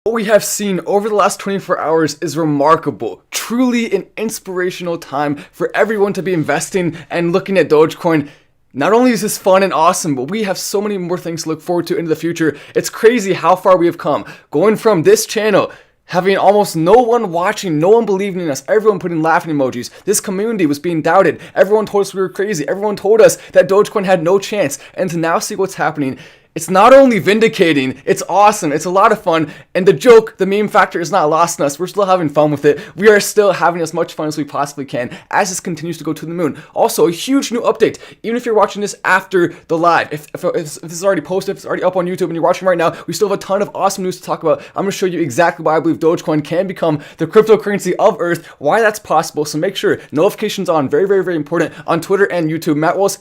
What we have seen over the last 24 hours is remarkable. Truly an inspirational time for everyone to be investing and looking at Dogecoin. Not only is this fun and awesome, but we have so many more things to look forward to into the future. It's crazy how far we have come. Going from this channel, having almost no one watching, no one believing in us, everyone putting laughing emojis. This community was being doubted. Everyone told us we were crazy. Everyone told us that Dogecoin had no chance. And to now see what's happening, it's not only vindicating, it's awesome, it's a lot of fun, and the joke, the meme factor is not lost on us. We're still having fun with it. We are still having as much fun as we possibly can as this continues to go to the moon. Also, a huge new update, even if you're watching this after the live, if this is already posted, if it's already up on YouTube and you're watching right now, we still have a ton of awesome news to talk about. I'm going to show you exactly why I believe Dogecoin can become the cryptocurrency of Earth, why that's possible, so make sure notifications on, very, very, very important, on Twitter and YouTube. Matt Wallace,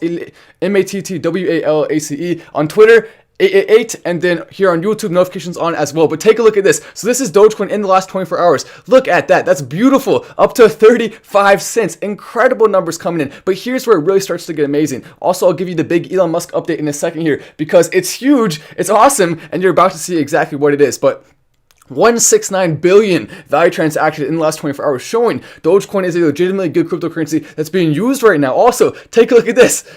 MattWallace on Twitter, 888, and then here on YouTube, notifications on as well. But take a look at this. So this is Dogecoin in the last 24 hours. Look at that. That's beautiful. Up to 35 cents. Incredible numbers coming in. But here's where it really starts to get amazing. Also, I'll give you the big Elon Musk update in a second here because it's huge, it's awesome, and you're about to see exactly what it is. But 169 billion value transactions in the last 24 hours, showing Dogecoin is a legitimately good cryptocurrency that's being used right now. Also, take a look at this.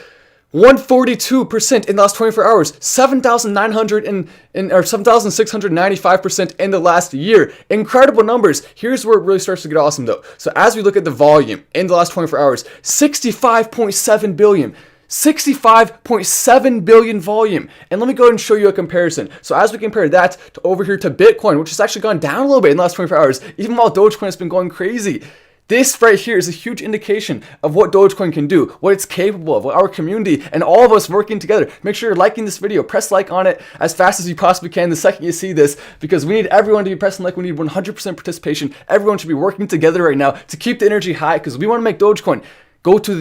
142% in the last 24 hours, 7,695% in the last year. Incredible numbers. Here's where it really starts to get awesome though. So as we look at the volume in the last 24 hours, 65.7 billion. 65.7 billion volume. And let me go ahead and show you a comparison. So as we compare that to over here to Bitcoin, which has actually gone down a little bit in the last 24 hours, even while Dogecoin has been going crazy. This right here is a huge indication of what Dogecoin can do, what it's capable of, what our community and all of us working together. Make sure you're liking this video. Press like on it as fast as you possibly can the second you see this, because we need everyone to be pressing like. We need 100% participation. Everyone should be working together right now to keep the energy high, because we want to make Dogecoin go to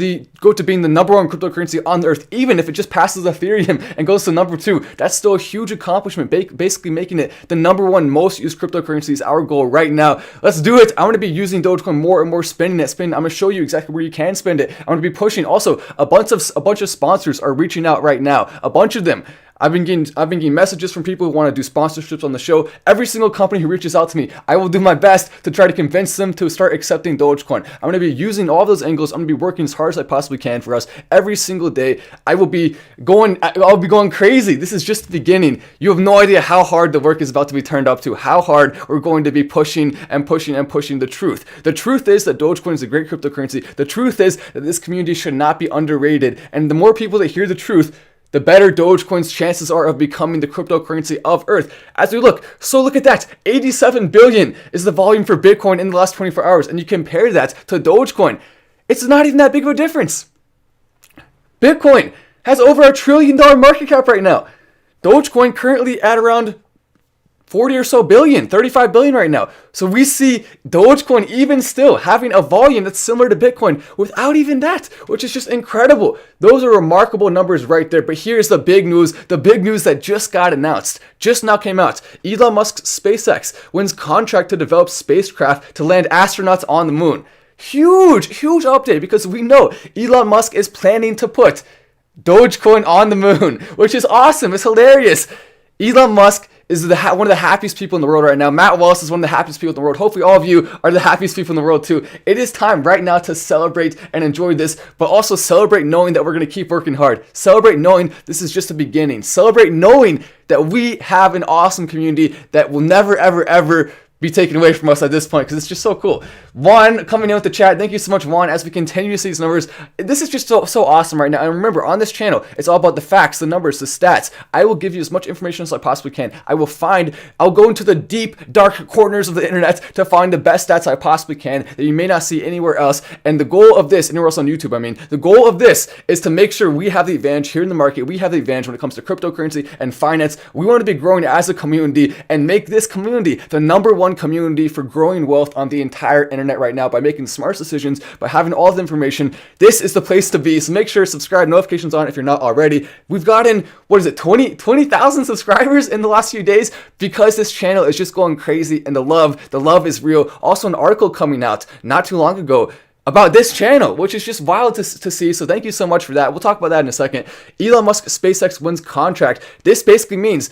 being the number one cryptocurrency on the earth. Even if it just passes Ethereum and goes to number 2, that's still a huge accomplishment, basically making it the number one most used cryptocurrency is our goal right now. Let's do it. I'm going to be using Dogecoin more and more, spending it. I'm going to show you exactly where you can spend it. I'm going to be pushing. Also, a bunch of sponsors are reaching out right now, a bunch of them. I've been getting messages from people who want to do sponsorships on the show. Every single company who reaches out to me, I will do my best to try to convince them to start accepting Dogecoin. I'm going to be using all those angles. I'm going to be working as hard as I possibly can for us every single day. I'll be going crazy. This is just the beginning. You have no idea how hard the work is about to be turned up to, how hard we're going to be pushing and pushing and pushing the truth. The truth is that Dogecoin is a great cryptocurrency. The truth is that this community should not be underrated. And the more people that hear the truth, the better Dogecoin's chances are of becoming the cryptocurrency of Earth. As we look at that, 87 billion is the volume for Bitcoin in the last 24 hours, and you compare that to Dogecoin, it's not even that big of a difference. Bitcoin has over $1 trillion market cap right now. Dogecoin currently at around 40 or so billion, 35 billion right now. So we see Dogecoin even still having a volume that's similar to Bitcoin without even that, which is just incredible. Those are remarkable numbers right there. But here's the big news that just got announced, just now came out. Elon Musk's SpaceX wins contract to develop spacecraft to land astronauts on the moon. Huge update, because we know Elon Musk is planning to put Dogecoin on the moon, which is awesome. It's hilarious. Elon Musk is one of the happiest people in the world right now. Matt Wallace is one of the happiest people in the world. Hopefully all of you are the happiest people in the world too. It is time right now to celebrate and enjoy this, but also celebrate knowing that we're going to keep working hard. Celebrate knowing this is just the beginning. Celebrate knowing that we have an awesome community that will never, ever, ever be taken away from us at this point, because it's just so cool. Juan coming in with the chat. Thank you so much, Juan, as we continue to see these numbers. This is just so awesome right now. And remember, on this channel, it's all about the facts, the numbers, the stats. I will give you as much information as I possibly can. I'll go into the deep, dark corners of the internet to find the best stats I possibly can that you may not see anywhere else. And the goal of this, anywhere else on YouTube, the goal of this is to make sure we have the advantage here in the market. We have the advantage when it comes to cryptocurrency and finance. We want to be growing as a community and make this community the number one community for growing wealth on the entire internet right now by making smart decisions, by having all the information. This is the place to be. So make sure to subscribe, notifications on if you're not already. We've gotten, 20,000 subscribers in the last few days, because this channel is just going crazy, and the love is real. Also, an article coming out not too long ago about this channel, which is just wild to see. So thank you so much for that. We'll talk about that in a second. Elon Musk SpaceX wins contract. This basically means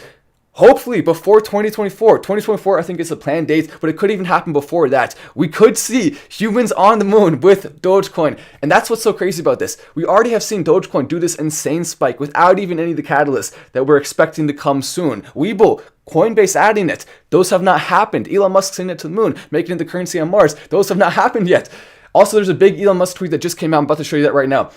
hopefully before 2024. 2024, I think is the planned date, but it could even happen before that. We could see humans on the moon with Dogecoin. And that's what's so crazy about this. We already have seen Dogecoin do this insane spike without even any of the catalysts that we're expecting to come soon. Webull, Coinbase adding it. Those have not happened. Elon Musk sending it to the moon, making it the currency on Mars. Those have not happened yet. Also, there's a big Elon Musk tweet that just came out. I'm about to show you that right now.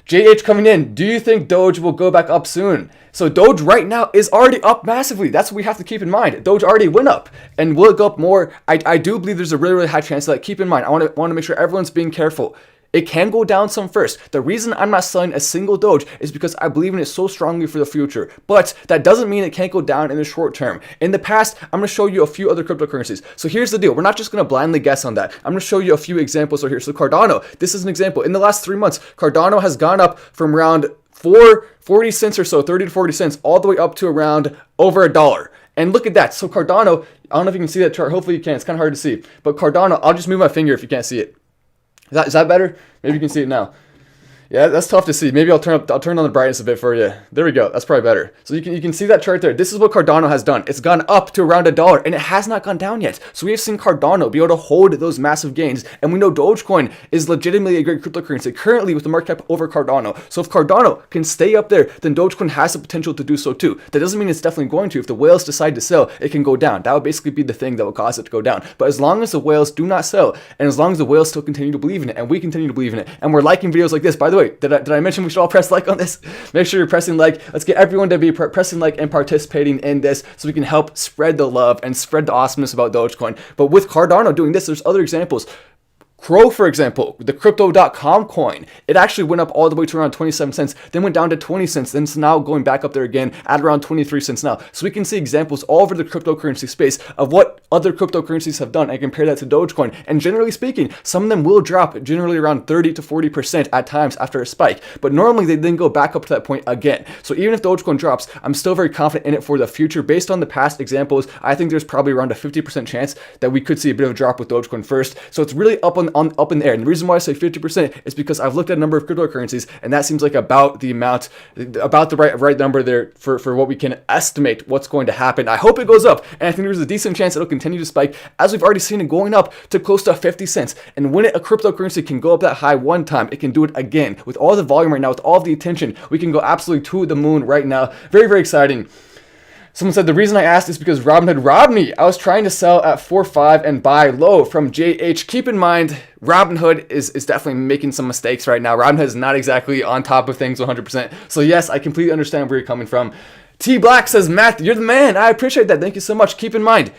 JH coming in. Do you think Doge will go back up soon? So Doge right now is already up massively. That's what we have to keep in mind. Doge already went up. And will it go up more? I do believe there's a really, really high chance of that. Keep in mind, I want to make sure everyone's being careful. It can go down some first. The reason I'm not selling a single Doge is because I believe in it so strongly for the future. But that doesn't mean it can't go down in the short term. In the past, I'm going to show you a few other cryptocurrencies. So here's the deal. We're not just going to blindly guess on that. I'm going to show you a few examples right here. So Cardano, this is an example. In the last 3 months, Cardano has gone up from around 40 cents or so, 30 to 40 cents, all the way up to around over $1. And look at that. So Cardano, I don't know if you can see that chart. Hopefully you can. It's kind of hard to see. But Cardano, I'll just move my finger if you can't see it. Is that better? Maybe you can see it now. Yeah, that's tough to see. Maybe I'll turn on the brightness a bit for you. There we go. That's probably better. So you can see that chart there. This is what Cardano has done. It's gone up to around $1 and it has not gone down yet. So we have seen Cardano be able to hold those massive gains. And we know Dogecoin is legitimately a great cryptocurrency currently with the market cap over Cardano. So if Cardano can stay up there, then Dogecoin has the potential to do so too. That doesn't mean it's definitely going to. If the whales decide to sell, it can go down. That would basically be the thing that will cause it to go down. But as long as the whales do not sell, and as long as the whales still continue to believe in it, and we continue to believe in it, and we're liking videos like this, by the way, did I mention we should all press like on this? Make sure you're pressing like. Let's get everyone to be pressing like and participating in this so we can help spread the love and spread the awesomeness about Dogecoin. But with Cardano doing this, there's other examples. Crow, for example, the crypto.com coin, it actually went up all the way to around 27 cents, then went down to 20 cents, then it's now going back up there again at around 23 cents now. So we can see examples all over the cryptocurrency space of what other cryptocurrencies have done and compare that to Dogecoin. And generally speaking, some of them will drop generally around 30 to 40% at times after a spike, but normally they then go back up to that point again. So even if Dogecoin drops, I'm still very confident in it for the future. Based on the past examples, I think there's probably around a 50% chance that we could see a bit of a drop with Dogecoin first. So it's really up in the air. And the reason why I say 50% is because I've looked at a number of cryptocurrencies and that seems like about the amount, about the right number there for what we can estimate what's going to happen. I hope it goes up, and I think there's a decent chance it'll continue to spike, as we've already seen it going up to close to 50 cents. And when a cryptocurrency can go up that high one time, it can do it again. With all the volume right now, with all of the attention, we can go absolutely to the moon right now. Very, very exciting. Someone said the reason I asked is because Robinhood robbed me. I was trying to sell at 4.5 and buy low from JH. Keep in mind, Robinhood is definitely making some mistakes right now. Robinhood is not exactly on top of things 100%. So yes, I completely understand where you're coming from. T Black says, Matt, you're the man. I appreciate that. Thank you so much. Keep in mind,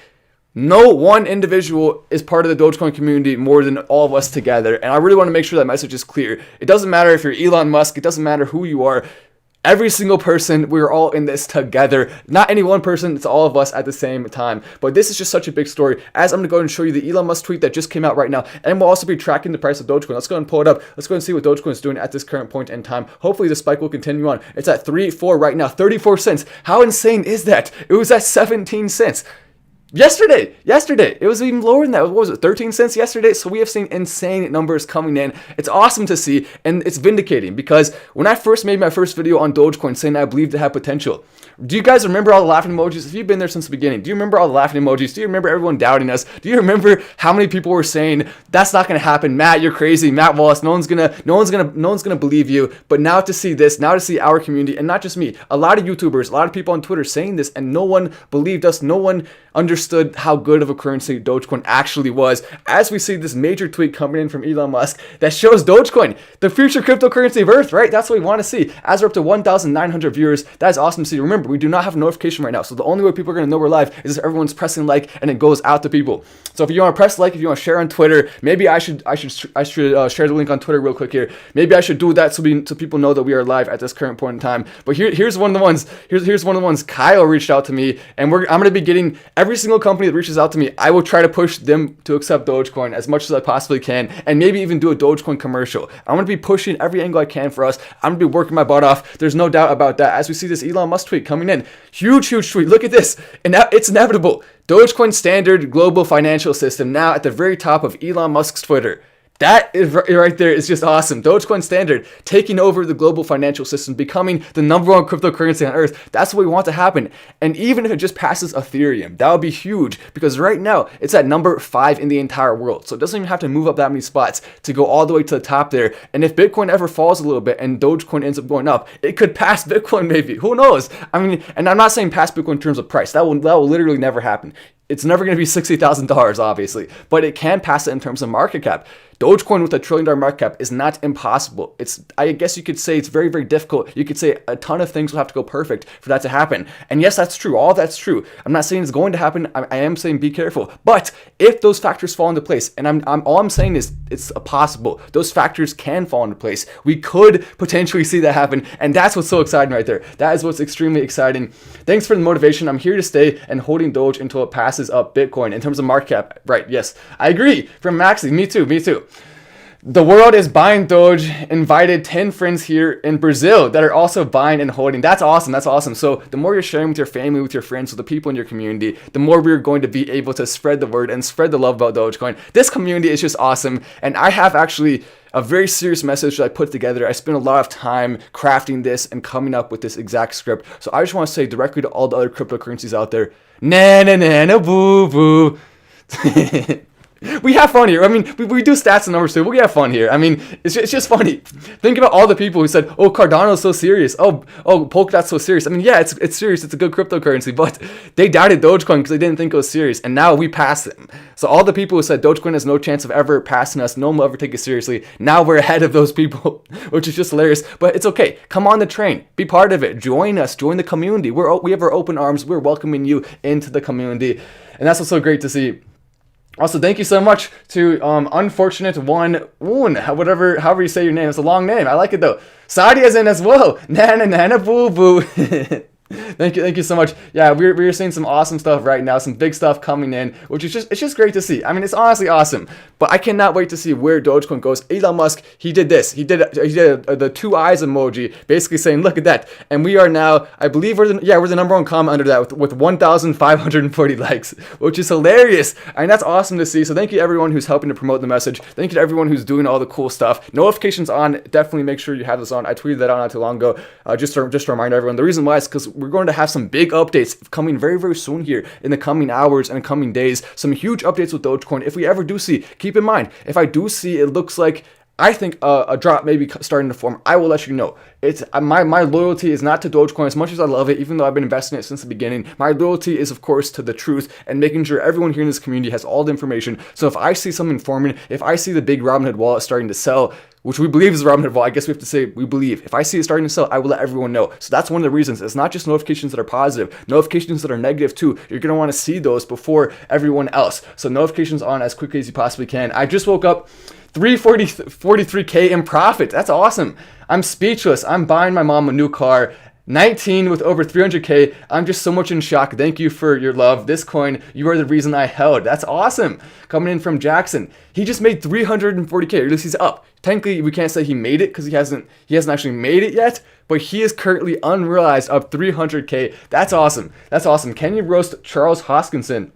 no one individual is part of the Dogecoin community more than all of us together. And I really want to make sure that message is clear. It doesn't matter if you're Elon Musk. It doesn't matter who you are. Every single person, we're all in this together. Not any one person, it's all of us at the same time. But this is just such a big story. As I'm going to go ahead and show you the Elon Musk tweet that just came out right now. And we'll also be tracking the price of Dogecoin. Let's go ahead and pull it up. Let's go ahead and see what Dogecoin is doing at this current point in time. Hopefully the spike will continue on. It's at 3.4 right now, 34 cents. How insane is that? It was at 17 cents. Yesterday, it was even lower than that. What was it, 13 cents yesterday? So we have seen insane numbers coming in. It's awesome to see, and it's vindicating, because when I first made my first video on Dogecoin saying I believed it had potential, do you guys remember all the laughing emojis? If you've been there since the beginning, do you remember all the laughing emojis? Do you remember everyone doubting us? Do you remember how many people were saying that's not going to happen? Matt, you're crazy. Matt Wallace, no one's gonna believe you. But now to see this, now to see our community, and not just me, a lot of YouTubers, a lot of people on Twitter saying this, and no one believed us. No one understood how good of a currency Dogecoin actually was. As we see this major tweet coming in from Elon Musk that shows Dogecoin, the future cryptocurrency of Earth, right? That's what we want to see. As we're up to 1,900 viewers, that's awesome to see. Remember, we do not have a notification right now, so the only way people are going to know we're live is if everyone's pressing like and it goes out to people. So if you want to press like, if you want to share on Twitter, maybe I should share the link on Twitter real quick here. Maybe I should do that so people know that we are live at this current point in time. But here's one of the ones. Here's one of the ones. Kyle reached out to me, and I'm going to be getting every single company that reaches out to me. I will try to push them to accept Dogecoin as much as I possibly can, and maybe even do a Dogecoin commercial. I'm going to be pushing every angle I can for us. I'm going to be working my butt off. There's no doubt about that. As we see this Elon Musk tweet coming in, huge tweet. Look at this, and now it's inevitable. Dogecoin standard global financial system now at the very top of Elon Musk's Twitter. That is right there is just awesome. Dogecoin Standard taking over the global financial system, becoming the #1 cryptocurrency on earth. That's what we want to happen. And even if it just passes Ethereum, that would be huge, because right now it's at number 5 in the entire world. So it doesn't even have to move up that many spots to go all the way to the top there. And if Bitcoin ever falls a little bit and Dogecoin ends up going up, it could pass Bitcoin maybe. Who knows? I mean, and I'm not saying pass Bitcoin in terms of price. That will literally never happen. It's never going to be $60,000, obviously, but it can pass it in terms of market cap. Dogecoin with a $1 trillion market cap is not impossible. I guess you could say it's very, very difficult. You could say a ton of things will have to go perfect for that to happen. And yes, that's true. All that's true. I'm not saying it's going to happen. I am saying be careful. But if those factors fall into place, and all I'm saying is it's possible. Those factors can fall into place. We could potentially see that happen. And that's what's so exciting right there. That is what's extremely exciting. Thanks for the motivation. I'm here to stay and holding Doge until it passes up Bitcoin in terms of market cap. Right. Yes, I agree. From Maxi. Me too. Me too. The world is buying Doge. Invited 10 friends here in Brazil that are also buying and holding. That's awesome. That's awesome. So the more you're sharing with your family, with your friends, with the people in your community, the more we're going to be able to spread the word and spread the love about Dogecoin. This community is just awesome. And I have actually a very serious message that I put together. I spent a lot of time crafting this and coming up with this exact script. So I just want to say directly to all the other cryptocurrencies out there, na na na na boo boo. We have fun here. I mean, we do stats and numbers too. We have fun here. I mean, it's just funny. Think about all the people who said, "Oh, Cardano's so serious. Oh, Polkadot's so serious." I mean, yeah, it's serious. It's a good cryptocurrency, but they doubted Dogecoin because they didn't think it was serious, and now we pass them. So all the people who said Dogecoin has no chance of ever passing us, no one will ever take it seriously. Now we're ahead of those people, which is just hilarious. But it's okay. Come on the train. Be part of it. Join us. Join the community. We have our open arms. We're welcoming you into the community, and that's what's so great to see. Also, thank you so much to Unfortunate One, however you say your name. It's a long name. I like it though. Saudi is in as well. Nana nana boo boo. Thank you so much. Yeah, we're seeing some awesome stuff right now, some big stuff coming in, which is it's just great to see. I mean, it's honestly awesome. But I cannot wait to see where Dogecoin goes. Elon Musk, he did this. He did the 2 eyes emoji, basically saying, "Look at that." And we are now, I believe we're the #1 comment under that with 1,540 likes, which is hilarious. I mean, that's awesome to see. So thank you to everyone who's helping to promote the message. Thank you to everyone who's doing all the cool stuff. Notifications on. Definitely make sure you have this on. I tweeted that out not too long ago. Just to remind everyone. The reason why is because we're going to have some big updates coming very, very soon here in the coming hours and coming days. Some huge updates with Dogecoin. If we ever do see, keep in mind, if I do see, it looks like I think a drop may be starting to form, I will let you know. It's my loyalty is not to Dogecoin as much as I love it, even though I've been investing in it since the beginning. My loyalty is, of course, to the truth and making sure everyone here in this community has all the information. So if I see something forming, if I see the big Robinhood wallet starting to sell, which we believe is the Robinhood wallet, I guess we have to say we believe. If I see it starting to sell, I will let everyone know. So that's one of the reasons. It's not just notifications that are positive, notifications that are negative too. You're going to want to see those before everyone else. So notifications on as quickly as you possibly can. I just woke up 343K in profit. That's awesome. I'm speechless. I'm buying my mom a new car. 19 with over 300K. I'm just so much in shock. Thank you for your love. This coin, you are the reason I held. That's awesome. Coming in from Jackson. He just made 340K. Or at least he's up. Technically, we can't say he made it because he hasn't actually made it yet. But he is currently unrealized up 300K. That's awesome. That's awesome. Can you roast Charles Hoskinson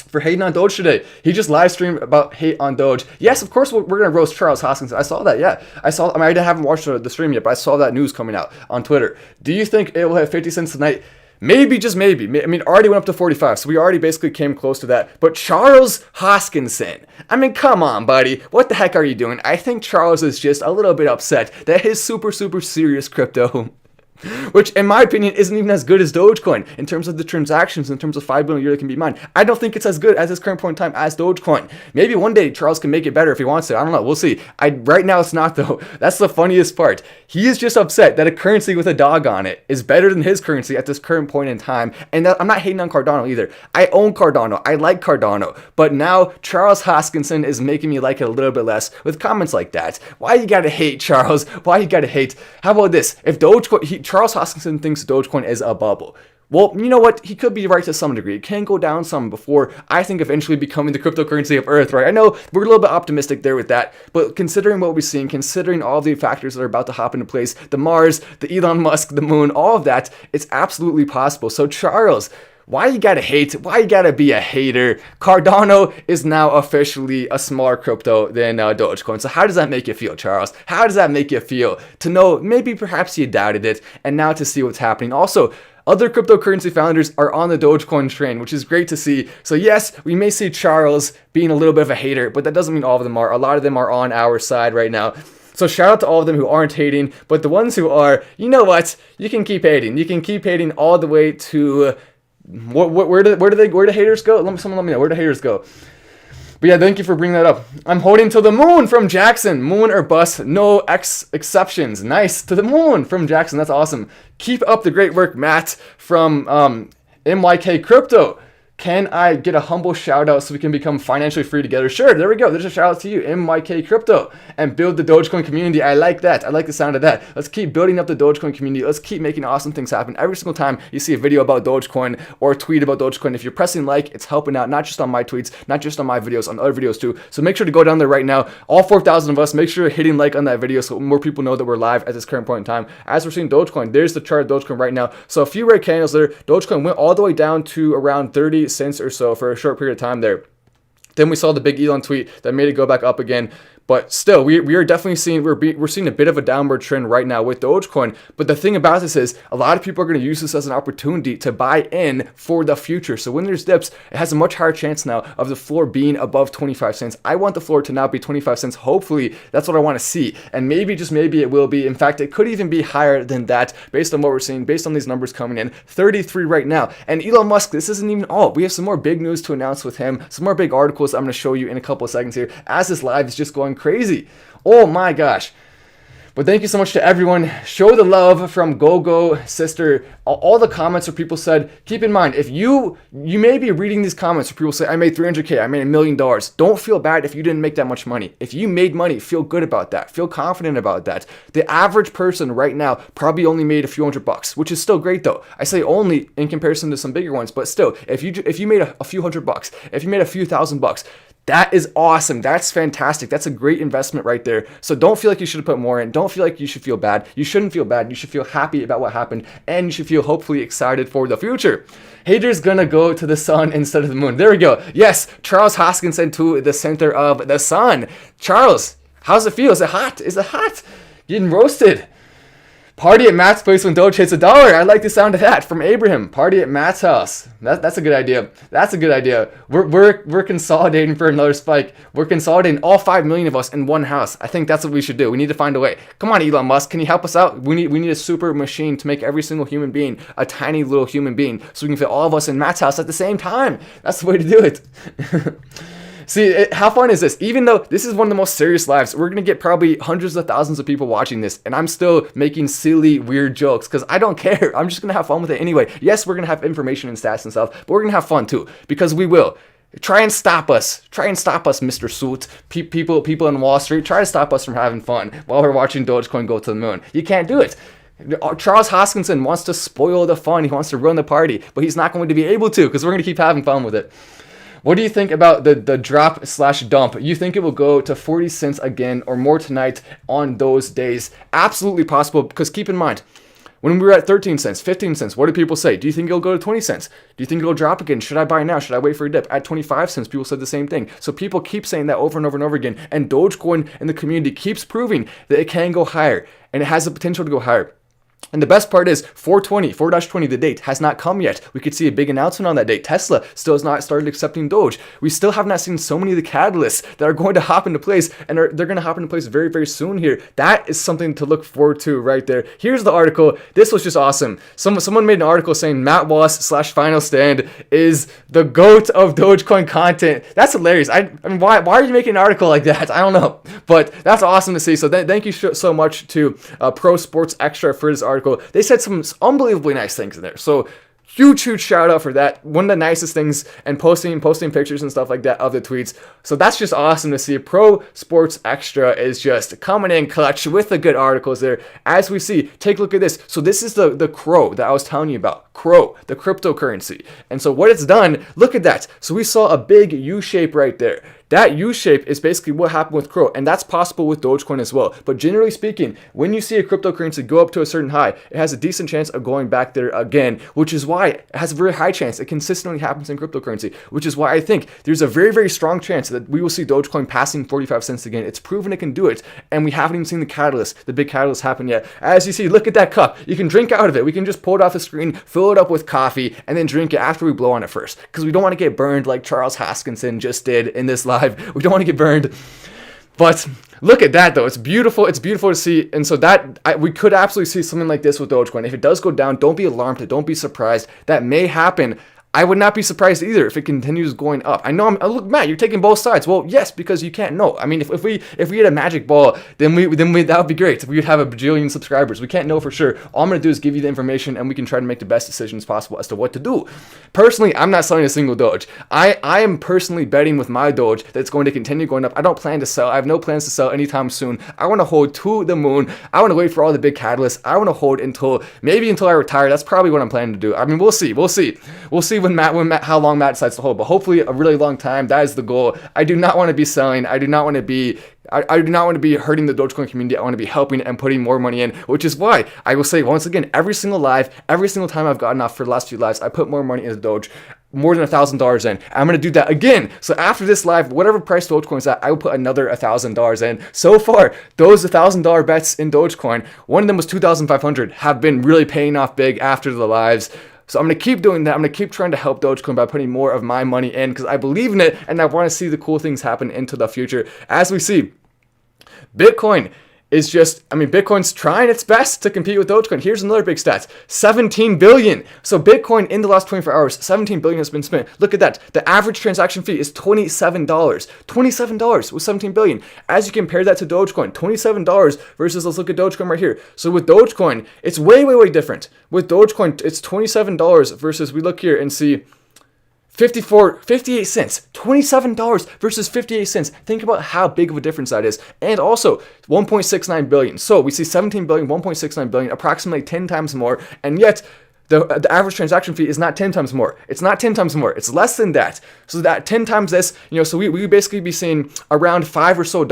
for hating on Doge today? He just live streamed about hate on Doge. Yes, of course we're gonna roast Charles Hoskinson. I saw that. Yeah, I mean, I haven't watched the stream yet, but I saw that news coming out on Twitter. Do you think it will have 50 cents tonight? Maybe, just maybe. I mean, already went up to 45, so we already basically came close to that. But Charles Hoskinson, I mean, come on, buddy. What the heck are you doing? I think Charles is just a little bit upset that his super serious crypto, which in my opinion isn't even as good as Dogecoin in terms of the transactions, in terms of 5 billion a year that can be mined. I don't think it's as good as his current point in time as Dogecoin. Maybe one day Charles can make it better if he wants to. I don't know. We'll see. Right now it's not though. That's the funniest part. He is just upset that a currency with a dog on it is better than his currency at this current point in time. And I'm not hating on Cardano either. I own Cardano. I like Cardano. But now Charles Hoskinson is making me like it a little bit less with comments like that. Why you gotta hate, Charles? Why you gotta hate? How about this? If Dogecoin, Charles Hoskinson thinks Dogecoin is a bubble. Well, you know what? He could be right to some degree. It can go down some before, I think, eventually becoming the cryptocurrency of Earth, right? I know we're a little bit optimistic there with that, but considering what we're seeing, considering all the factors that are about to hop into place, the Mars, the Elon Musk, the moon, all of that, it's absolutely possible. So Charles, Why you gotta hate? Why you gotta be a hater? Cardano is now officially a smaller crypto than Dogecoin. So how does that make you feel, Charles? How does that make you feel to know maybe perhaps you doubted it and now to see what's happening? Also, other cryptocurrency founders are on the Dogecoin train, which is great to see. So yes, we may see Charles being a little bit of a hater, but that doesn't mean all of them are. A lot of them are on our side right now. So shout out to all of them who aren't hating, but the ones who are, you know what? You can keep hating. You can keep hating all the way to where do the haters go? Someone let me know. Where do haters go? But yeah, thank you for bringing that up. I'm holding to the moon from Jackson. Moon or bust, no exceptions. Nice. To the moon from Jackson. That's awesome. Keep up the great work, Matt from MYK Crypto. Can I get a humble shout out so we can become financially free together? Sure, there we go. There's a shout out to you, MYK Crypto, and build the Dogecoin community. I like that. I like the sound of that. Let's keep building up the Dogecoin community. Let's keep making awesome things happen. Every single time you see a video about Dogecoin or a tweet about Dogecoin, if you're pressing like, it's helping out, not just on my tweets, not just on my videos, on other videos too. So make sure to go down there right now. All 4,000 of us, make sure you're hitting like on that video so more people know that we're live at this current point in time. As we're seeing Dogecoin, there's the chart of Dogecoin right now. So a few red candles there. Dogecoin went all the way down to around 30 cents or so for a short period of time there. Then we saw the big Elon tweet that made it go back up again. But still, we are definitely seeing, we're seeing a bit of a downward trend right now with Dogecoin. But the thing about this is a lot of people are going to use this as an opportunity to buy in for the future. So when there's dips, it has a much higher chance now of the floor being above 25 cents. I want the floor to now be 25 cents. Hopefully, that's what I want to see. And maybe, just maybe, it will be. In fact, it could even be higher than that based on what we're seeing, based on these numbers coming in. 33 right now. And Elon Musk, this isn't even all. We have some more big news to announce with him. Some more big articles I'm going to show you in a couple of seconds here as this live is just going crazy. Oh my gosh. But thank you so much to everyone. Show the love from GoGo Sister. All the comments where people said, keep in mind, if you may be reading these comments where people say, I made $300K, I made $1 million. Don't feel bad if you didn't make that much money. If you made money, feel good about that. Feel confident about that. The average person right now probably only made a few $100, which is still great though. I say only in comparison to some bigger ones, but still, if you made a few $100, if you made a few $1,000, that is awesome. That's fantastic. That's a great investment right there. So don't feel like you should have put more in. Don't feel like you should feel bad. You shouldn't feel bad. You should feel happy about what happened, and you should feel hopefully excited for the future. Haters gonna go to the sun instead of the moon. There we go. Yes, Charles Hoskinson to the center of the sun. Charles, how's it feel? Is it hot? Is it hot? Getting roasted. Party at Matt's place when Doge hits $1. I like the sound of that from Abraham. Party at Matt's house. That's a good idea. That's a good idea. We're consolidating for another spike. We're consolidating all 5 million of us in one house. I think that's what we should do. We need to find a way. Come on, Elon Musk, can you help us out? We need a super machine to make every single human being a tiny little human being, so we can fit all of us in Matt's house at the same time. That's the way to do it. See, how fun is this? Even though this is one of the most serious lives, we're going to get probably hundreds of thousands of people watching this, and I'm still making silly, weird jokes because I don't care. I'm just going to have fun with it anyway. Yes, we're going to have information and stats and stuff, but we're going to have fun too, because we will. Try and stop us. Try and stop us, Mr. Suit. People in Wall Street, try to stop us from having fun while we're watching Dogecoin go to the moon. You can't do it. Charles Hoskinson wants to spoil the fun. He wants to ruin the party, but he's not going to be able to because we're going to keep having fun with it. What do you think about the drop/dump? You think it will go to 40 cents again or more tonight on those days? Absolutely possible, because keep in mind, when we were at 13 cents, 15 cents, what do people say? Do you think it'll go to 20 cents? Do you think it'll drop again? Should I buy now? Should I wait for a dip? At 25 cents, people said the same thing. So people keep saying that over and over and over again, and Dogecoin in the community keeps proving that it can go higher, and it has the potential to go higher. And the best part is 4/20, the date has not come yet. We could see a big announcement on that date. Tesla still has not started accepting Doge. We still have not seen so many of the catalysts that are going to hop into place, and they're going to hop into place very, very soon here. That is something to look forward to right there. Here's the article. This was just awesome. Someone made an article saying Matt Wallace/Final Stand is the GOAT of Dogecoin content. That's hilarious. I mean, why are you making an article like that? I don't know, but that's awesome to see. So thank you so much to Pro Sports Extra for this article. They said some unbelievably nice things in there. So huge shout out for that. One of the nicest things, and posting pictures and stuff like that of the tweets. So that's just awesome to see. Pro Sports Extra is just coming in clutch with the good articles there. As we see, take a look at this. So this is the Crow that I was telling you about. Crow, the cryptocurrency. And so what it's done, look at that. So we saw a big U shape right there. That U shape is basically what happened with Crow, and that's possible with Dogecoin as well. But generally speaking, when you see a cryptocurrency go up to a certain high, it has a decent chance of going back there again, which is why it has a very high chance. It consistently happens in cryptocurrency, which is why I think there's a very, very strong chance that we will see Dogecoin passing 45 cents again. It's proven it can do it, and we haven't even seen the catalyst, the big catalyst happen yet. As you see, look at that cup. You can drink out of it. We can just pull it off the screen, fill it up with coffee, and then drink it after we blow on it first, because we don't want to get burned like Charles Hoskinson just did in this live. We don't want to get burned. But look at that, though. It's beautiful. It's beautiful to see. And so we could absolutely see something like this with Dogecoin. If it does go down, don't be alarmed. Don't be surprised. That may happen. I would not be surprised either if it continues going up. I know, look, Matt, you're taking both sides. Well, yes, because you can't know. I mean, if we had a magic ball, then that would be great. We would have a bajillion subscribers. We can't know for sure. All I'm gonna do is give you the information, and we can try to make the best decisions possible as to what to do. Personally, I'm not selling a single Doge. I am personally betting with my Doge that it's going to continue going up. I don't plan to sell. I have no plans to sell anytime soon. I want to hold to the moon. I want to wait for all the big catalysts. I want to hold until I retire. That's probably what I'm planning to do. I mean, we'll see. We'll see how long Matt decides to hold, but hopefully a really long time. That is the goal. I do not want to be selling. I do not want to be hurting the Dogecoin community. I want to be helping and putting more money in, which is why I will say once again, every single time I've gotten off for the last few lives, I put more money into Doge, more than $1,000 in. I'm going to do that again. So after this live, whatever price Dogecoin is at, I will put another $1,000 in. So far, those $1,000 bets in Dogecoin, one of them was $2,500, have been really paying off big after the lives. So I'm going to keep doing that. I'm going to keep trying to help Dogecoin by putting more of my money in, because I believe in it and I want to see the cool things happen into the future. As we see, Bitcoin's trying its best to compete with Dogecoin. Here's another big stat, 17 billion. So Bitcoin in the last 24 hours, 17 billion has been spent. Look at that. The average transaction fee is $27. $27 with 17 billion. As you compare that to Dogecoin, $27 versus, let's look at Dogecoin right here. So with Dogecoin, it's way, way, way different. With Dogecoin, it's $27 versus, we look here and see 58 cents, $27 versus 58 cents. Think about how big of a difference that is. And also 1.69 billion. So we see 17 billion, 1.69 billion, approximately 10 times more. And yet the average transaction fee is not 10 times more. It's not 10 times more. It's less than that. So that 10 times this, so we would basically be seeing around $5 or so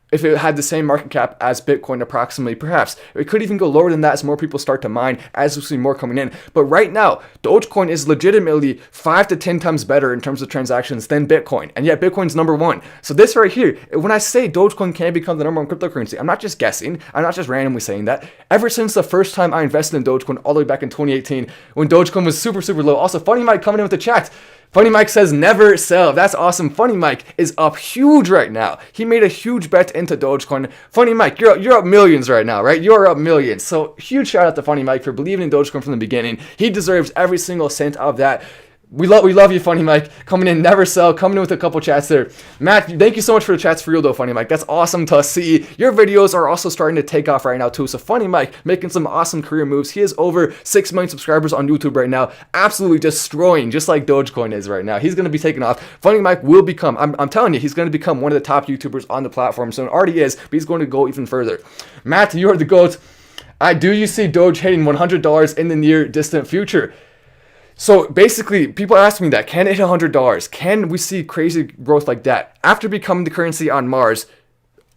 if it had the same market cap as Bitcoin approximately, perhaps. It could even go lower than that as more people start to mine, as we see more coming in. But right now, Dogecoin is legitimately 5 to 10 times better in terms of transactions than Bitcoin. And yet Bitcoin's number one. So this right here, when I say Dogecoin can become the number one cryptocurrency, I'm not just guessing. I'm not just randomly saying that. Ever since the first time I invested in Dogecoin all the way back in 2018, when Dogecoin was super, super low. Also, Funny Mike coming in with the chat. Funny Mike says never sell. That's awesome. Funny Mike is up huge right now. He made a huge bet into Dogecoin. Funny Mike, you're up millions right now, right? You're up millions. So huge shout out to Funny Mike for believing in Dogecoin from the beginning. He deserves every single cent of that. We love you, Funny Mike. Coming in, never sell. Coming in with a couple chats there. Matt, thank you so much for the chats for real though, Funny Mike. That's awesome to see. Your videos are also starting to take off right now too. So Funny Mike making some awesome career moves. He has over 6 million subscribers on YouTube right now. Absolutely destroying, just like Dogecoin is right now. He's going to be taking off. Funny Mike will become, I'm telling you, he's going to become one of the top YouTubers on the platform. So it already is, but he's going to go even further. Matt, you are the GOAT. Do you see Doge hitting $100 in the near distant future? So basically, people ask me that, can it hit $100? Can we see crazy growth like that? After becoming the currency on Mars,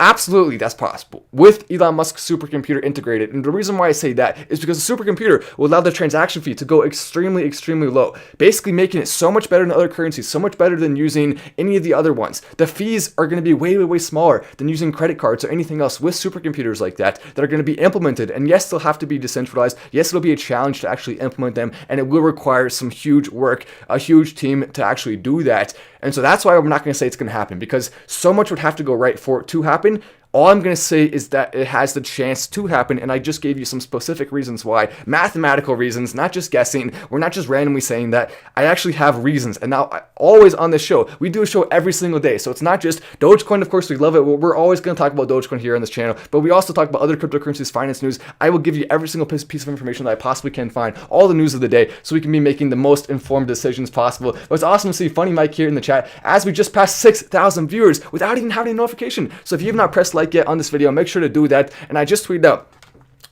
absolutely, that's possible with Elon Musk's supercomputer integrated. And the reason why I say that is because the supercomputer will allow the transaction fee to go extremely, extremely low, basically making it so much better than other currencies, so much better than using any of the other ones. The fees are going to be way, way, way smaller than using credit cards or anything else with supercomputers like that are going to be implemented. And yes, they'll have to be decentralized. Yes, it'll be a challenge to actually implement them, and it will require some huge work, a huge team to actually do that. And so that's why I'm not going to say it's going to happen, because so much would have to go right for it to happen. All I'm going to say is that it has the chance to happen, and I just gave you some specific reasons why. Mathematical reasons, not just guessing. We're not just randomly saying that. I actually have reasons. And now, always on this show, we do a show every single day. So it's not just Dogecoin, of course, we love it. We're always going to talk about Dogecoin here on this channel, but we also talk about other cryptocurrencies, finance news. I will give you every single piece of information that I possibly can find, all the news of the day, so we can be making the most informed decisions possible. But it's awesome to see Funny Mike here in the chat, as we just passed 6,000 viewers without even having a notification. So if you have not pressed like yet on this video, make sure to do that. And I just tweeted out,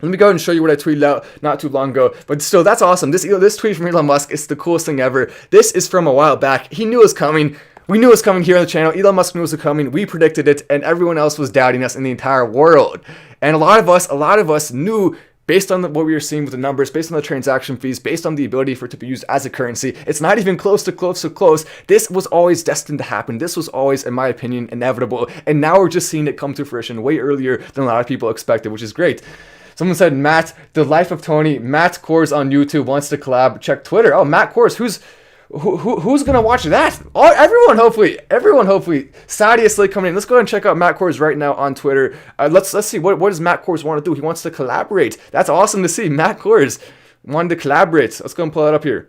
let me go ahead and show you what I tweeted out not too long ago. But still, that's awesome. This tweet from Elon Musk is the coolest thing ever. This is from a while back. He knew it was coming. We knew it was coming here on the channel. Elon Musk knew it was coming. We predicted it, and everyone else was doubting us in the entire world. And a lot of us knew, based on what we were seeing with the numbers, based on the transaction fees, based on the ability for it to be used as a currency, it's not even close to close. This was always destined to happen. This was always, in my opinion, inevitable. And now we're just seeing it come to fruition way earlier than a lot of people expected, which is great. Someone said, Matt, The Life of Tony, Matt Kors on YouTube wants to collab. Check Twitter. Oh, Matt Kors, who's gonna watch that? Oh, everyone hopefully. Sadia Slate coming in. Let's go ahead and check out Matt Kors right now on Twitter. Let's see what does Matt Kors want to do. He wants to collaborate. That's awesome to see. Matt Kors wanted to collaborate. Let's go and pull that up here.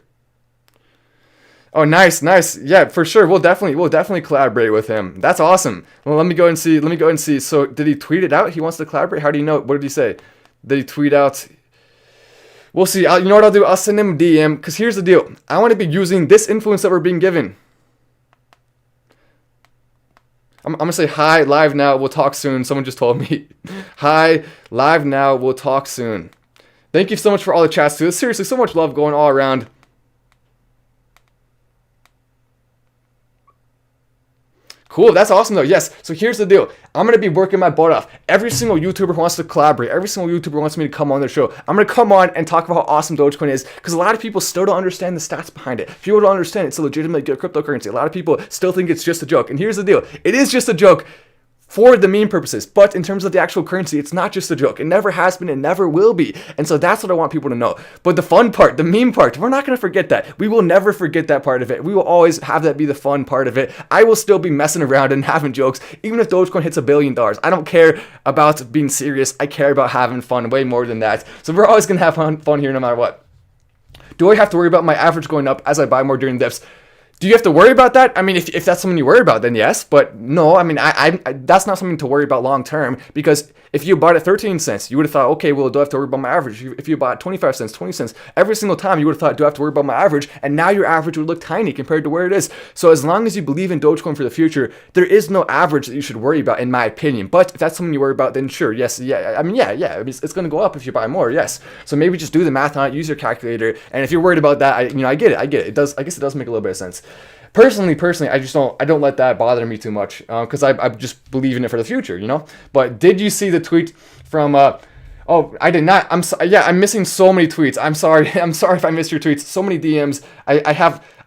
Oh, nice. Yeah, for sure. We'll definitely collaborate with him. That's awesome. Well, let me go and see. So did he tweet it out? He wants to collaborate. How do you know? What did he say? Did he tweet out? We'll see. You know what I'll do? I'll send him a DM, because here's the deal. I want to be using this influence that we're being given. I'm going to say, hi, live now, we'll talk soon. Someone just told me. Hi, live now, we'll talk soon. Thank you so much for all the chats, too. Seriously, so much love going all around. Cool, that's awesome though. Yes, so here's the deal. I'm going to be working my butt off. Every single YouTuber who wants to collaborate, every single YouTuber wants me to come on their show, I'm going to come on and talk about how awesome Dogecoin is, because a lot of people still don't understand the stats behind it. People don't understand it's a legitimate cryptocurrency. A lot of people still think it's just a joke. And here's the deal. It is just a joke for the meme purposes, but in terms of the actual currency, it's not just a joke. It never has been and never will be. And so that's what I want people to know. But the fun part, the meme part, we're not going to forget that. We will never forget that part of it. We will always have that be the fun part of it. I will still be messing around and having jokes, even if Dogecoin hits $1 billion. I don't care about being serious. I care about having fun way more than that. So we're always going to have fun here no matter what. Do I have to worry about my average going up as I buy more during dips? Do you have to worry about that? I mean, if that's something you worry about, then yes. But no, I mean, I that's not something to worry about long term, because if you bought at 13 cents, you would have thought, okay, well, do I have to worry about my average? If you bought 25 cents, 20 cents, every single time you would have thought, do I have to worry about my average? And now your average would look tiny compared to where it is. So as long as you believe in Dogecoin for the future, there is no average that you should worry about, in my opinion. But if that's something you worry about, then sure, yes, yeah. I mean, yeah. It's going to go up if you buy more, yes. So maybe just do the math on it, use your calculator. And if you're worried about that, I get it. It does. I guess it does make a little bit of sense. Personally, I don't let that bother me too much, because I just believe in it for the future, you know. But did you see the tweet from? Oh, I did not. I'm missing so many tweets. I'm sorry. I'm sorry if I missed your tweets. So many DMs.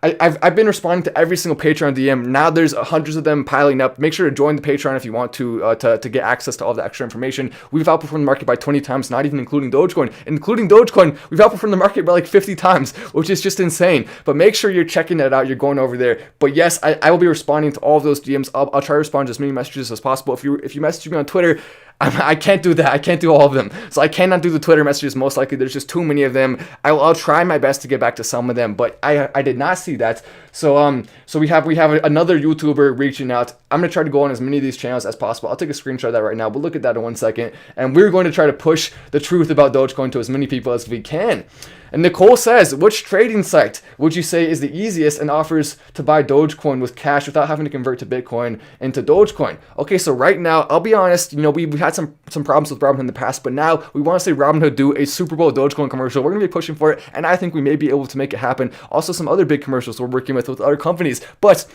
I've been responding to every single Patreon DM. Now there's hundreds of them piling up. Make sure to join the Patreon if you want to get access to all the extra information. We've outperformed the market by 20 times, not even including Dogecoin. Including Dogecoin, we've outperformed the market by like 50 times, which is just insane. But make sure you're checking that out. You're going over there. But yes, I will be responding to all of those DMs. I'll try to respond to as many messages as possible. If you message me on Twitter, I can't do that. I can't do all of them. So I cannot do the Twitter messages. Most likely, there's just too many of them. I'll try my best to get back to some of them, but I did not see that. So we have another YouTuber reaching out. I'm gonna try to go on as many of these channels as possible. I'll take a screenshot of that right now. We'll look at that in 1 second, and we're going to try to push the truth about Dogecoin to as many people as we can. And Nicole says, which trading site would you say is the easiest and offers to buy Dogecoin with cash without having to convert to Bitcoin into Dogecoin? Okay, so right now, I'll be honest, we've had some problems with Robinhood in the past, but now we want to see Robinhood do a Super Bowl Dogecoin commercial. We're going to be pushing for it, and I think we may be able to make it happen. Also, some other big commercials we're working with other companies. But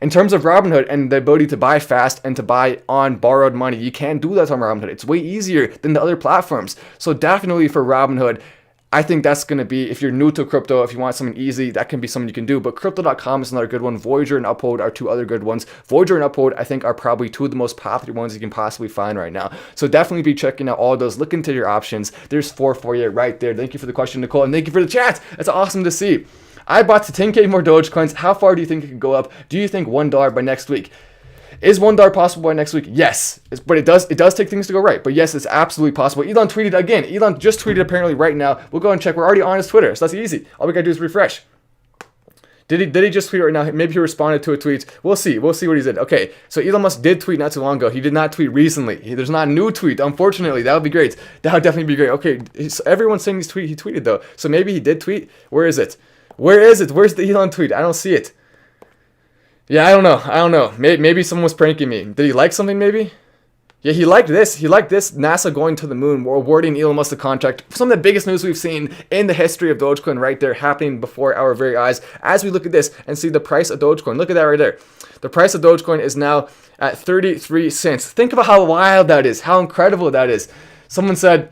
in terms of Robinhood and the ability to buy fast and to buy on borrowed money, you can't do that on Robinhood. It's way easier than the other platforms. So definitely for Robinhood, I think that's going to be, if you're new to crypto, if you want something easy, that can be something you can do. But Crypto.com is another good one. Voyager and Uphold are two other good ones. Voyager and Uphold, I think, are probably two of the most popular ones you can possibly find right now. So definitely be checking out all of those. Look into your options. There's 4 for you right there. Thank you for the question, Nicole, and thank you for the chat. It's awesome to see. I bought to 10K more Dogecoins. How far do you think it could go up? Do you think $1 by next week? Is $1 possible by next week? Yes, but it does take things to go right. But yes, it's absolutely possible. Elon tweeted again. Elon just tweeted apparently right now. We'll go and check. We're already on his Twitter, so that's easy. All we gotta do is refresh. Did he just tweet right now? Maybe he responded to a tweet. We'll see what he said. Okay, so Elon Musk did tweet not too long ago. He did not tweet recently. There's not a new tweet, unfortunately. That would be great. That would definitely be great. Okay, so everyone's saying he tweeted though. So maybe he did tweet. Where is it? Where's the Elon tweet? I don't see it. Yeah, I don't know. Maybe someone was pranking me. Did he like something maybe? Yeah, he liked this. He liked this. NASA going to the moon, awarding Elon Musk the contract. Some of the biggest news we've seen in the history of Dogecoin right there happening before our very eyes. As we look at this and see the price of Dogecoin, look at that right there. The price of Dogecoin is now at 33 cents. Think about how wild that is, how incredible that is. Someone said,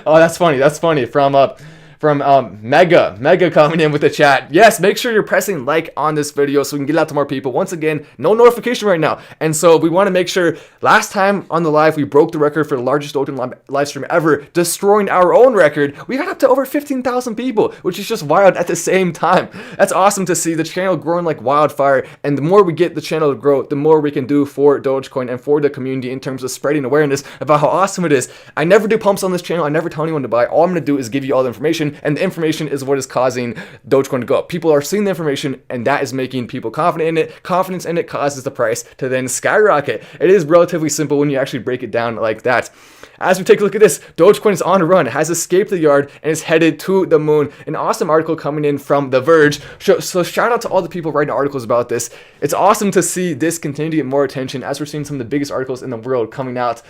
oh, that's funny, from Mega coming in with the chat. Yes, make sure you're pressing like on this video so we can get it out to more people. Once again, no notification right now. And so we want to make sure, last time on the live, we broke the record for the largest Dogecoin live stream ever, destroying our own record. We got up to over 15,000 people, which is just wild at the same time. That's awesome to see the channel growing like wildfire. And the more we get the channel to grow, the more we can do for Dogecoin and for the community in terms of spreading awareness about how awesome it is. I never do pumps on this channel. I never tell anyone to buy. All I'm going to do is give you all the information. And the information is what is causing Dogecoin to go up. People are seeing the information, and that is making people confident in it. Confidence in it causes the price to then skyrocket. It is relatively simple when you actually break it down like that. As we take a look at this, Dogecoin is on a run, has escaped the yard, and is headed to the moon. An awesome article coming in from The Verge. So shout out to all the people writing articles about this. It's awesome to see this continue to get more attention as we're seeing some of the biggest articles in the world coming out.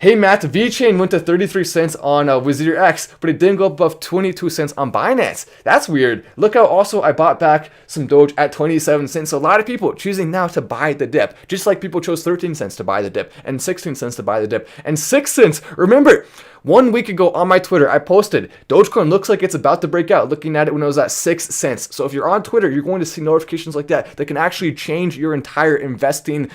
Hey Matt, VeChain went to 33 cents on Wizard X, but it didn't go above 22 cents on Binance. That's weird. Look how also I bought back some Doge at 27 cents. So a lot of people choosing now to buy the dip, just like people chose 13 cents to buy the dip and 16 cents to buy the dip and 6 cents. Remember, 1 week ago on my Twitter, I posted Dogecoin looks like it's about to break out, looking at it when it was at 6 cents. So if you're on Twitter, you're going to see notifications like that can actually change your entire investing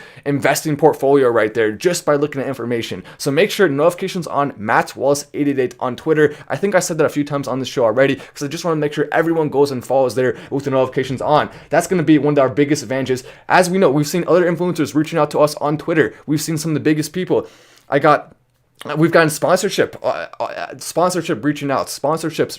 portfolio right there just by looking at information. So make sure notifications on Matt Wallace 888 on Twitter. I think I said that a few times on the show already because I just want to make sure everyone goes and follows there with the notifications on. That's going to be one of our biggest advantages. As we know, we've seen other influencers reaching out to us on Twitter. We've seen some of the biggest people. We've gotten sponsorships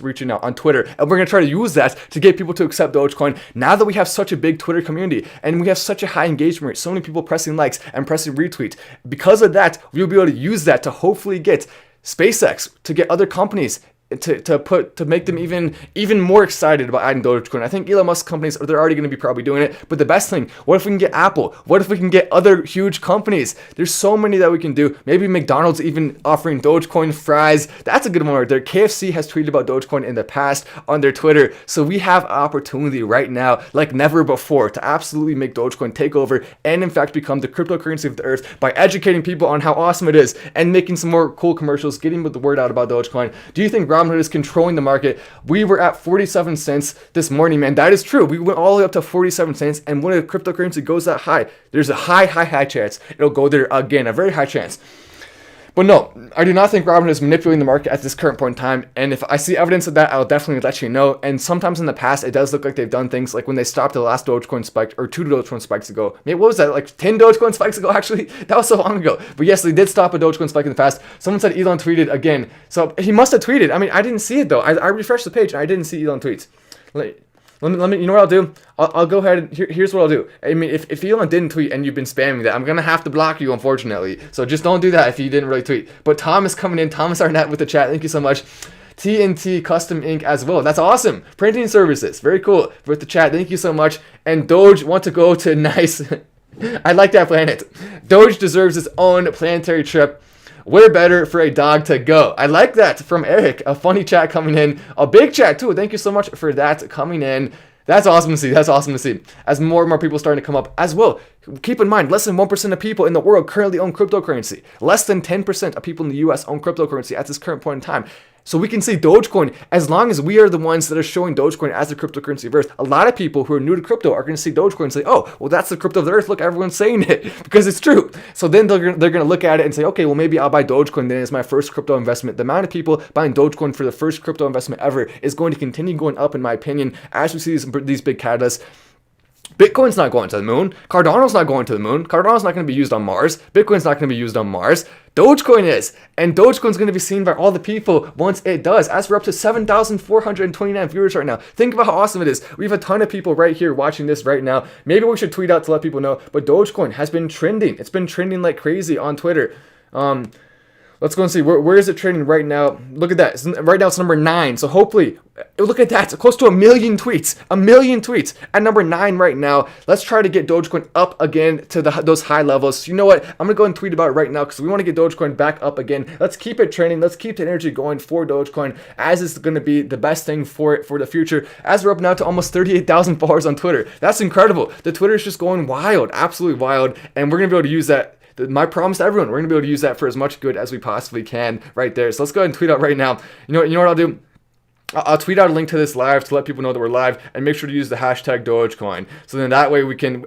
reaching out on Twitter, and we're going to try to use that to get people to accept Dogecoin. Now that we have such a big Twitter community and we have such a high engagement rate, so many people pressing likes and pressing retweet, because of that, we'll be able to use that to hopefully get SpaceX, to get other companies to make them even more excited about adding Dogecoin. I think Elon Musk companies, they're already going to be probably doing it, but the best thing, what if we can get Apple? What if we can get other huge companies? There's so many that we can do. Maybe McDonald's even offering Dogecoin fries. That's a good one right there. KFC has tweeted about Dogecoin in the past on their Twitter, so we have an opportunity right now like never before to absolutely make Dogecoin take over and in fact become the cryptocurrency of the earth by educating people on how awesome it is and making some more cool commercials, getting the word out about Dogecoin. Do you think Robinhood is controlling the market? We were at 47 cents this morning, man. That is true. We went all the way up to 47 cents, and when a cryptocurrency goes that high, there's a high chance it'll go there again, a very high chance. But no, I do not think Robinhood is manipulating the market at this current point in time. And if I see evidence of that, I'll definitely let you know. And sometimes in the past, it does look like they've done things like when they stopped the last Dogecoin spike, or 2 Dogecoin spikes ago. Maybe, what was that, like 10 Dogecoin spikes ago, actually? That was so long ago. But yes, they did stop a Dogecoin spike in the past. Someone said Elon tweeted again. So he must have tweeted. I mean, I didn't see it though. I refreshed the page and I didn't see Elon tweets. Let me, you know what I'll do? I'll go ahead and here's what I'll do. I mean, if Elon didn't tweet and you've been spamming that, I'm going to have to block you, unfortunately. So just don't do that if you didn't really tweet. But Thomas coming in, Thomas Arnett with the chat. Thank you so much. TNT Custom Ink as well. That's awesome. Printing services. Very cool. With the chat. Thank you so much. And Doge want to go to nice. I like that planet. Doge deserves its own planetary trip. Where better for a dog to go? I like that from Eric. A funny chat coming in. A big chat too. Thank you so much for that coming in. That's awesome to see. That's awesome to see. As more and more people starting to come up as well. Keep in mind, less than 1% of people in the world currently own cryptocurrency. Less than 10% of people in the US own cryptocurrency at this current point in time. So we can see Dogecoin, as long as we are the ones that are showing Dogecoin as the cryptocurrency of Earth, a lot of people who are new to crypto are going to see Dogecoin and say, oh, well, that's the crypto of the Earth. Look, everyone's saying it because it's true. So then they're going to look at it and say, okay, well, maybe I'll buy Dogecoin then as my first crypto investment. The amount of people buying Dogecoin for the first crypto investment ever is going to continue going up, in my opinion, as we see these big catalysts. Bitcoin's not going to the moon. Cardano's not going to the moon. Cardano's not going to be used on Mars. Bitcoin's not going to be used on Mars. Dogecoin is. And Dogecoin's going to be seen by all the people once it does. As we're up to 7,429 viewers right now. Think about how awesome it is. We have a ton of people right here watching this right now. Maybe we should tweet out to let people know. But Dogecoin has been trending. It's been trending like crazy on Twitter. Let's go and see where is it trading right now. Look at that. Right now it's number 9. So hopefully, look at that. It's close to 1 million tweets. 1 million tweets at number 9 right now. Let's try to get Dogecoin up again to those high levels. So you know what? I'm gonna go and tweet about it right now because we want to get Dogecoin back up again. Let's keep it trending. Let's keep the energy going for Dogecoin, as it's gonna be the best thing for it for the future. As we're up now to almost 38,000 followers on Twitter. That's incredible. The Twitter is just going wild, absolutely wild, and we're gonna be able to use that. My promise to everyone, we're gonna be able to use that for as much good as we possibly can right there. So let's go ahead and tweet out right now. You know what I'll do? I'll tweet out a link to this live to let people know that we're live, and make sure to use the hashtag Dogecoin. So then that way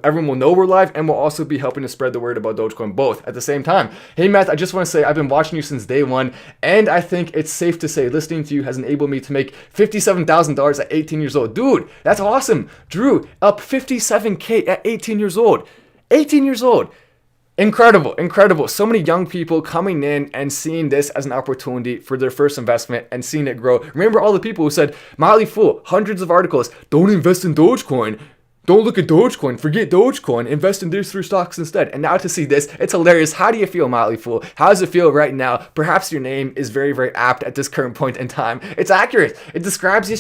everyone will know we're live, and we'll also be helping to spread the word about Dogecoin both at the same time. Hey Matt, I just want to say I've been watching you since day one, and I think it's safe to say listening to you has enabled me to make $57,000 at 18 years old. Dude, that's awesome. Drew, up 57K at 18 years old. 18 years old. Incredible, incredible. So many young people coming in and seeing this as an opportunity for their first investment and seeing it grow. Remember all the people who said, Motley Fool, hundreds of articles, don't invest in Dogecoin. Don't look at Dogecoin, forget Dogecoin, invest in these 3 stocks instead. And now to see this, it's hilarious. How do you feel, Motley Fool? How does it feel right now? Perhaps your name is very, very apt at this current point in time. It's accurate. It describes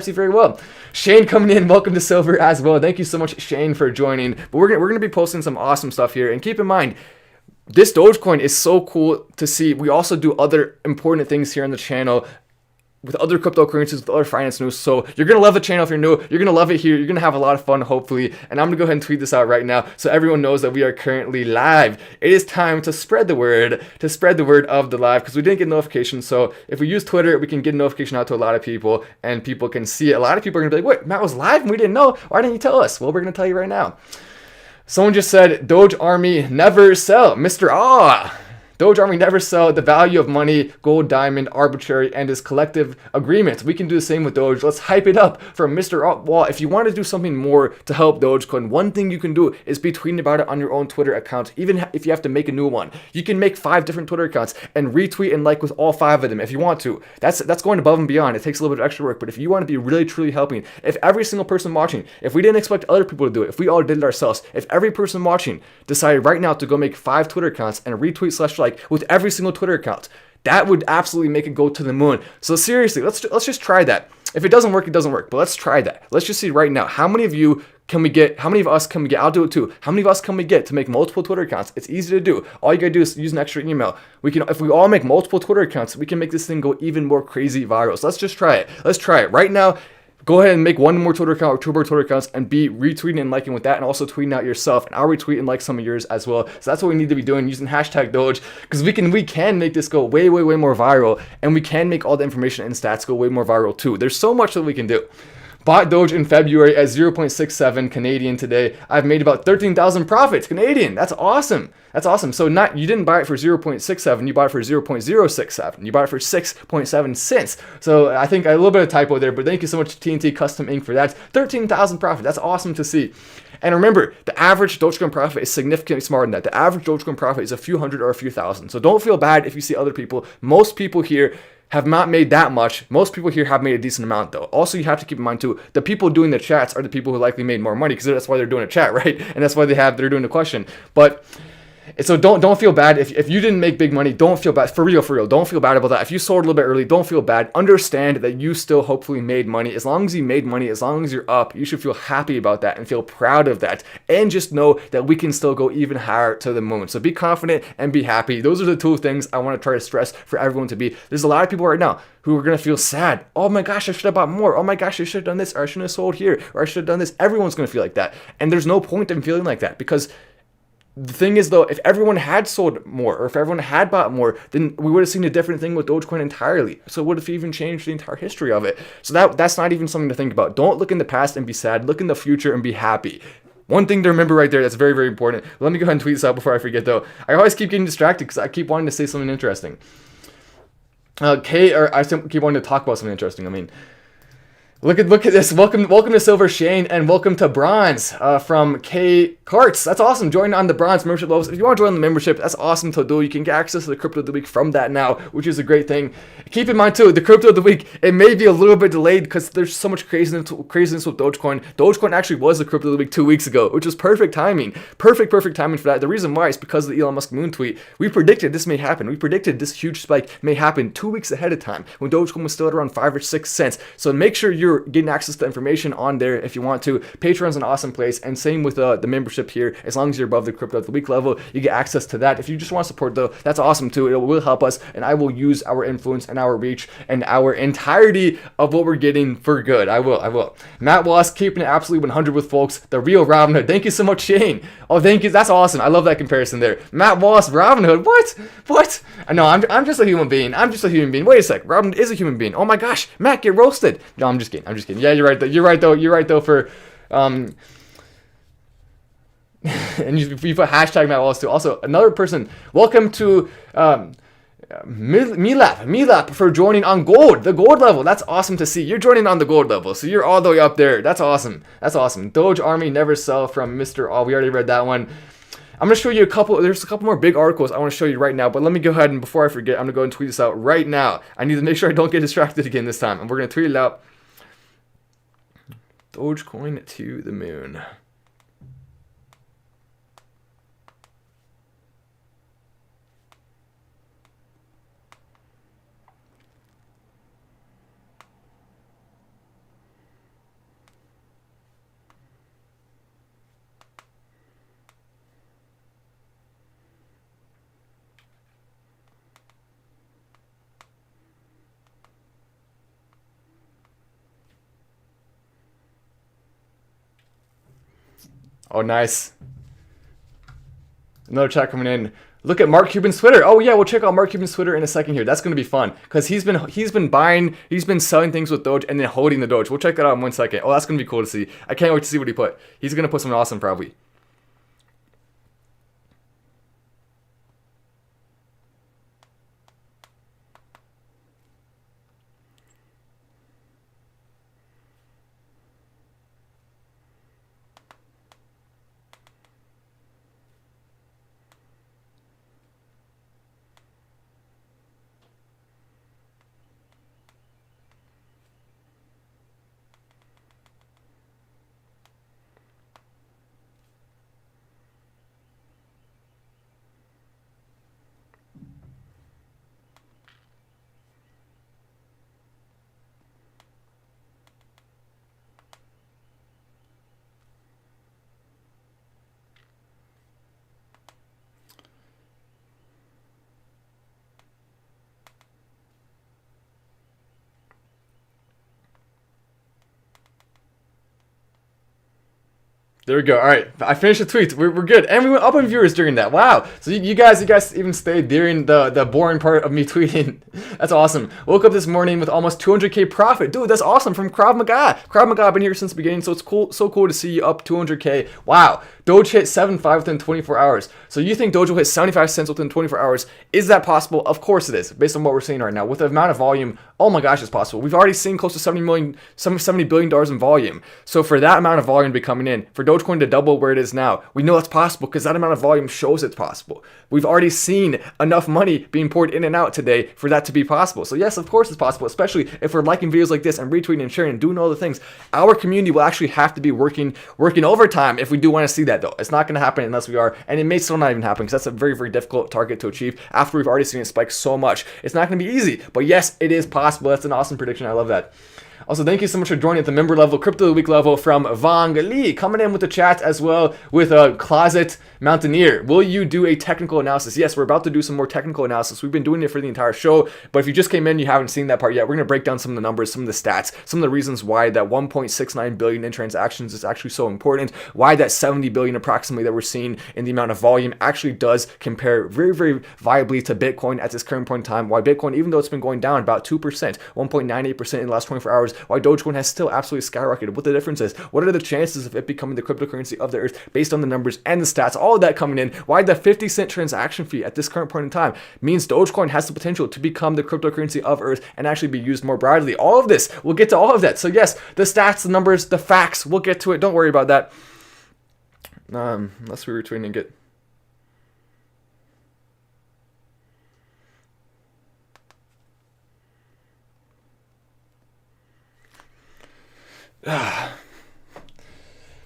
you very well. Shane coming in, welcome to Silver as well. Thank you so much, Shane, for joining. But we're gonna be posting some awesome stuff here. And keep in mind, this Dogecoin is so cool to see. We also do other important things here on the channel with other cryptocurrencies, with other finance news. So you're going to love the channel if you're new. You're going to love it here. You're going to have a lot of fun, hopefully. And I'm going to go ahead and tweet this out right now so everyone knows that we are currently live. It is time to spread the word, of the live, because we didn't get notifications. So if we use Twitter, we can get a notification out to a lot of people, and people can see it. A lot of people are going to be like, wait, Matt was live and we didn't know. Why didn't you tell us? Well, we're going to tell you right now. Someone just said, Doge Army never sell. Mr. Doge Army never sell. The value of money, gold, diamond, arbitrary, and his collective agreements. We can do the same with Doge. Let's hype it up for Mr. Well, if you want to do something more to help Dogecoin, one thing you can do is be tweeting about it on your own Twitter account, even if you have to make a new one. You can make 5 different Twitter accounts and retweet and like with all 5 of them if you want to. That's going above and beyond. It takes a little bit of extra work, but if you want to be really, truly helping, if every single person watching, if we didn't expect other people to do it, if we all did it ourselves, if every person watching decided right now to go make 5 Twitter accounts and retweet/like with every single Twitter account, that would absolutely make it go to the moon. So seriously, let's just try that. If it doesn't work, it doesn't work, but let's try that. Let's just see right now, how many of you can we get? How many of us can we get? I'll do it too. How many of us can we get to make multiple Twitter accounts? It's easy to do. All you gotta do is use an extra email. If we all make multiple Twitter accounts, we can make this thing go even more crazy viral. So let's just try it. Let's try it right now. Go ahead and make 1 more Twitter account or 2 more Twitter accounts and be retweeting and liking with that, and also tweeting out yourself. And I'll retweet and like some of yours as well. So that's what we need to be doing, using hashtag Doge, because we can make this go way, way, way more viral, and we can make all the information and stats go way more viral too. There's so much that we can do. Bought Doge in February at 0.67 Canadian today. I've made about 13,000 profits Canadian. That's awesome. That's awesome. So you didn't buy it for 0.67, you bought it for 0.067. You bought it for 6.7 cents. So I think a little bit of typo there, but thank you so much TNT Custom Inc. for that. 13,000 profit. That's awesome to see. And remember, the average Dogecoin profit is significantly smaller than that. The average Dogecoin profit is a few hundred or a few thousand. So don't feel bad if you see other people. Most people here have not made that much. Most people here have made a decent amount though. Also, you have to keep in mind too, the people doing the chats are the people who likely made more money, because that's why they're doing a chat, right? And that's why they're doing the question. But so don't feel bad if you didn't make big money. Don't feel bad, for real. Don't feel bad about that. If you sold a little bit early, don't feel bad. Understand that you still hopefully made money. As long as you made money, as long as you're up, you should feel happy about that and feel proud of that, and just know that we can still go even higher to the moon. So be confident and be happy. Those are the 2 things I want to try to stress for everyone to be. There's a lot of people right now who are going to feel sad. Oh my gosh, I should have bought more. Oh my gosh, I should have done this, or I shouldn't have sold here, or I should have done this. Everyone's going to feel like that. And there's no point in feeling like that, because the thing is though, if everyone had sold more, or if everyone had bought more, then we would have seen a different thing with Dogecoin entirely. So what if we even changed the entire history of it? So that's not even something to think about. Don't look in the past and be sad. Look in the future and be happy. One thing to remember right there that's very, very important. Let me go ahead and tweet this out before I forget though. I always keep getting distracted because I keep wanting to say something interesting. I keep wanting to talk about something interesting. Look at this. Welcome to Silver Shane, and welcome to Bronze from K Carts. That's awesome. Join on the Bronze membership levels. If you want to join the membership, that's awesome to do. You can get access to the Crypto of the Week from that now, which is a great thing. Keep in mind too, the Crypto of the Week, it may be a little bit delayed because there's so much craziness with Dogecoin. Dogecoin actually was the Crypto of the Week 2 weeks ago, which was perfect timing. Perfect timing for that. The reason why is because of the Elon Musk moon tweet. We predicted this may happen. We predicted this huge spike may happen 2 weeks ahead of time when Dogecoin was still at around 5 or 6 cents. So make sure you're getting access to information on there if you want to. Patreon's an awesome place, and same with the membership here. As long as you're above the Crypto of the Week level, you get access to that. If you just want to support though, that's awesome too. It will help us, and I will use our influence and our reach and our entirety of what we're getting for good. I will. Matt Wass keeping it absolutely 100 with folks. The real Robinhood. Thank you so much, Shane. Oh, thank you. That's awesome. I love that comparison there. Matt Wass, Robinhood. What? No, I'm just a human being. Wait a sec. Robinhood is a human being. Oh my gosh, Matt, get roasted. No, I'm just kidding. Yeah, you're right. You're right though for and you put hashtag Matt Wallace too. Also, another person, welcome to Milap for joining on gold, the gold level. That's awesome to see. You're joining on the gold level, so you're all the way up there. That's awesome. Doge Army never sell from Mr. All. We already read that one. I'm going to show you there's a couple more big articles I want to show you right now, but let me go ahead, and before I forget, I'm going to go and tweet this out right now. I need to make sure I don't get distracted again this time, and we're going to tweet it out. Dogecoin to the moon. Oh, nice. Another chat coming in. Look at Mark Cuban's Twitter. Oh yeah, we'll check out Mark Cuban's Twitter in a second here. That's gonna be fun because he's been selling things with Doge and then holding the Doge. We'll check that out in 1 second. Oh, that's gonna be cool to see. I can't wait to see what he put. He's gonna put something awesome probably. There we go. All right, I finished the tweets. We're good, and we went up in viewers during that. Wow. So you guys even stayed during the boring part of me tweeting. That's awesome. Woke up this morning with almost 200K profit, dude. That's awesome from Krav Maga. Krav Maga, I've been here since the beginning, so it's cool. So cool to see you up 200K. Wow. Doge hit 7.5 within 24 hours. So you think Doge will hit 75 cents within 24 hours? Is that possible? Of course it is, based on what we're seeing right now. With the amount of volume, oh my gosh, it's possible. We've already seen close to $70 billion in volume. So for that amount of volume to be coming in, for Dogecoin to double where it is now, we know it's possible because that amount of volume shows it's possible. We've already seen enough money being poured in and out today for that to be possible. So yes, of course it's possible, especially if we're liking videos like this and retweeting and sharing and doing all the things. Our community will actually have to be working overtime if we do want to see that though. It's not going to happen unless we are, and it may still not even happen because that's a very, very difficult target to achieve after we've already seen it spike so much. It's not going to be easy, but yes, it is possible. That's an awesome prediction. I love that. Also, thank you so much for joining at the member level, Crypto of the Week level from Vang Lee, coming in with the chat as well with a Closet Mountaineer. Will you do a technical analysis? Yes, we're about to do some more technical analysis. We've been doing it for the entire show, but if you just came in, you haven't seen that part yet, we're going to break down some of the numbers, some of the stats, some of the reasons why that 1.69 billion in transactions is actually so important, why that 70 billion approximately that we're seeing in the amount of volume actually does compare very, very viably to Bitcoin at this current point in time, why Bitcoin, even though it's been going down about 2%, 1.98% in the last 24 hours, hours, why Dogecoin has still absolutely skyrocketed, what the difference is, what are the chances of it becoming the cryptocurrency of the earth based on the numbers and the stats, all of that coming in, why the 50-cent transaction fee at this current point in time means Dogecoin has the potential to become the cryptocurrency of earth and actually be used more broadly. All of this, we'll get to all of that. So yes, the stats, the numbers, the facts, we'll get to it. Don't worry about that. Unless we retweet and get...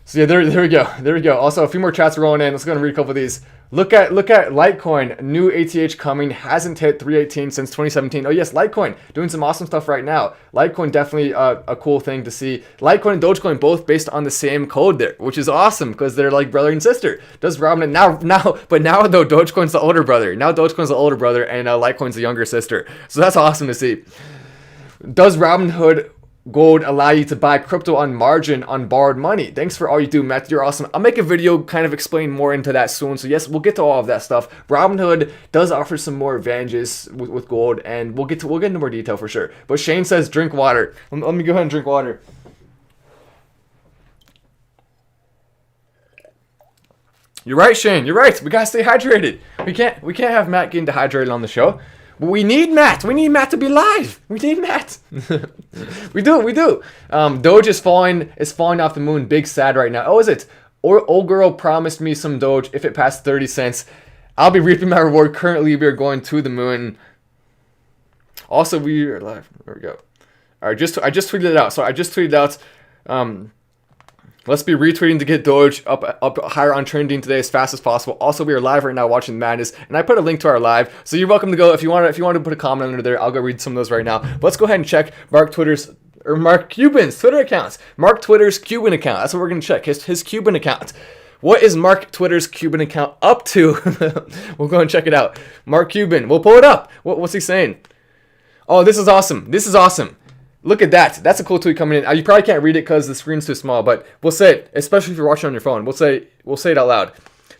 So yeah, there we go. Also, a few more chats rolling in. Let's go and read a couple of these. Look at Litecoin. New ATH coming. Hasn't hit 318 since 2017. Oh yes, Litecoin doing some awesome stuff right now. Litecoin definitely a cool thing to see. Litecoin and Dogecoin both based on the same code there, which is awesome because they're like brother and sister. Does Robinhood now though Dogecoin's the older brother. Now Dogecoin's the older brother and Litecoin's the younger sister. So that's awesome to see. Does Robinhood Gold allow you to buy crypto on margin on borrowed money? Thanks for all you do, Matt. You're awesome. I'll make a video kind of explain more into that soon. So yes, we'll get to all of that stuff. Robinhood does offer some more advantages with gold, and we'll get into more detail for sure. But Shane says drink water. Let me go ahead and drink water. You're right, Shane. You're right. We gotta stay hydrated. We can't have Matt getting dehydrated on the show. We need Matt. We need Matt to be live. We need Matt. We do. Doge is falling off the moon. Big sad right now. Oh, is it? Or old girl promised me some Doge if it passed 30 cents. I'll be reaping my reward. Currently, we are going to the moon. Also, we are live. There we go. All right, I just tweeted it out. So I just tweeted out. Let's be retweeting to get Doge up higher on trending today as fast as possible. Also, we are live right now watching Madness, and I put a link to our live, so you're welcome to go if you want to put a comment under there. I'll go read some of those right now. But let's go ahead and check Mark Cuban's Twitter account. Mark Twitter's Cuban account. That's what we're gonna check. His Cuban account. What is Mark Twitter's Cuban account up to? We'll go and check it out. Mark Cuban. We'll pull it up. What's he saying? Oh, this is awesome. This is awesome. Look at that. That's a cool tweet coming in. You probably can't read it because the screen's too small, but we'll say it, especially if you're watching on your phone. We'll say it out loud.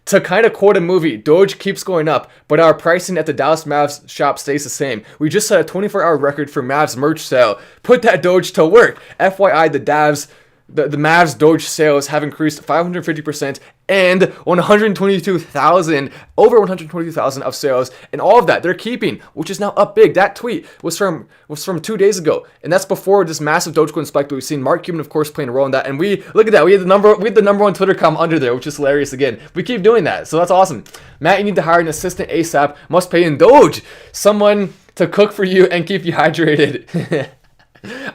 To kind of quote a movie, Doge keeps going up, but our pricing at the Dallas Mavs shop stays the same. We just set a 24-hour record for Mavs merch sale. Put that Doge to work. FYI, the Mavs Doge sales have increased 550% and over 122,000 of sales, and all of that they're keeping, which is now up big. That tweet was from 2 days ago, and that's before this massive Dogecoin spike that we've seen. Mark Cuban, of course, playing a role in that, and we look at that. We had the number one Twitter comment under there, which is hilarious. Again, we keep doing that, so that's awesome. Matt, you need to hire an assistant ASAP. Must pay in Doge. Someone to cook for you and keep you hydrated.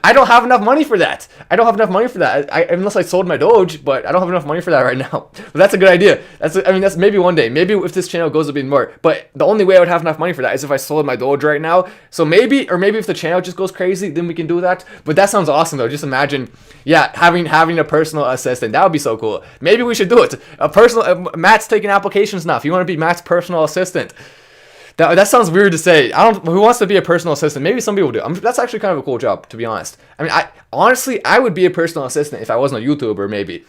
I don't have enough money for that. Unless I sold my Doge, but I don't have enough money for that right now. But that's a good idea. That's maybe one day. Maybe if this channel goes a bit more. But the only way I would have enough money for that is if I sold my Doge right now. So maybe if the channel just goes crazy, then we can do that. But that sounds awesome though. Just imagine, having a personal assistant. That would be so cool. Maybe we should do it. Matt's taking applications now. If you want to be Matt's personal assistant. That sounds weird to say. Who wants to be a personal assistant? Maybe some people do. That's actually kind of a cool job, to be honest. I would be a personal assistant if I wasn't a YouTuber, maybe.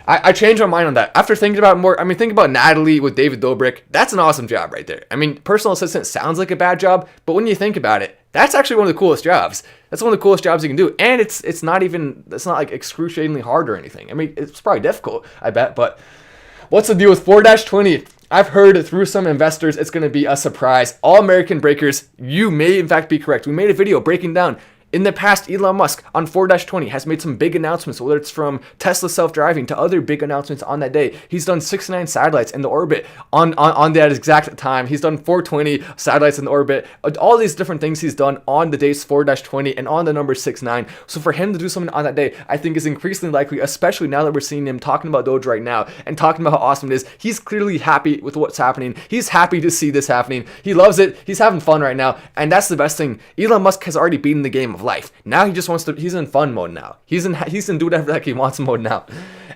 I changed my mind on that. After thinking about it more, think about Natalie with David Dobrik. That's an awesome job right there. Personal assistant sounds like a bad job, but when you think about it, that's actually one of the coolest jobs. That's one of the coolest jobs you can do. And it's not like excruciatingly hard or anything. It's probably difficult, I bet, but what's the deal with 4-20? I've heard through some investors it's going to be a surprise. All American breakers, you may in fact be correct. We made a video breaking down. In the past, Elon Musk on 4-20 has made some big announcements, whether it's from Tesla self-driving to other big announcements on that day. He's done 69 satellites in the orbit on that exact time. He's done 420 satellites in the orbit. All these different things he's done on the days 4-20 and on the number 69. So for him to do something on that day, I think is increasingly likely, especially now that we're seeing him talking about Doge right now and talking about how awesome it is. He's clearly happy with what's happening. He's happy to see this happening. He loves it. He's having fun right now. And that's the best thing. Elon Musk has already beaten the game of life. Now he just wants to, he's in fun mode now. He's in do whatever the heck he wants mode now.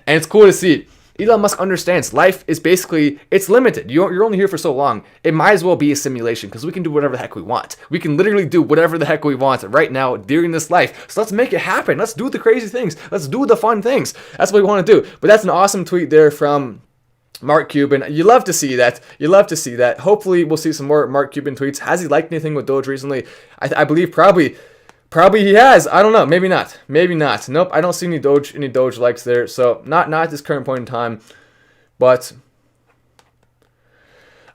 And it's cool to see. Elon Musk understands life is basically, it's limited. You're only here for so long. It might as well be a simulation because we can do whatever the heck we want. We can literally do whatever the heck we want right now during this life. So let's make it happen. Let's do the crazy things. Let's do the fun things. That's what we want to do. But that's an awesome tweet there from Mark Cuban. You love to see that. Hopefully we'll see some more Mark Cuban tweets. Has he liked anything with Doge recently? I believe probably Probably he has. I don't know. Maybe not. Maybe not. Nope. I don't see any Doge likes there. So not at this current point in time. But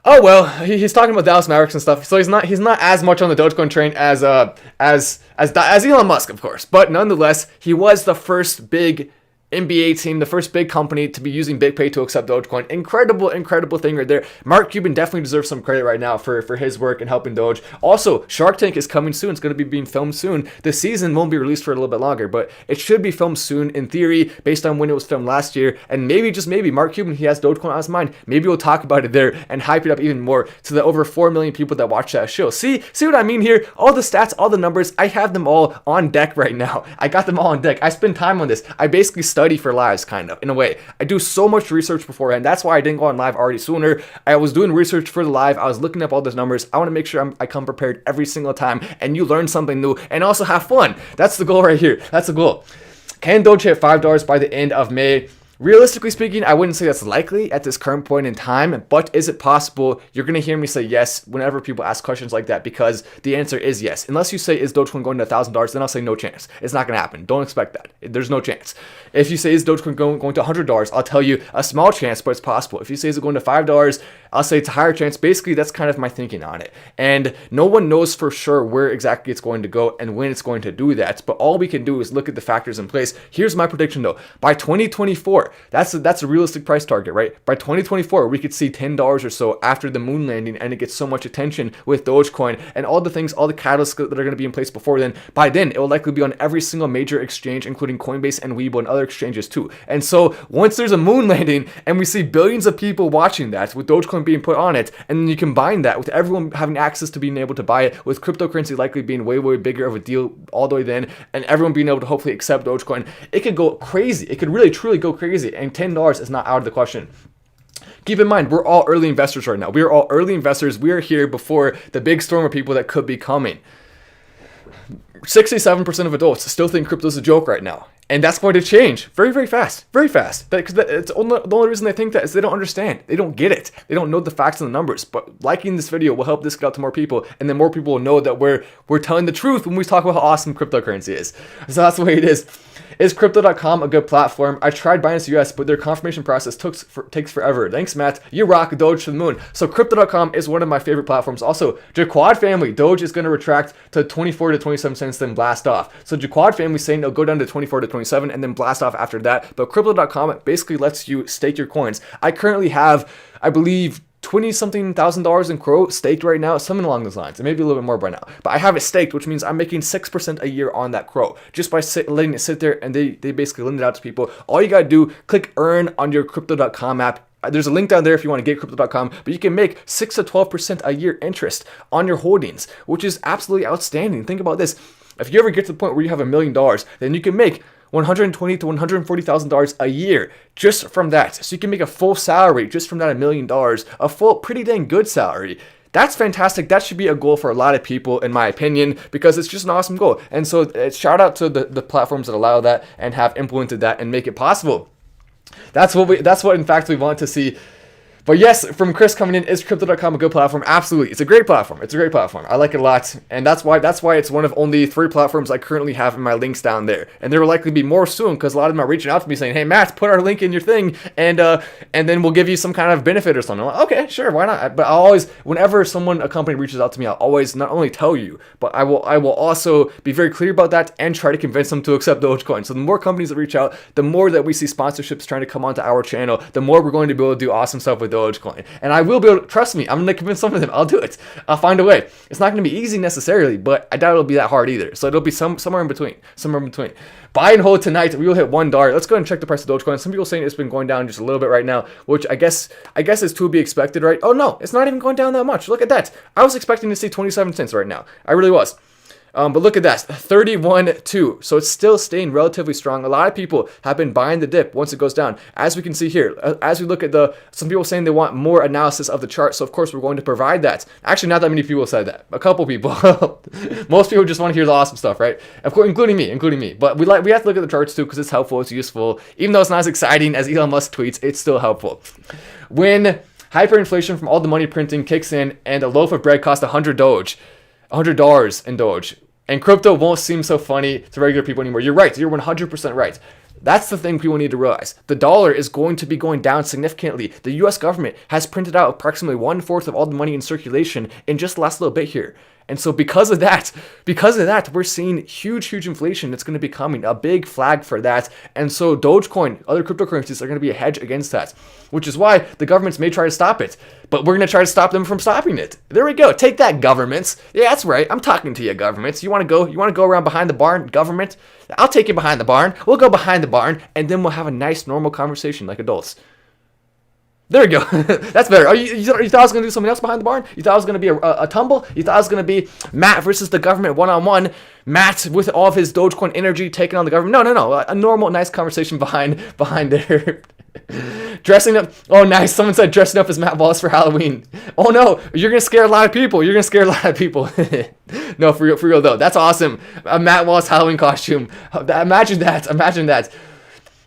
oh well, he's talking about Dallas Mavericks and stuff. So he's not as much on the Dogecoin train as Elon Musk, of course. But nonetheless, he was the first big NBA team, the first big company to be using BitPay to accept Dogecoin. Incredible thing right there. Mark Cuban definitely deserves some credit right now for his work in helping Doge. Also, Shark Tank is coming soon. It's going to be being filmed soon. The season won't be released for a little bit longer, but it should be filmed soon in theory, based on when it was filmed last year. And maybe, just maybe, Mark Cuban, he has Dogecoin on his mind. Maybe we'll talk about it there and hype it up even more to the over 4 million people that watch that show. See what I mean here? All the stats, all the numbers, I have them all on deck right now. I got them all on deck. I spend time on this. I basically study for lives, kind of, in a way. I do so much research beforehand. That's why I didn't go on live already sooner. I was doing research for the live. I was looking up all those numbers. I want to make sure I come prepared every single time, and you learn something new and also have fun. That's the goal right here. That's the goal. Can Doge hit $5 by the end of May? Realistically speaking, I wouldn't say that's likely at this current point in time, but is it possible? You're going to hear me say yes whenever people ask questions like that, because the answer is yes. Unless you say, is Dogecoin going to $1,000? Then I'll say no chance. It's not going to happen. Don't expect that. There's no chance. If you say, is Dogecoin going to $100? I'll tell you a small chance, but it's possible. If you say, is it going to $5? I'll say it's a higher chance. Basically, that's kind of my thinking on it. And no one knows for sure where exactly it's going to go and when it's going to do that. But all we can do is look at the factors in place. Here's my prediction though. By 2024, that's a realistic price target, right? By 2024, we could see $10 or so after the moon landing, and it gets so much attention with Dogecoin and all the things, all the catalysts that are going to be in place before then. By then, it will likely be on every single major exchange, including Coinbase and Webull and other exchanges too. And so once there's a moon landing and we see billions of people watching that with Dogecoin being put on it, and then you combine that with everyone having access to being able to buy it, with cryptocurrency likely being way bigger of a deal all the way then, and everyone being able to hopefully accept Dogecoin, it could go crazy. It could really truly go crazy, and $10 is not out of the question. Keep in mind, we're all early investors right now. We are all early investors. We are here before the big storm of people that could be coming. 67% of adults still think crypto is a joke right now. And that's going to change very fast. Because the only reason they think that is they don't understand. They don't get it. They don't know the facts and the numbers. But liking this video will help this get out to more people. And then more people will know that we're telling the truth when we talk about how awesome cryptocurrency is. So that's the way it is. Is Crypto.com a good platform? I tried Binance US, but their confirmation process takes forever. Thanks, Matt. You rock. Doge to the moon. So Crypto.com is one of my favorite platforms. Also, Jaquad family. Doge is going to retract to 24 to 27 cents, then blast off. So Jaquad family saying it'll go down to 24 to 27 and then blast off after that. But Crypto.com basically lets you stake your coins. I currently have, I believe, $20-something thousand in Crow staked right now, something along those lines. It may be a little bit more by now, but I have it staked, which means I'm making 6% a year on that Crow just by letting it sit there, and they basically lend it out to people. All you gotta do, click earn on your Crypto.com app. There's a link down there if you want to get Crypto.com, but you can make 6 to 12% a year interest on your holdings, which is absolutely outstanding. Think about this. If you ever get to the point where you have $1 million, then you can make $120,000 to $140,000 a year just from that. So you can make a full salary just from that $1 million, a full, pretty dang good salary. That's fantastic. That should be a goal for a lot of people, in my opinion, because it's just an awesome goal. And so shout out to the platforms that allow that and have implemented that and make it possible. That's what in fact we want to see. But yes, from Chris coming in, is Crypto.com a good platform? Absolutely. It's a great platform. I like it a lot. And that's why it's one of only 3 platforms I currently have in my links down there. And there will likely be more soon, because a lot of them are reaching out to me saying, hey, Matt, put our link in your thing, and then we'll give you some kind of benefit or something. I'm like, okay, sure, why not? But I'll always, whenever a company reaches out to me, I'll always not only tell you, but I will also be very clear about that and try to convince them to accept Dogecoin. So the more companies that reach out, the more that we see sponsorships trying to come onto our channel, the more we're going to be able to do awesome stuff with Dogecoin. And I will be able to, trust me, I'm going to convince some of them. I'll do it. I'll find a way. It's not going to be easy necessarily, but I doubt it'll be that hard either. So it'll be somewhere in between. Buy and hold tonight. We will hit $1. Let's go ahead and check the price of Dogecoin. Some people saying it's been going down just a little bit right now, which I guess is to be expected, right? Oh no, it's not even going down that much. Look at that. I was expecting to see 27 cents right now. I really was. But look at that, 31.2. So it's still staying relatively strong. A lot of people have been buying the dip once it goes down. As we can see here, as we look at some people saying they want more analysis of the chart. So of course we're going to provide that. Actually, not that many people said that. A couple people. Most people just want to hear the awesome stuff, right? Of course, including me. But we have to look at the charts too, because it's helpful, it's useful. Even though it's not as exciting as Elon Musk tweets, it's still helpful. When hyperinflation from all the money printing kicks in and a loaf of bread costs $100 in Doge, And crypto won't seem so funny to regular people anymore. You're right. You're 100% right. That's the thing people need to realize. The dollar is going to be going down significantly. The US government has printed out approximately 1/4 of all the money in circulation in just the last little bit here. And so because of that, we're seeing huge inflation that's going to be coming, a big flag for that. And so Dogecoin, other cryptocurrencies are going to be a hedge against that, which is why the governments may try to stop it, but we're going to try to stop them from stopping it. There we go. Take that, governments. Yeah, that's right. I'm talking to you, governments. You want to go around behind the barn, government? I'll take you behind the barn. We'll go behind the barn, and then we'll have a nice, normal conversation like adults. There we go. That's better. Oh, you thought I was going to do something else behind the barn? You thought I was going to be a tumble? You thought I was going to be Matt versus the government one-on-one? Matt with all of his Dogecoin energy taking on the government? No. A normal, nice conversation behind there. Dressing up. Oh, nice. Someone said dressing up as Matt Wallace for Halloween. Oh, no. You're going to scare a lot of people. No, for real, though. That's awesome. A Matt Wallace Halloween costume. Imagine that.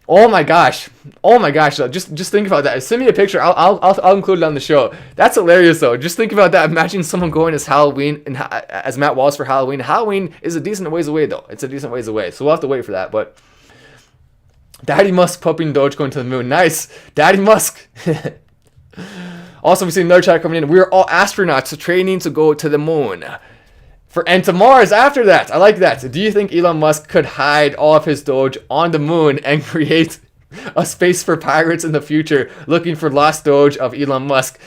Oh my gosh, though. Just think about that. Send me a picture. I'll include it on the show. That's hilarious, though. Just think about that. Imagine someone going as Halloween and as Matt Wallace for Halloween. Halloween is a decent ways away, though. It's a decent ways away, so we'll have to wait for that. But Daddy Musk pumping Dogecoin to the moon. Nice, Daddy Musk. Also, we see another chat coming in. We are all astronauts training to go to the moon. And to Mars after that. I like that. Do you think Elon Musk could hide all of his Doge on the moon and create a space for pirates in the future looking for lost Doge of Elon Musk?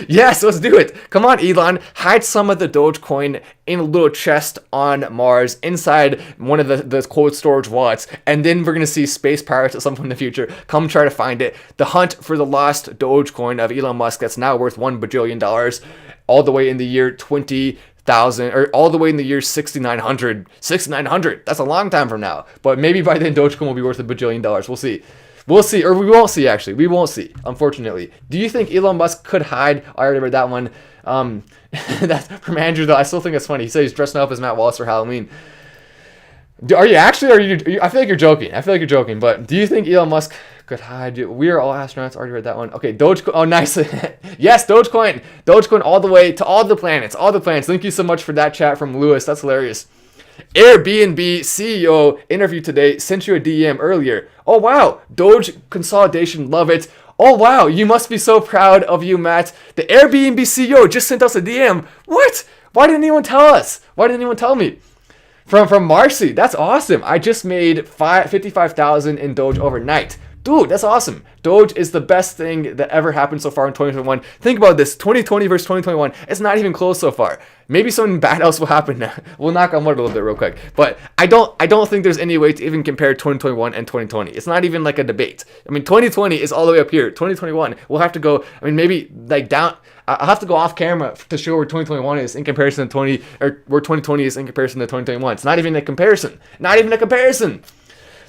Yes, let's do it. Come on, Elon. Hide some of the Dogecoin in a little chest on Mars inside one of the cold storage wallets. And then we're going to see space pirates at some point in the future come try to find it. The hunt for the lost Dogecoin of Elon Musk that's now worth $1 bajillion. All the way in the year 20,000, or all the way in the year 6,900. 6,900. That's a long time from now. But maybe by then Dogecoin will be worth $1 bajillion. We'll see, or we won't see, actually. We won't see, unfortunately. Do you think Elon Musk could hide? I already read that one. That's from Andrew, though. I still think it's funny. He said he's dressing up as Matt Wallace for Halloween. Are you actually? I feel like you're joking. But do you think Elon Musk could hide? We are all astronauts. Already read that one. Okay, Dogecoin. Oh, nice. Yes, Dogecoin all the way to all the planets. Thank you so much for that chat from Lewis. That's hilarious. Airbnb CEO interview today. Sent you a DM earlier. Oh, wow. Doge consolidation. Love it. Oh, wow. You must be so proud of you, Matt. The Airbnb CEO just sent us a DM. What? Why didn't anyone tell us? Why didn't anyone tell me? From Marcy, that's awesome. I just made 55,000 in Doge overnight. Dude, that's awesome. Doge is the best thing that ever happened so far in 2021. Think about this, 2020 versus 2021. It's not even close so far. Maybe something bad else will happen now. We'll knock on wood a little bit real quick. But I don't think there's any way to even compare 2021 and 2020. It's not even like a debate. I mean, 2020 is all the way up here. 2021, we'll have to go, I mean, maybe like down. I'll have to go off camera to show where 2021 is in comparison to where 2020 is in comparison to 2021. It's not even a comparison.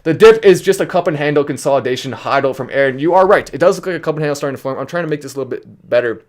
The dip is just a cup and handle consolidation hodl from Aaron. You are right. It does look like a cup and handle starting to form. I'm trying to make this a little bit better.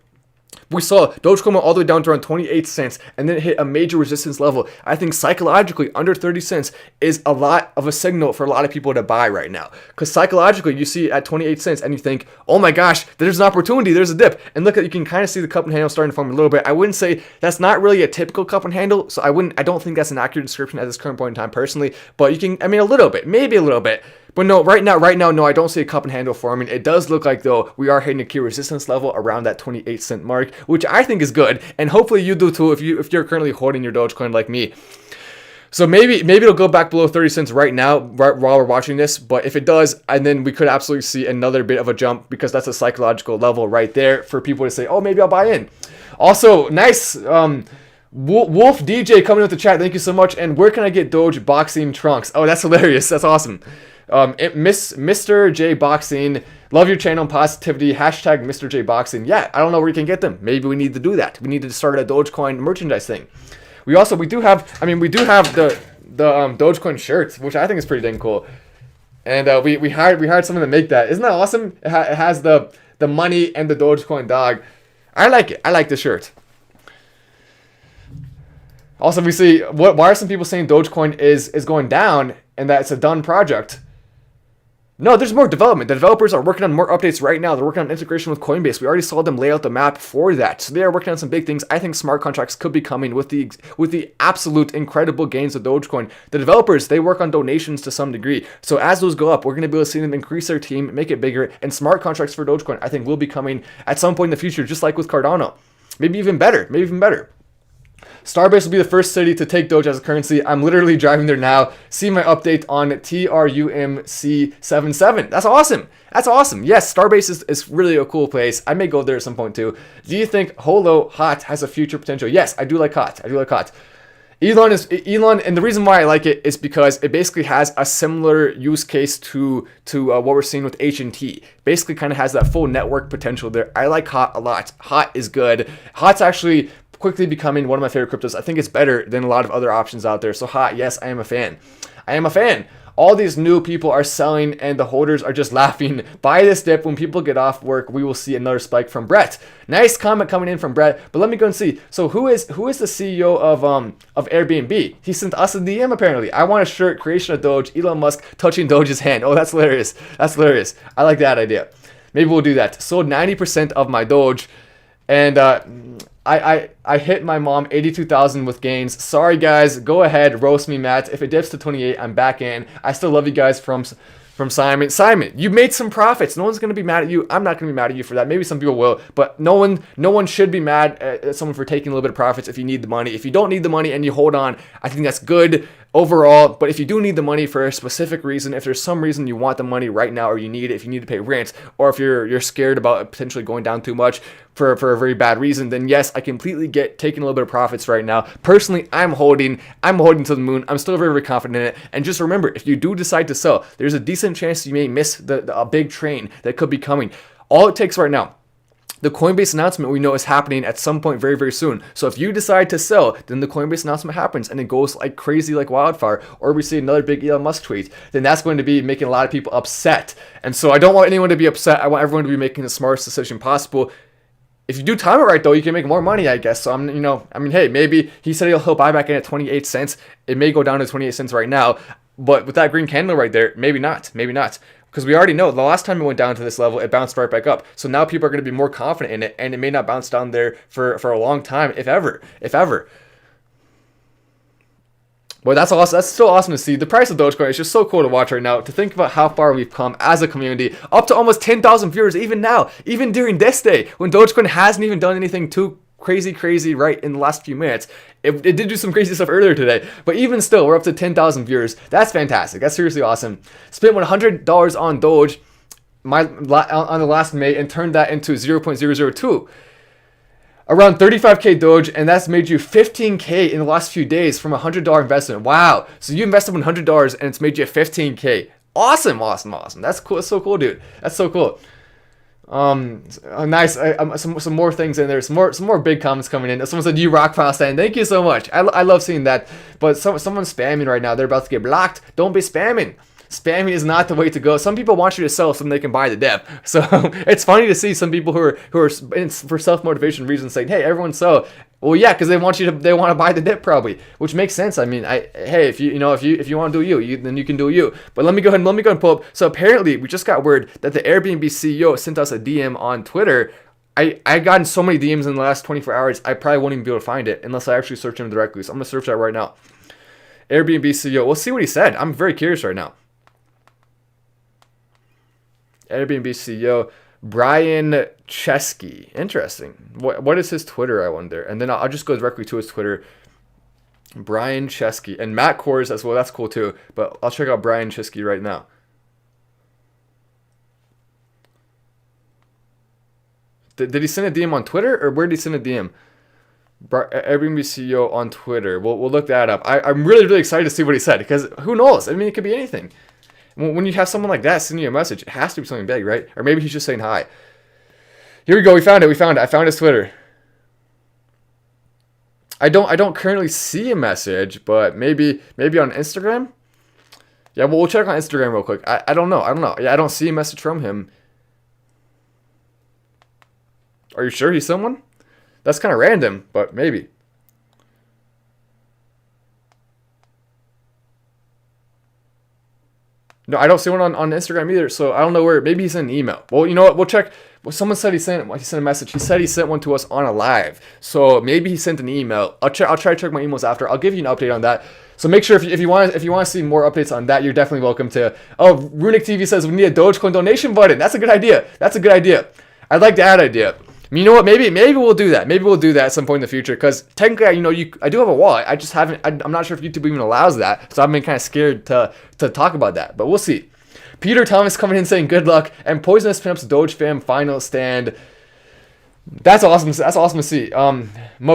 We saw Dogecoin all the way down to around 28 cents and then hit a major resistance level. I think psychologically, under 30 cents is a lot of a signal for a lot of people to buy right now. Because psychologically, you see it at 28 cents and you think, oh my gosh, there's an opportunity, there's a dip. And look, you can kind of see the cup and handle starting to form a little bit. I wouldn't say that's not really a typical cup and handle, so I don't think that's an accurate description at this current point in time personally. But you can, I mean, a little bit, maybe a little bit. But no, right now, no, I don't see a cup and handle forming. It does look like, though, we are hitting a key resistance level around that 28 cent mark, which I think is good. And hopefully you do too if you're currently holding your Dogecoin like me. So maybe it'll go back below 30 cents right now while we're watching this. But if it does, and then we could absolutely see another bit of a jump because that's a psychological level right there for people to say, oh, maybe I'll buy in. Also, nice. Wolf DJ coming with the chat. Thank you so much. And where can I get Doge boxing trunks? Oh, that's hilarious. That's awesome. Mr. J Boxing, love your channel, positivity, hashtag Mr. J Boxing. Yeah, I don't know where you can get them. Maybe we need to do that. We need to start a Dogecoin merchandise thing. We do have the Dogecoin shirts, which I think is pretty dang cool. And we hired someone to make that. Isn't that awesome? It has the money and the Dogecoin dog. I like it. I like the shirt. Also, we see why are some people saying Dogecoin is going down and that it's a done project? No, there's more development. The developers are working on more updates right now. They're working on integration with Coinbase. We already saw them lay out the map for that. So they are working on some big things. I think smart contracts could be coming with the absolute incredible gains of Dogecoin. The developers, they work on donations to some degree. So as those go up, we're going to be able to see them increase their team, make it bigger, and smart contracts for Dogecoin, I think, will be coming at some point in the future, just like with Cardano. Maybe even better. Maybe even better. Starbase will be the first city to take Doge as a currency. I'm literally driving there now. See my update on TRUMC77. That's awesome. That's awesome. Yes, Starbase is really a cool place. I may go there at some point too. Do you think Holo Hot has a future potential? Yes, I do like Hot. I do like Hot. Elon, and the reason why I like it is because it basically has a similar use case to what we're seeing with H&T. Basically kind of has that full network potential there. I like Hot a lot. Hot is good. Hot's actually quickly becoming one of my favorite cryptos. I think it's better than a lot of other options out there. So Hot, yes, I am a fan. I am a fan. All these new people are selling and the holders are just laughing. Buy this dip. When people get off work, we will see another spike from Brett. Nice comment coming in from Brett. But let me go and see. So who is the CEO of Airbnb? He sent us a DM apparently. I want a shirt, creation of Doge, Elon Musk touching Doge's hand. Oh, that's hilarious. That's hilarious. I like that idea. Maybe we'll do that. Sold 90% of my Doge, and I hit my mom 82,000 with gains. Sorry guys, go ahead, roast me, Matt. If it dips to 28, I'm back in. I still love you guys from Simon. Simon, you made some profits. No one's gonna be mad at you. I'm not gonna be mad at you for that. Maybe some people will, but no one should be mad at someone for taking a little bit of profits if you need the money. If you don't need the money and you hold on, I think that's good overall. But if you do need the money for a specific reason, if there's some reason you want the money right now, or you need it, if you need to pay rent, or if you're scared about potentially going down too much for a very bad reason, then yes, I completely get taking a little bit of profits right now. Personally, I'm holding to the moon. I'm still very, very confident in it. And just remember, if you do decide to sell, there's a decent chance you may miss a big train that could be coming. All it takes right now, the Coinbase announcement we know is happening at some point very, very soon. So if you decide to sell, then the Coinbase announcement happens and it goes like crazy, like wildfire, or we see another big Elon Musk tweet, then that's going to be making a lot of people upset. And so I don't want anyone to be upset. I want everyone to be making the smartest decision possible. If you do time it right, though, you can make more money, I guess. So hey, maybe he said he'll buy back in at 28 cents. It may go down to 28 cents right now, but with that green candle right there, maybe not. Because we already know the last time it went down to this level, it bounced right back up. So now people are going to be more confident in it, and it may not bounce down there for a long time, if ever. Boy, that's awesome. That's still awesome to see. The price of Dogecoin is just so cool to watch right now. To think about how far we've come as a community, up to almost 10,000 viewers even now, even during this day, when Dogecoin hasn't even done anything too crazy right in the last few minutes. It did do some crazy stuff earlier today, but even still, we're up to 10,000 viewers. That's fantastic. That's seriously awesome. Spent $100 on Doge on the last May and turned that into 0.002. Around 35k Doge, and that's made you 15k in the last few days from a $100 investment. Wow. So you invested $100 and it's made you 15k. Awesome. That's cool. That's so cool, dude. That's so cool. Nice. Some more things in there. Some more big comments coming in. Someone said, "You rock, Palestine." Thank you so much. I love seeing that. But someone's spamming right now. They're about to get blocked. Don't be spamming. Spamming is not the way to go. Some people want you to sell so they can buy the dip. So it's funny to see some people who are for self-motivation reasons saying, "Hey, everyone sell." Well, yeah, because they want to buy the dip probably, which makes sense. I mean, hey, if you want to do you, then you can do you. But let me go ahead and pull up. So apparently, we just got word that the Airbnb CEO sent us a DM on Twitter. I gotten so many DMs in the last 24 hours, I probably won't even be able to find it unless I actually search him directly. So I'm gonna search that right now. Airbnb CEO. We'll see what he said. I'm very curious right now. Airbnb CEO Brian Chesky. Interesting. What is his Twitter, I wonder? And then I'll just go directly to his Twitter. Brian Chesky. And Matt Kors as well. That's cool too. But I'll check out Brian Chesky right now. Did he send a DM on Twitter? Or where did he send a DM? Airbnb CEO on Twitter. We'll look that up. I'm really, really excited to see what he said. Because who knows? I mean, it could be anything. When you have someone like that sending you a message, it has to be something big, right? Or maybe he's just saying hi. Here we go. We found it. I found his Twitter. I don't currently see a message, but maybe on Instagram. Yeah, well, we'll check on Instagram real quick. I don't know. Yeah, I don't see a message from him. Are you sure he's someone? That's kind of random, but maybe. No, I don't see one on Instagram either, so I don't know where. Maybe he sent an email. Well, you know what? We'll check. Well, someone said he sent a message. He said he sent one to us on a live. So maybe he sent an email. I'll try to check my emails after. I'll give you an update on that. So make sure if you want to see more updates on that, you're definitely welcome to. Oh, Runic TV says we need a Dogecoin donation button. That's a good idea. I'd like that idea. You know what? Maybe we'll do that. Maybe we'll do that at some point in the future. Because technically, I do have a wallet. I just haven't. I'm not sure if YouTube even allows that. So I've been kind of scared to talk about that. But we'll see. Peter Thomas coming in saying good luck and Poisonous Pinups Doge fam final stand. That's awesome. That's awesome to see.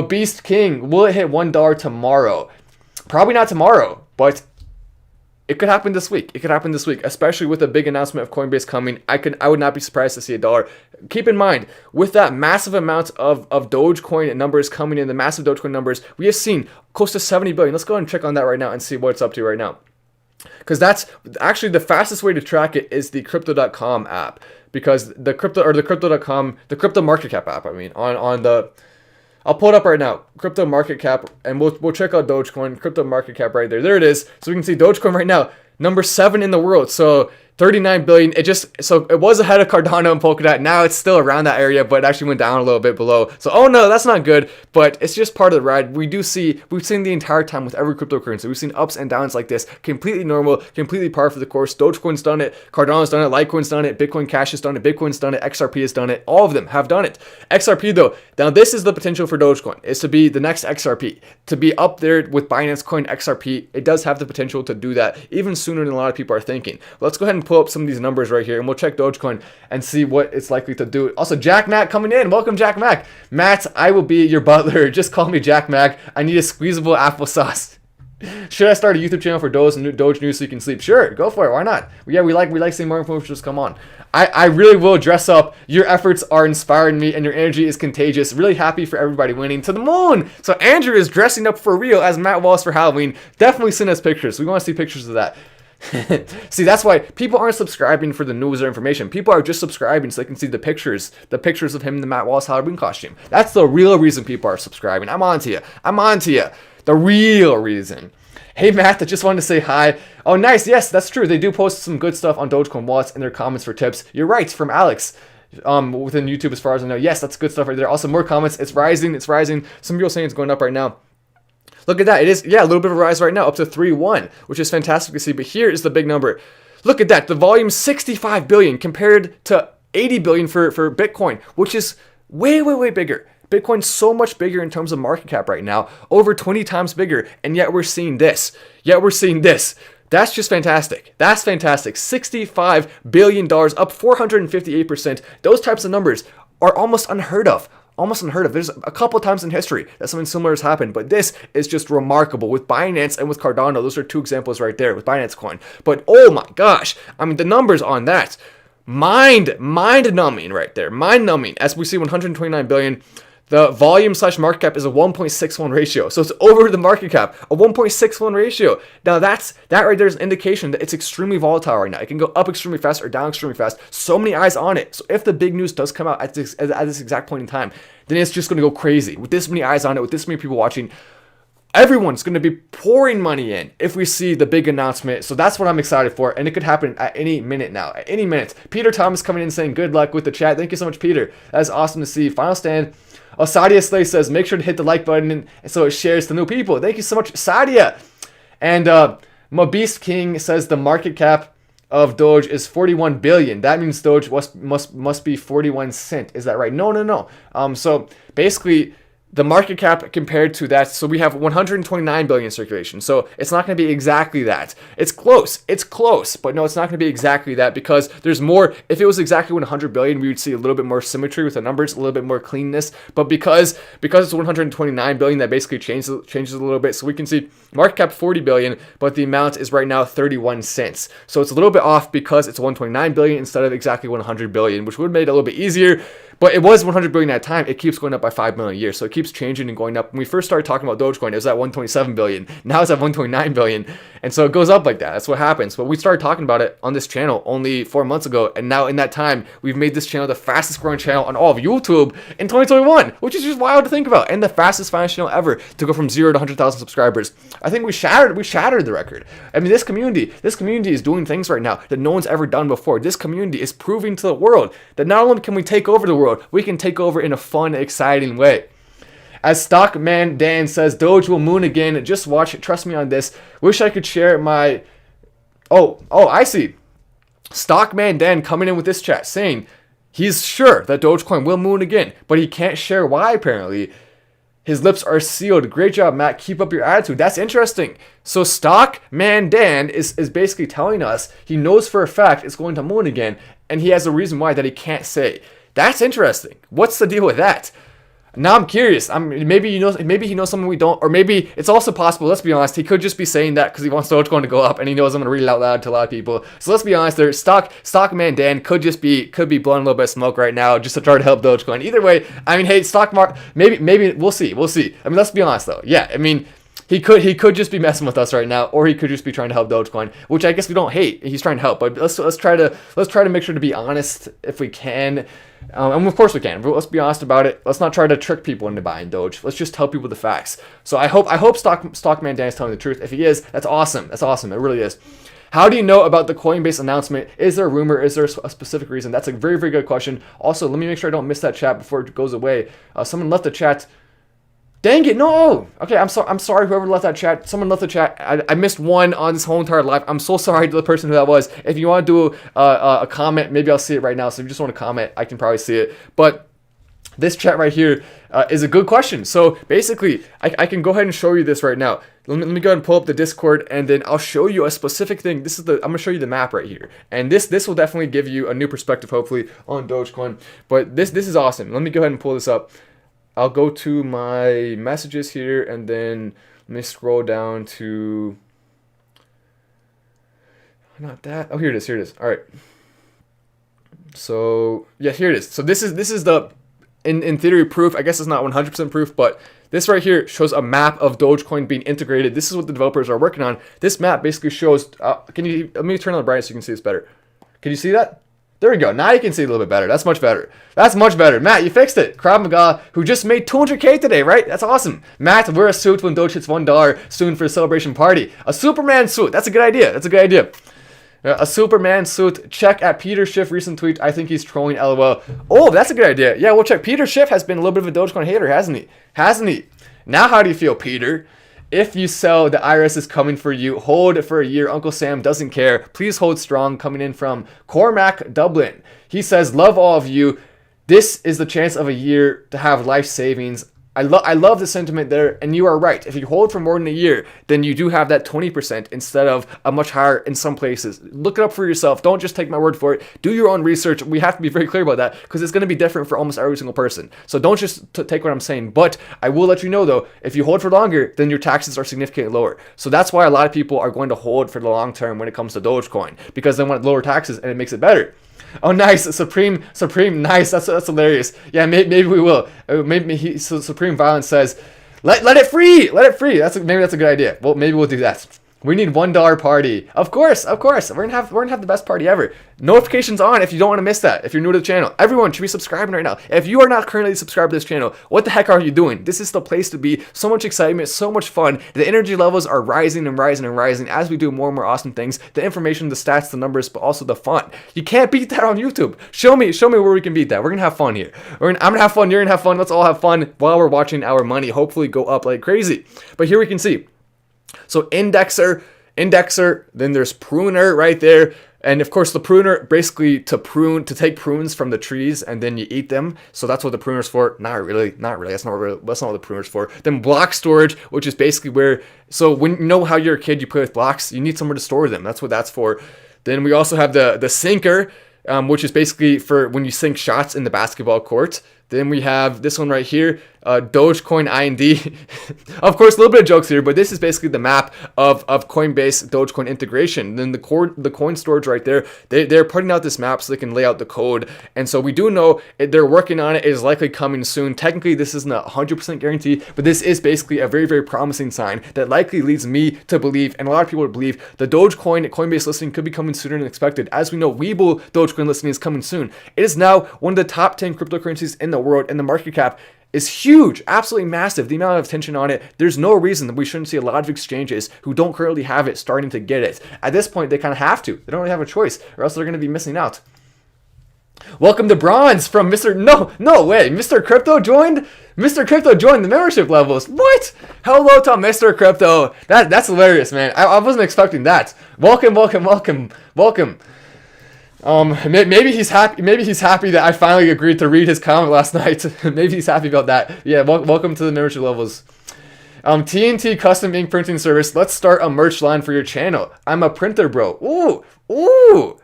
Beast King, will it hit $1 tomorrow? Probably not tomorrow, but it could happen this week. Especially with a big announcement of Coinbase coming. I would not be surprised to see $1. Keep in mind, with that massive amount of Dogecoin numbers coming in, the massive Dogecoin numbers, we have seen close to 70 billion. Let's go ahead and check on that right now and see what it's up to right now. Because that's actually the fastest way to track it is the crypto.com app. Because the crypto market cap app, I'll pull it up right now. Crypto market cap, and we'll check out Dogecoin. Crypto market cap right there. There it is. So we can see Dogecoin right now, number 7 in the world. So 39 billion. It was ahead of Cardano and Polkadot. Now it's still around that area, but it actually went down a little bit below. So oh no, that's not good. But it's just part of the ride. We've seen the entire time with every cryptocurrency. We've seen ups and downs like this. Completely normal, completely par for the course. Dogecoin's done it. Cardano's done it. Litecoin's done it. Bitcoin Cash has done it. Bitcoin's done it. XRP has done it. All of them have done it. XRP though, now this is the potential for Dogecoin, is to be the next XRP, to be up there with Binance Coin XRP. It does have the potential to do that even sooner than a lot of people are thinking. But let's go ahead and pull up some of these numbers right here, and we'll check Dogecoin and see what it's likely to do. Also, Jack Mac coming in. Welcome, Jack Mac. Matt, I will be your butler. Just call me Jack Mac. I need a squeezable applesauce. Should I start a YouTube channel for Doge news so you can sleep? Sure, go for it. Why not? Yeah, we like seeing more influencers come on. I really will dress up. Your efforts are inspiring me, and your energy is contagious. Really happy for everybody winning to the moon. So Andrew is dressing up for real as Matt Wallace for Halloween. Definitely send us pictures. We want to see pictures of that. See, that's why people aren't subscribing for the news or information. People are just subscribing so they can see the pictures of him in the Matt Wallace Halloween costume. That's the real reason people are subscribing. I'm on to you. The real reason. Hey Matt, I just wanted to say hi. Oh nice, yes, that's true. They do post some good stuff on Dogecoin wallets in their comments for tips. You're right, from Alex. Within YouTube as far as I know. Yes, that's good stuff right there. Also more comments. It's rising. Some people saying it's going up right now. Look at that. It is, yeah, a little bit of a rise right now, up to 3.1, which is fantastic to see. But here is the big number. Look at that. The volume 65 billion compared to 80 billion for Bitcoin, which is way, way, way bigger. Bitcoin's so much bigger in terms of market cap right now, over 20 times bigger, and yet we're seeing this. That's just fantastic. That's fantastic. $65 billion, up 458%. Those types of numbers are almost unheard of. There's a couple of times in history that something similar has happened, but this is just remarkable with Binance and with Cardano. Those are two examples right there with Binance Coin. But oh my gosh, the numbers on that, mind-numbing right there. Mind-numbing. As we see, 129 billion. The volume / market cap is a 1.61 ratio. So it's over the market cap, a 1.61 ratio. Now that right there is an indication that it's extremely volatile right now. It can go up extremely fast or down extremely fast. So many eyes on it. So if the big news does come out at this exact point in time, then it's just going to go crazy. With this many eyes on it, with this many people watching, everyone's going to be pouring money in if we see the big announcement. So that's what I'm excited for. And it could happen at any minute now. At any minute. Peter Thomas coming in saying good luck with the chat. Thank you so much, Peter. That's awesome to see. Final stand. Sadia Slay says, make sure to hit the like button and so it shares to new people. Thank you so much, Sadia. And Beast King says the market cap of Doge is 41 billion. That means Doge must be 41 cent. Is that right? No. So basically, the market cap compared to that, so we have 129 billion in circulation. So it's not going to be exactly that. It's close, but no, it's not going to be exactly that because there's more. If it was exactly 100 billion, we would see a little bit more symmetry with the numbers, a little bit more cleanness. But because it's 129 billion, that basically changes a little bit. So we can see market cap 40 billion, but the amount is right now 31 cents. So it's a little bit off because it's 129 billion instead of exactly 100 billion, which would have made it a little bit easier. But it was 100 billion at a time. It keeps going up by 5 million a year. So it keeps changing and going up. When we first started talking about Dogecoin, it was at 127 billion. Now it's at 129 billion. And so it goes up like that. That's what happens. But we started talking about it on this channel only 4 months ago. And now in that time, we've made this channel the fastest growing channel on all of YouTube in 2021, which is just wild to think about. And the fastest finance channel ever to go from 0 to 100,000 subscribers. I think we shattered the record. I mean, this community is doing things right now that no one's ever done before. This community is proving to the world that not only can we take over the world, we can take over in a fun, exciting way. As Stockman Dan says, Doge will moon again. Just watch it. Trust me on this. Wish I could share my... Oh, I see. Stockman Dan coming in with this chat saying he's sure that Dogecoin will moon again, but he can't share why apparently. His lips are sealed. Great job, Matt. Keep up your attitude. That's interesting. So Stockman Dan is basically telling us he knows for a fact it's going to moon again, and he has a reason why that he can't say. That's interesting. What's the deal with that? Now I'm curious. Maybe he knows something we don't, or maybe it's also possible. Let's be honest. He could just be saying that because he wants Dogecoin to go up, and he knows I'm gonna read it out loud to a lot of people. So let's be honest. There, Stockman Dan could be blowing a little bit of smoke right now just to try to help Dogecoin. Either way, I mean, hey, stock market. Maybe we'll see. I mean, let's be honest though. Yeah, I mean. He could just be messing with us right now, or he could just be trying to help Dogecoin, which I guess we don't hate. He's trying to help, but let's try to make sure to be honest if we can, and of course we can. But let's be honest about it. Let's not try to trick people into buying Doge. Let's just tell people the facts. So I hope Stockman Dan is telling the truth. If he is, that's awesome. That's awesome. It really is. How do you know about the Coinbase announcement? Is there a rumor? Is there a specific reason? That's a very, very good question. Also, let me make sure I don't miss that chat before it goes away. Someone left the chat. Dang it, no! Okay, I'm sorry whoever left that chat. Someone left the chat. I missed one on this whole entire live. I'm so sorry to the person who that was. If you want to do a comment, maybe I'll see it right now. So if you just want to comment, I can probably see it. But this chat right here is a good question. So basically, I can go ahead and show you this right now. Let me go ahead and pull up the Discord, and then I'll show you a specific thing. I'm gonna show you the map right here, and this will definitely give you a new perspective, hopefully, on Dogecoin. But this is awesome. Let me go ahead and pull this up. I'll go to my messages here, and then let me scroll down to, not that. Oh, here it is. All right. So yeah, here it is. So this is the in theory proof. I guess it's not 100% proof, but this right here shows a map of Dogecoin being integrated. This is what the developers are working on. This map basically shows. Let me turn on the brightness so you can see this better. Can you see that? There we go. Now you can see it a little bit better. That's much better. Matt, you fixed it. Krav Maga, who just made 200K today, right? That's awesome. Matt, wear a suit when Doge hits $1 soon for a celebration party. A Superman suit. That's a good idea. A Superman suit. Check at Peter Schiff recent tweet. I think he's trolling LOL. Oh, that's a good idea. Yeah, we'll check. Peter Schiff has been a little bit of a Dogecoin hater, hasn't he? Now how do you feel, Peter? If you sell, the IRS is coming for you. Hold for a year. Uncle Sam doesn't care. Please hold strong. Coming in from Cormac Dublin. He says, love all of you. This is the chance of a year to have life savings. I love the sentiment there, and you are right. If you hold for more than a year, then you do have that 20% instead of a much higher in some places. Look it up for yourself. Don't just take my word for it. Do your own research. We have to be very clear about that because it's going to be different for almost every single person. So don't just take what I'm saying. But I will let you know, though, if you hold for longer, then your taxes are significantly lower. So that's why a lot of people are going to hold for the long term when it comes to Dogecoin, because they want lower taxes and it makes it better. Oh, nice. Supreme, nice. That's hilarious. Yeah, maybe we will. So Supreme Violence says, let it free. Maybe that's a good idea. Well, maybe we'll do that. We need $1 party. Of course. We're gonna have the best party ever. Notifications on if you don't want to miss that. If you're new to the channel, everyone should be subscribing right now. If you are not currently subscribed to this channel, what the heck are you doing? This is the place to be. So much excitement, so much fun. The energy levels are rising and rising and rising as we do more and more awesome things. The information, the stats, the numbers, but also the fun. You can't beat that on YouTube. Show me where we can beat that. We're gonna have fun here. I'm gonna have fun. You're gonna have fun. Let's all have fun while we're watching our money hopefully go up like crazy. But here we can see. So indexer, then there's pruner right there. And of course the pruner, basically to take prunes from the trees and then you eat them. So that's what the pruner's for. Not really. That's not what the pruner's for. Then block storage, which is basically where, so when you know how you're a kid, you play with blocks, you need somewhere to store them. That's what that's for. Then we also have the sinker, which is basically for when you sink shots in the basketball court. Then we have this one right here, Dogecoin IND. Of course, a little bit of jokes here, but this is basically the map of Coinbase Dogecoin integration. Then the coin storage right there, they're putting out this map so they can lay out the code. And so we do know they're working on it. It is likely coming soon. Technically, this isn't a 100% guarantee, but this is basically a very, very promising sign that likely leads me to believe, and a lot of people would believe, the Dogecoin Coinbase listing could be coming sooner than expected. As we know, Webull Dogecoin listing is coming soon. It is now one of the top 10 cryptocurrencies in the world, and the market cap is huge, absolutely massive. The amount of attention on it, there's no reason that we shouldn't see a lot of exchanges who don't currently have it starting to get it. At this point, they kind of have to. They don't really have a choice, or else they're going to be missing out. Welcome to Bronze from Mr. No way. Mr. Crypto joined? Mr. Crypto joined the membership levels. What? Hello to Mr. Crypto. That's hilarious, man. I wasn't expecting that. Welcome. Maybe he's happy. Maybe he's happy that I finally agreed to read his comment last night. Maybe he's happy about that. Yeah. Welcome to the membership levels. TNT custom ink printing service. Let's start a merch line for your channel. I'm a printer, bro. Ooh.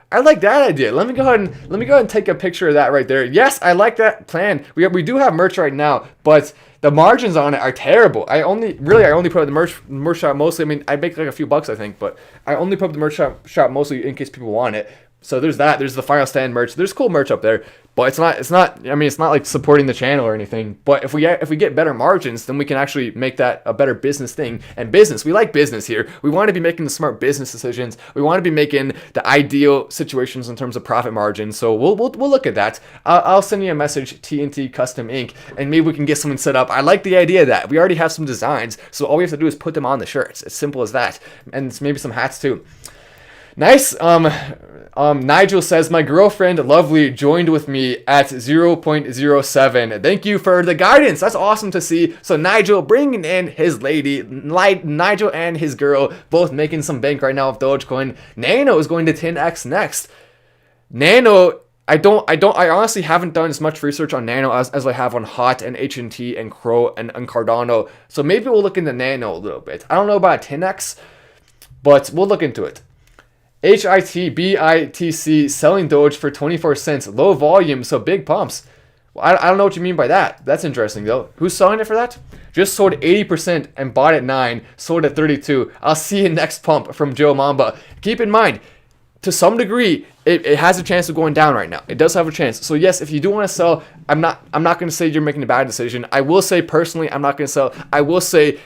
I like that idea. Let me go ahead and take a picture of that right there. Yes, I like that plan. We do have merch right now, but the margins on it are terrible. I only put up the merch shop mostly. I mean, I make like a few bucks, I think, but I only put up the merch shop mostly in case people want it. So there's that. There's the final stand merch. There's cool merch up there, but it's not. I mean, it's not like supporting the channel or anything. But if we get better margins, then we can actually make that a better business thing. And business, we like business here. We want to be making the smart business decisions. We want to be making the ideal situations in terms of profit margins. So we'll look at that. I'll send you a message, TNT Custom Ink, and maybe we can get something set up. I like the idea of that. We already have some designs, so all we have to do is put them on the shirts. It's simple as that, and maybe some hats too. Nice. Nigel says, my girlfriend, Lovely, joined with me at 0.07. Thank you for the guidance. That's awesome to see. So Nigel bringing in his lady, Nigel and his girl, both making some bank right now with Dogecoin. Nano is going to 10x next. Nano, I honestly haven't done as much research on Nano as I have on HOT and HNT and Crow and Cardano. So maybe we'll look into Nano a little bit. I don't know about 10x, but we'll look into it. HITBITC selling Doge for 24 cents. Low volume, so big pumps. Well, I don't know what you mean by that. That's interesting, though. Who's selling it for that? Just sold 80% and bought at 9. Sold at 32. I'll see you next pump from Joe Mamba. Keep in mind, to some degree, it has a chance of going down right now. It does have a chance. So yes, if you do want to sell, I'm not going to say you're making a bad decision. I will say personally, I'm not going to sell. I will say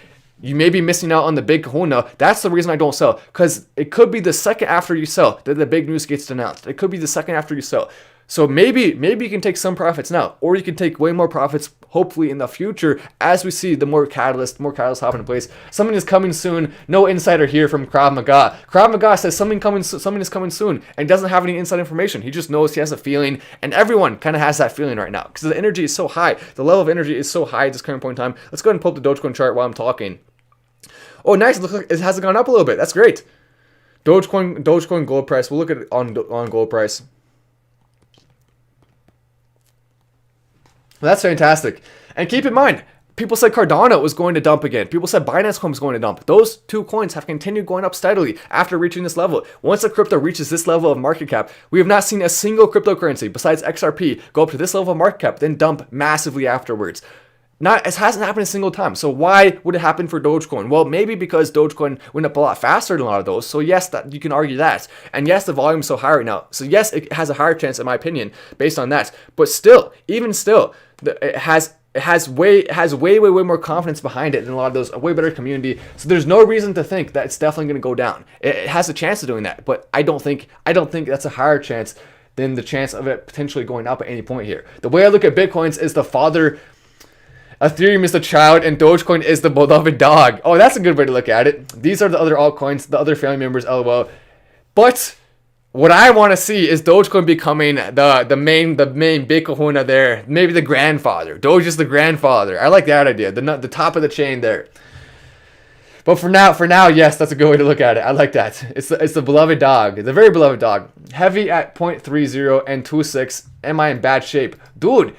you may be missing out on the big kahuna. That's the reason I don't sell, because it could be the second after you sell that the big news gets announced. It could be the second after you sell. So maybe you can take some profits now, or you can take way more profits hopefully in the future as we see the more catalysts hop into place. Something is coming soon. No insider here from Krav Maga. Krav Maga says something is coming soon and doesn't have any inside information. He just knows, he has a feeling, and everyone kind of has that feeling right now because the energy is so high. The level of energy is so high at this current point in time. Let's go ahead and pull up the Dogecoin chart while I'm talking. Oh, nice. Looks like it hasn't gone up a little bit. That's great. Dogecoin gold price. We'll look at it on gold price. That's fantastic. And keep in mind, people said Cardano was going to dump again. People said Binance Coin was going to dump. Those two coins have continued going up steadily after reaching this level. Once a crypto reaches this level of market cap, we have not seen a single cryptocurrency besides XRP go up to this level of market cap, then dump massively afterwards. It hasn't happened a single time. So why would it happen for Dogecoin? Well, maybe because Dogecoin went up a lot faster than a lot of those. So yes, that you can argue that. And yes, the volume is so high right now. So yes, it has a higher chance, in my opinion, based on that. But still, even still, it has way more confidence behind it than a lot of those. A way better community. So there's no reason to think that it's definitely going to go down. It has a chance of doing that, but I don't think that's a higher chance than the chance of it potentially going up at any point here. The way I look at Bitcoins is the father. Ethereum is the child, and Dogecoin is the beloved dog. Oh, that's a good way to look at it. These are the other altcoins, the other family members, lol. But what I want to see is Dogecoin becoming the main big kahuna there. Maybe the grandfather. Doge is the grandfather. I like that idea. The top of the chain there. But for now, yes, that's a good way to look at it. I like that. It's the beloved dog. It's a very beloved dog. Heavy at 0.30 and 2.6. Am I in bad shape? Dude,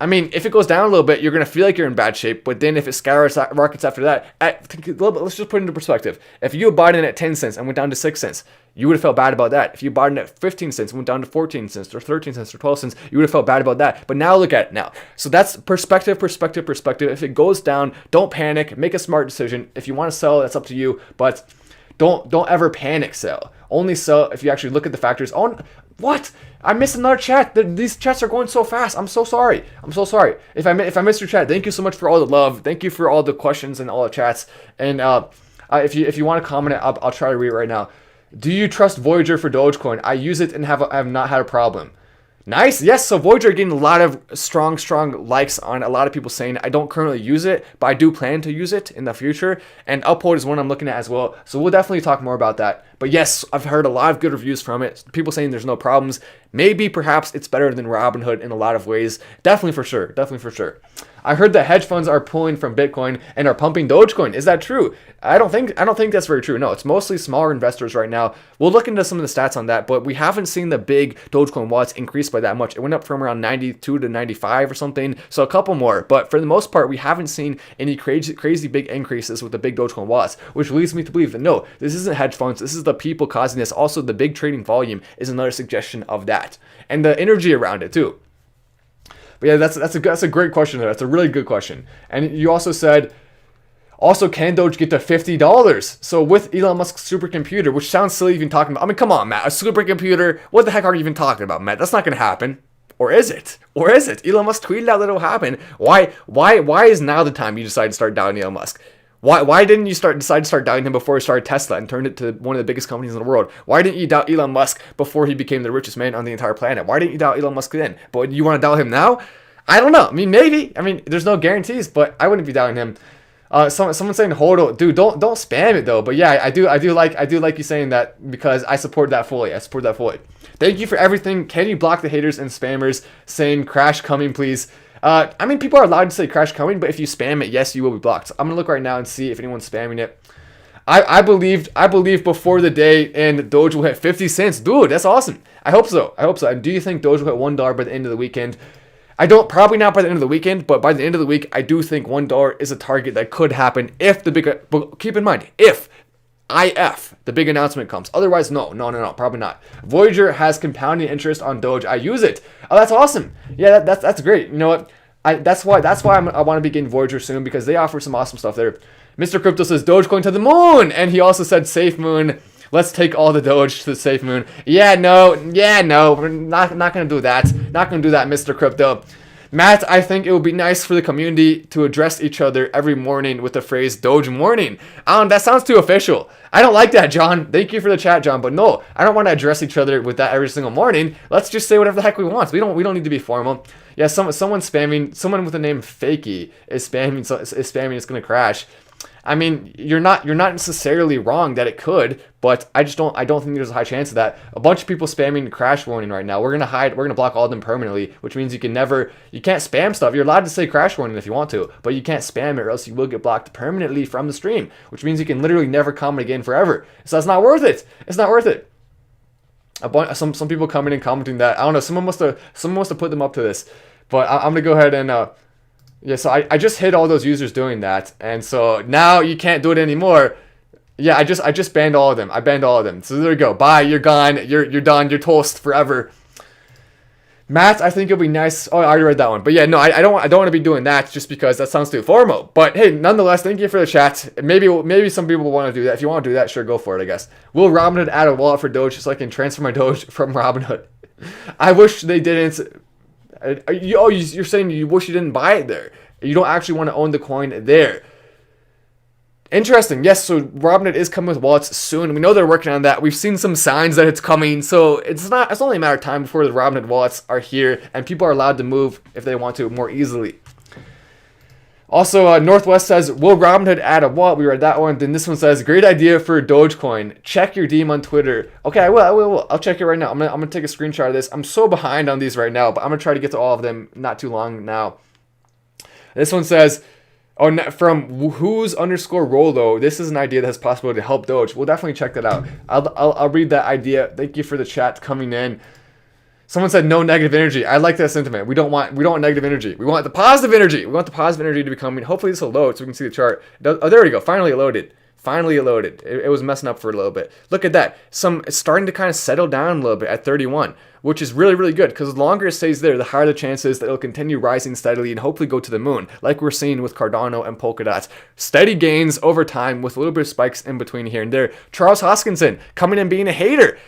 I mean, if it goes down a little bit, you're going to feel like you're in bad shape. But then if it skyrockets after that, let's just put it into perspective. If you bought in at 10 cents and went down to 6 cents, you would have felt bad about that. If you bought in at 15 cents and went down to 14 cents or 13 cents or 12 cents, you would have felt bad about that. But now look at it now. So that's perspective. If it goes down, don't panic. Make a smart decision. If you want to sell, that's up to you. But don't ever panic sell. Only sell if you actually look at the factors. Oh, what? I missed another chat. These chats are going so fast. I'm so sorry. If I missed your chat, thank you so much for all the love. Thank you for all the questions and all the chats. And if you want to comment it, I'll try to read it right now. Do you trust Voyager for Dogecoin? I use it and have not had a problem. Nice. Yes, so Voyager getting a lot of strong likes on a lot of people saying I don't currently use it, but I do plan to use it in the future. And Uphold is one I'm looking at as well. So we'll definitely talk more about that. But yes, I've heard a lot of good reviews from it. People saying there's no problems. Maybe perhaps it's better than Robinhood in a lot of ways. Definitely for sure. I heard that hedge funds are pulling from Bitcoin and are pumping Dogecoin. Is that true? I don't think that's very true. No, it's mostly smaller investors right now. We'll look into some of the stats on that, but we haven't seen the big Dogecoin wallets increase by that much. It went up from around 92 to 95 or something, so a couple more. But for the most part, we haven't seen any crazy big increases with the big Dogecoin wallets, which leads me to believe that no, this isn't hedge funds. This is the people causing this. Also, the big trading volume is another suggestion of that, and the energy around it too. But yeah, that's a great question there. That's a really good question. And you also said, can Doge get to $50? So with Elon Musk's supercomputer, which sounds silly even talking about. I mean, come on, Matt, a supercomputer. What the heck are you even talking about, Matt? That's not gonna happen. Or is it? Elon Musk tweeted out that it'll happen. Why is now the time you decide to start doubting Elon Musk? Why didn't you decide to start doubting him before he started Tesla and turned it to one of the biggest companies in the world? Why didn't you doubt Elon Musk before he became the richest man on the entire planet? Why didn't you doubt Elon Musk then? But you want to doubt him now? I don't know. I mean, maybe. I mean, there's no guarantees, but I wouldn't be doubting him. Someone saying hodl, dude, don't spam it though. But yeah, I do like you saying that because I support that fully. Thank you for everything. Can you block the haters and spammers saying crash coming, please? I mean, people are allowed to say crash coming, but if you spam it, yes, you will be blocked. I'm gonna look right now and see if anyone's spamming it. I believe before the day and Doge will hit 50 cents. Dude, that's awesome. I hope so. And do you think Doge will hit $1 by the end of the weekend? Probably not by the end of the weekend, but by the end of the week, I do think $1 is a target that could happen if but keep in mind, if the big announcement comes. Otherwise, no, probably not. Voyager has compounding interest on Doge. I use it. Oh, that's awesome. Yeah, that's great. You know what? That's why I want to be getting Voyager soon, because they offer some awesome stuff there. Mr. Crypto says Dogecoin to the moon, and he also said safe moon. Let's take all the Doge to the safe moon. Yeah, no, we're not gonna do that. Not gonna do that, Mr. Crypto. Matt, I think it would be nice for the community to address each other every morning with the phrase Doge morning. That sounds too official. I don't like that, John. Thank you for the chat, John. But no, I don't want to address each other with that every single morning. Let's just say whatever the heck we want. We don't need to be formal. Yeah, someone spamming, someone with the name Fakey is spamming. It's gonna crash. I mean, you're not necessarily wrong that it could, but I don't think there's a high chance of that. A bunch of people spamming crash warning right now. We're gonna block all of them permanently, which means you can't spam stuff. You're allowed to say crash warning if you want to, but you can't spam it or else you will get blocked permanently from the stream, which means you can literally never comment again forever. So that's not worth it. It's not worth it. Some people coming and commenting that, I don't know, someone must have put them up to this, but I'm gonna go ahead and yeah, so I just hit all those users doing that, and so now you can't do it anymore. Yeah, I just banned all of them. I banned all of them. So there you go. Bye. You're gone. You're done. You're toast forever. Matt, I think it'll be nice. Oh, I already read that one. But yeah, no, I don't want to be doing that just because that sounds too formal. But hey, nonetheless, thank you for the chat. Maybe some people will want to do that. If you want to do that, sure, go for it, I guess. Will Robinhood add a wallet for Doge so I can transfer my Doge from Robinhood? I wish they didn't. You're saying you wish you didn't buy it there. You don't actually want to own the coin there. Interesting. Yes, so Robinhood is coming with wallets soon. We know they're working on that. We've seen some signs that it's coming. So it's only a matter of time before the Robinhood wallets are here and people are allowed to move if they want to more easily. Also, Northwest says, will Robinhood add a wallet? We read that one. Then this one says, great idea for Dogecoin. Check your DM on Twitter. Okay, I will. I'll check it right now. I'm gonna take a screenshot of this. I'm so behind on these right now, but I'm gonna try to get to all of them not too long now. This one says, from who's _ Rolo, this is an idea that has possibility to help Doge. We'll definitely check that out. I'll read that idea. Thank you for the chat coming in. Someone said no negative energy. I like that sentiment. We don't want negative energy. We want the positive energy. We want the positive energy to be coming. Hopefully this will load so we can see the chart. Oh, there we go. Finally it loaded. Finally it loaded. It was messing up for a little bit. Look at that. It's starting to kind of settle down a little bit at 31, which is really, really good, because the longer it stays there, the higher the chances that it'll continue rising steadily and hopefully go to the moon, like we're seeing with Cardano and Polkadot. Steady gains over time with a little bit of spikes in between here and there. Charles Hoskinson coming in being a hater.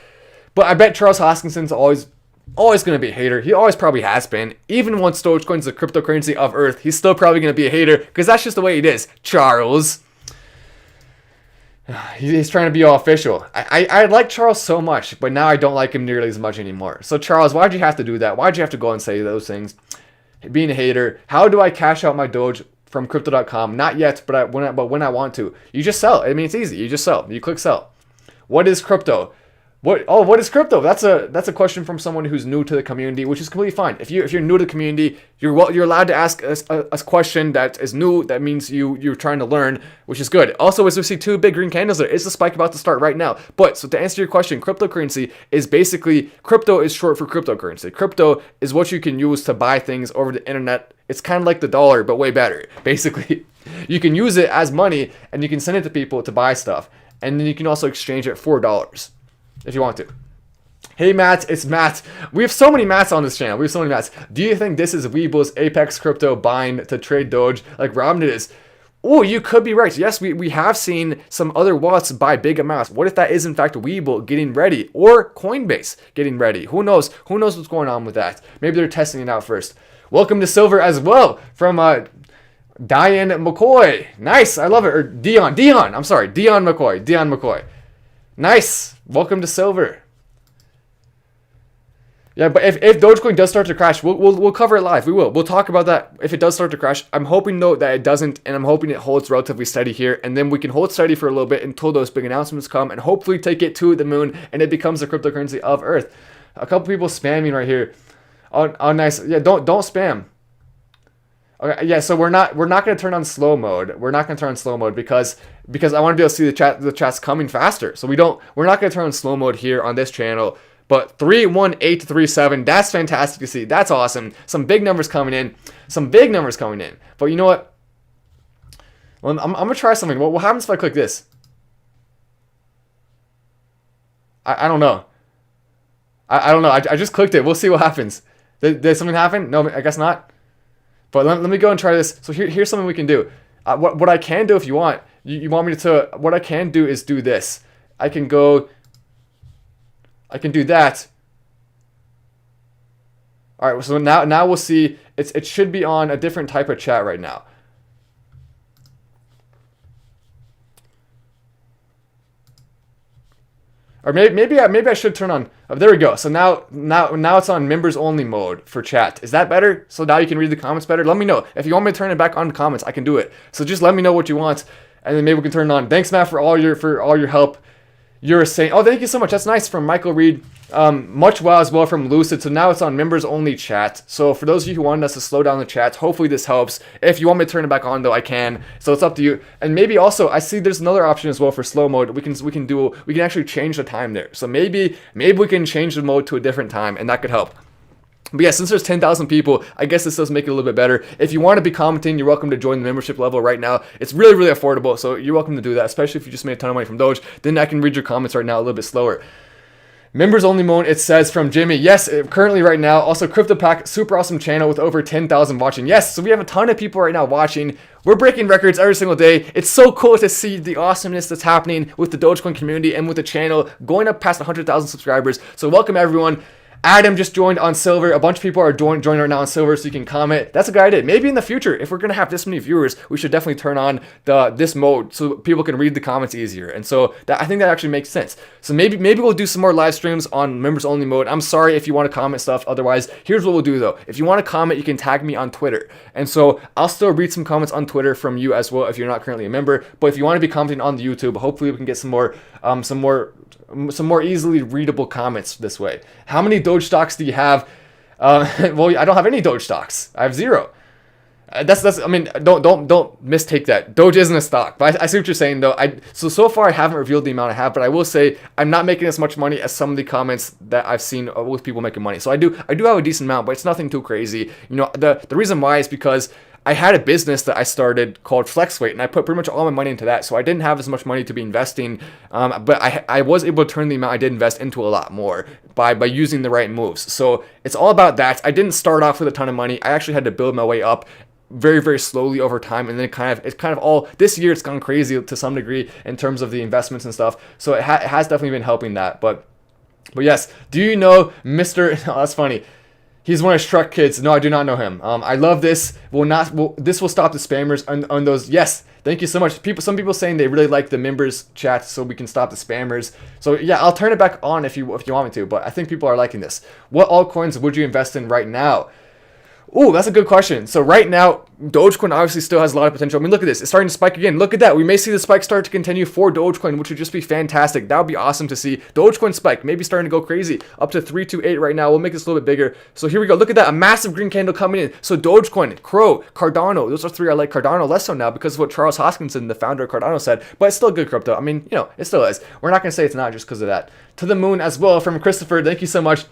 But I bet Charles Hoskinson's always going to be a hater. He always probably has been. Even once Dogecoin's the cryptocurrency of Earth, he's still probably going to be a hater, because that's just the way it is. Charles. He's trying to be all official. I like Charles so much, but now I don't like him nearly as much anymore. So Charles, why'd you have to do that? Why'd you have to go and say those things? Being a hater. How do I cash out my Doge from crypto.com? Not yet, but when I want to. You just sell. I mean, it's easy. You just sell. You click sell. What is crypto? What is crypto? That's a question from someone who's new to the community, which is completely fine. If you're new to the community, you're allowed to ask a question that is new. That means you're trying to learn, which is good. Also, as we see two big green candles there, it's the spike about to start right now. But so to answer your question, cryptocurrency is basically, crypto is short for cryptocurrency. Crypto is what you can use to buy things over the internet. It's kind of like the dollar, but way better. Basically, you can use it as money and you can send it to people to buy stuff, and then you can also exchange it for dollars. If you want to. Hey Matt, it's Matt. We have so many Matts on this channel. Do you think this is Webull's Apex Crypto buying to trade Doge like Robinhood is? Oh, you could be right. Yes, we have seen some other wallets buy big amounts. What if that is in fact Webull getting ready, or Coinbase getting ready? Who knows? Who knows what's going on with that? Maybe they're testing it out first. Welcome to Silver as well from Diane McCoy. Nice, I love it. Or Dion McCoy. Nice. Welcome to Silver. Yeah, but if Dogecoin does start to crash, we'll cover it live. We will. We'll talk about that if it does start to crash. I'm hoping though that it doesn't, and I'm hoping it holds relatively steady here, and then we can hold steady for a little bit until those big announcements come, and hopefully take it to the moon, and it becomes the cryptocurrency of Earth. A couple people spamming right here. Oh, nice. Yeah, don't spam. Okay, yeah, so we're not going to turn on slow mode. We're not going to turn on slow mode because I want to be able to see the chats coming faster. So we're not going to turn on slow mode here on this channel. But 31837, that's fantastic to see. That's awesome. Some big numbers coming in. But you know what? Well, I'm going to try something. What happens if I click this? I don't know. I don't know. I just clicked it. We'll see what happens. Did something happen? No, I guess not. But let me go and try this. So here's something we can do. What I can do if you want, you want me to, what I can do is do this. I can do that. All right, so now we'll see. It should be on a different type of chat right now. Or maybe I should turn on. Oh, there we go. So now it's on members only mode for chat. Is that better? So now you can read the comments better. Let me know if you want me to turn it back on comments. I can do it. So just let me know what you want, and then maybe we can turn it on. Thanks, Matt, for all your help. You're a saint. Oh, thank you so much. That's nice from Michael Reed. Much well as well from Lucid. So now it's on members only chat. So for those of you who wanted us to slow down the chat, hopefully this helps. If you want me to turn it back on though, I can. So it's up to you. And maybe also I see there's another option as well for slow mode. We can actually change the time there. So maybe we can change the mode to a different time, and that could help. But yeah, since there's 10,000 people, I guess this does make it a little bit better. If you want to be commenting, you're welcome to join the membership level right now. It's really, really affordable, so you're welcome to do that, especially if you just made a ton of money from Doge. Then I can read your comments right now a little bit slower. Members only mode, it says from Jimmy. Yes, currently right now. Also, CryptoPack, super awesome channel with over 10,000 watching. Yes, so we have a ton of people right now watching. We're breaking records every single day. It's so cool to see the awesomeness that's happening with the Dogecoin community and with the channel going up past 100,000 subscribers. So welcome everyone. Adam just joined on Silver. A bunch of people are joining right now on Silver, so you can comment. That's a good idea. Maybe in the future, if we're going to have this many viewers, we should definitely turn on this mode so people can read the comments easier. And so I think that actually makes sense. So maybe we'll do some more live streams on members only mode. I'm sorry if you want to comment stuff. Otherwise, here's what we'll do though. If you want to comment, you can tag me on Twitter. And so I'll still read some comments on Twitter from you as well if you're not currently a member. But if you want to be commenting on the YouTube, hopefully we can get some more easily readable comments this way. How many Doge stocks do you have? Well, I don't have any Doge stocks. I have 0. That's I mean, don't mistake that. Doge isn't a stock, but I see what you're saying though. So far I haven't revealed the amount I have, but I will say I'm not making as much money as some of the comments that I've seen with people making money. So I do have a decent amount, but it's nothing too crazy. You know, the reason why is because I had a business that I started called FlexWeight, and I put pretty much all my money into that. So I didn't have as much money to be investing, but I was able to turn the amount I did invest into a lot more by using the right moves. So it's all about that. I didn't start off with a ton of money. I actually had to build my way up very, very slowly over time, and then it's kind of all this year it's gone crazy to some degree in terms of the investments and stuff. So it has definitely been helping that. But yes, do you know Mr. Oh, that's funny. He's one of Shrek kids. No, I do not know him. I love this. This will stop the spammers on those. Yes, thank you so much. Some people saying they really like the members chat, so we can stop the spammers. So yeah, I'll turn it back on if you want me to. But I think people are liking this. What altcoins would you invest in right now? Ooh, that's a good question. So right now, Dogecoin obviously still has a lot of potential. I mean, look at this. It's starting to spike again. Look at that. We may see the spike start to continue for Dogecoin, which would just be fantastic. That would be awesome to see. Dogecoin spike, maybe starting to go crazy. Up to 328 right now. We'll make this a little bit bigger. So here we go. Look at that. A massive green candle coming in. So Dogecoin, Crow, Cardano. Those are three I like. Cardano less so now because of what Charles Hoskinson, the founder of Cardano, said. But it's still good crypto. I mean, you know, it still is. We're not going to say it's not just because of that. To the moon as well from Christopher. Thank you so much.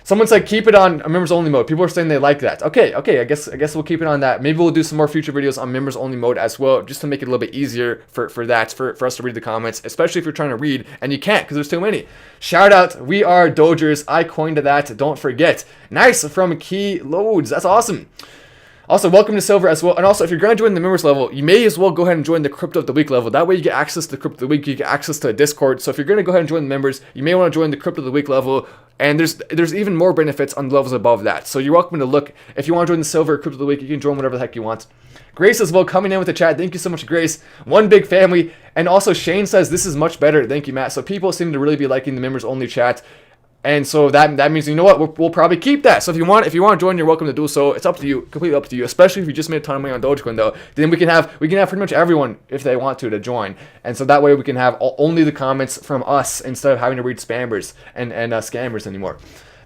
Someone said keep it on members only mode. People are saying they like that. Okay. I guess we'll keep it on that. Maybe we'll do some more future videos on members only mode as well, just to make it a little bit easier for us to read the comments, especially if you're trying to read and you can't because there's too many. Shout out, we are Dogers. I coined that. Don't forget. Nice from Key Loads. That's awesome. Also, welcome to Silver as well. And also, if you're going to join the members level, you may as well go ahead and join the Crypto of the Week level. That way you get access to the Crypto of the Week. You get access to Discord. So if you're going to go ahead and join the members, you may want to join the Crypto of the Week level. And there's even more benefits on the levels above that. So you're welcome to look. If you want to join the Silver Crypto of the Week, you can join whatever the heck you want. Grace as well coming in with the chat. Thank you so much, Grace. One big family. And also Shane says this is much better. Thank you, Matt. So people seem to really be liking the members only chat. And so that means, you know what, we'll probably keep that. So if you want to join, you're welcome to do so. It's up to you, completely up to you. Especially if you just made a ton of money on Dogecoin, though, then we can have pretty much everyone if they want to join. And so that way we can have only the comments from us instead of having to read spammers and scammers anymore.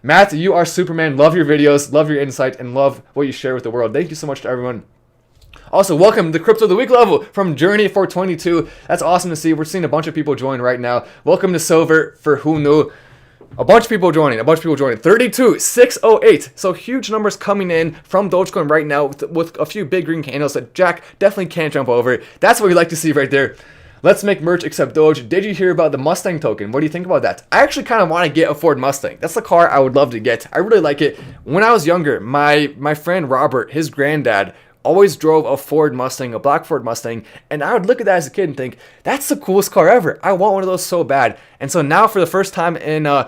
Matt, you are Superman. Love your videos, love your insight, and love what you share with the world. Thank you so much to everyone. Also, welcome to the Crypto of the Week level from Journey 422. That's awesome to see. We're seeing a bunch of people join right now. Welcome to Silver for who knew. A bunch of people joining. 32,608. So huge numbers coming in from Dogecoin right now with a few big green candles that Jack definitely can't jump over. That's what we like to see right there. Let's make merch except Doge. Did you hear about the Mustang token? What do you think about that? I actually kind of want to get a Ford Mustang. That's the car I would love to get. I really like it. When I was younger, my friend Robert, his granddad, always drove a Ford Mustang, a black Ford Mustang, and I would look at that as a kid and think, that's the coolest car ever. I want one of those so bad. And so now for the first time in a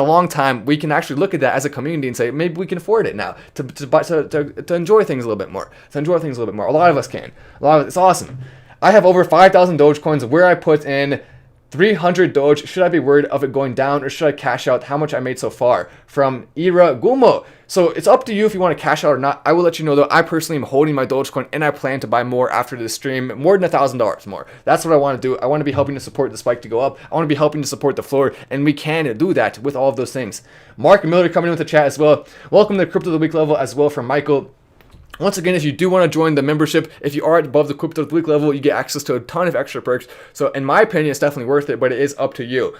long time, we can actually look at that as a community and say, maybe we can afford it now to enjoy things a little bit more. A lot of us can. It's awesome. I have over 5,000 Dogecoins where I put in 300 Doge. Should I be worried of it going down or should I cash out how much I made so far? From Ira Gumo. So it's up to you if you want to cash out or not. I will let you know though, I personally am holding my Dogecoin and I plan to buy more after this stream, more than $1,000 more. That's what I want to do. I want to be helping to support the spike to go up. I want to be helping to support the floor, and we can do that with all of those things. Mark Miller coming in with the chat as well. Welcome to the Crypto of the Week level as well from Michael. Once again, if you do want to join the membership, if you are above the Crypto of the Week level, you get access to a ton of extra perks. So in my opinion, it's definitely worth it, but it is up to you.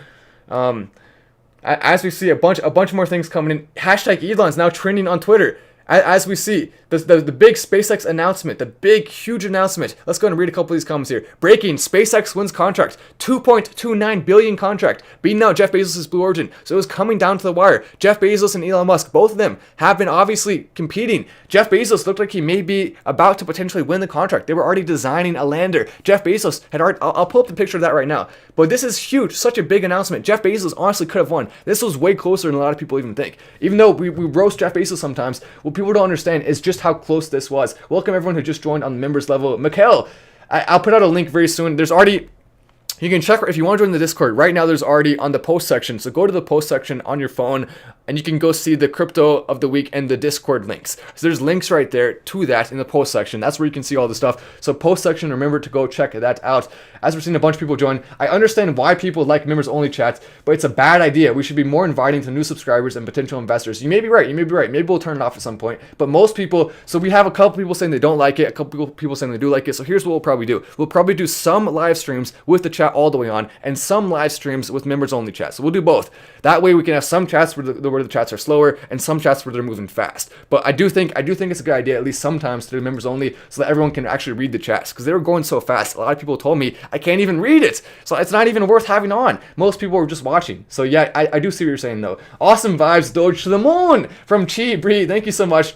As we see a bunch more things coming in. Hashtag Elon's now trending on Twitter. As we see, the big SpaceX announcement, the big, huge announcement. Let's go and read a couple of these comments here. Breaking, SpaceX wins contract. $2.29 billion contract. Beating out Jeff Bezos' Blue Origin. So it was coming down to the wire. Jeff Bezos and Elon Musk, both of them, have been obviously competing. Jeff Bezos looked like he may be about to potentially win the contract. They were already designing a lander. Jeff Bezos had already, I'll pull up the picture of that right now. But this is huge, such a big announcement. Jeff Bezos honestly could have won. This was way closer than a lot of people even think. Even though we roast Jeff Bezos sometimes, what people don't understand is just how close this was. Welcome everyone who just joined on the members level. Mikhail, I'll put out a link very soon. There's already You can check if you want to join the Discord. Right now, there's already on the post section. So go to the post section on your phone, and you can go see the crypto of the week and the Discord links. So there's links right there to that in the post section. That's where you can see all the stuff. So post section, remember to go check that out. As we're seeing a bunch of people join, I understand why people like members only chats, but it's a bad idea. We should be more inviting to new subscribers and potential investors. You may be right. You may be right. Maybe we'll turn it off at some point. But most people, so we have a couple people saying they don't like it, a couple people saying they do like it. So here's what we'll probably do. We'll probably do some live streams with the chat all the way on, and some live streams with members only chats. So we'll do both. That way we can have some chats where the chats are slower and some chats where they're moving fast. But I do think it's a good idea, at least sometimes, to do members only so that everyone can actually read the chats, because they were going so fast. A lot of people told me I can't even read it. So it's not even worth having on. Most people were just watching. So yeah, I do see what you're saying though. Awesome vibes, Doge to the moon from Chi Bree. Thank you so much.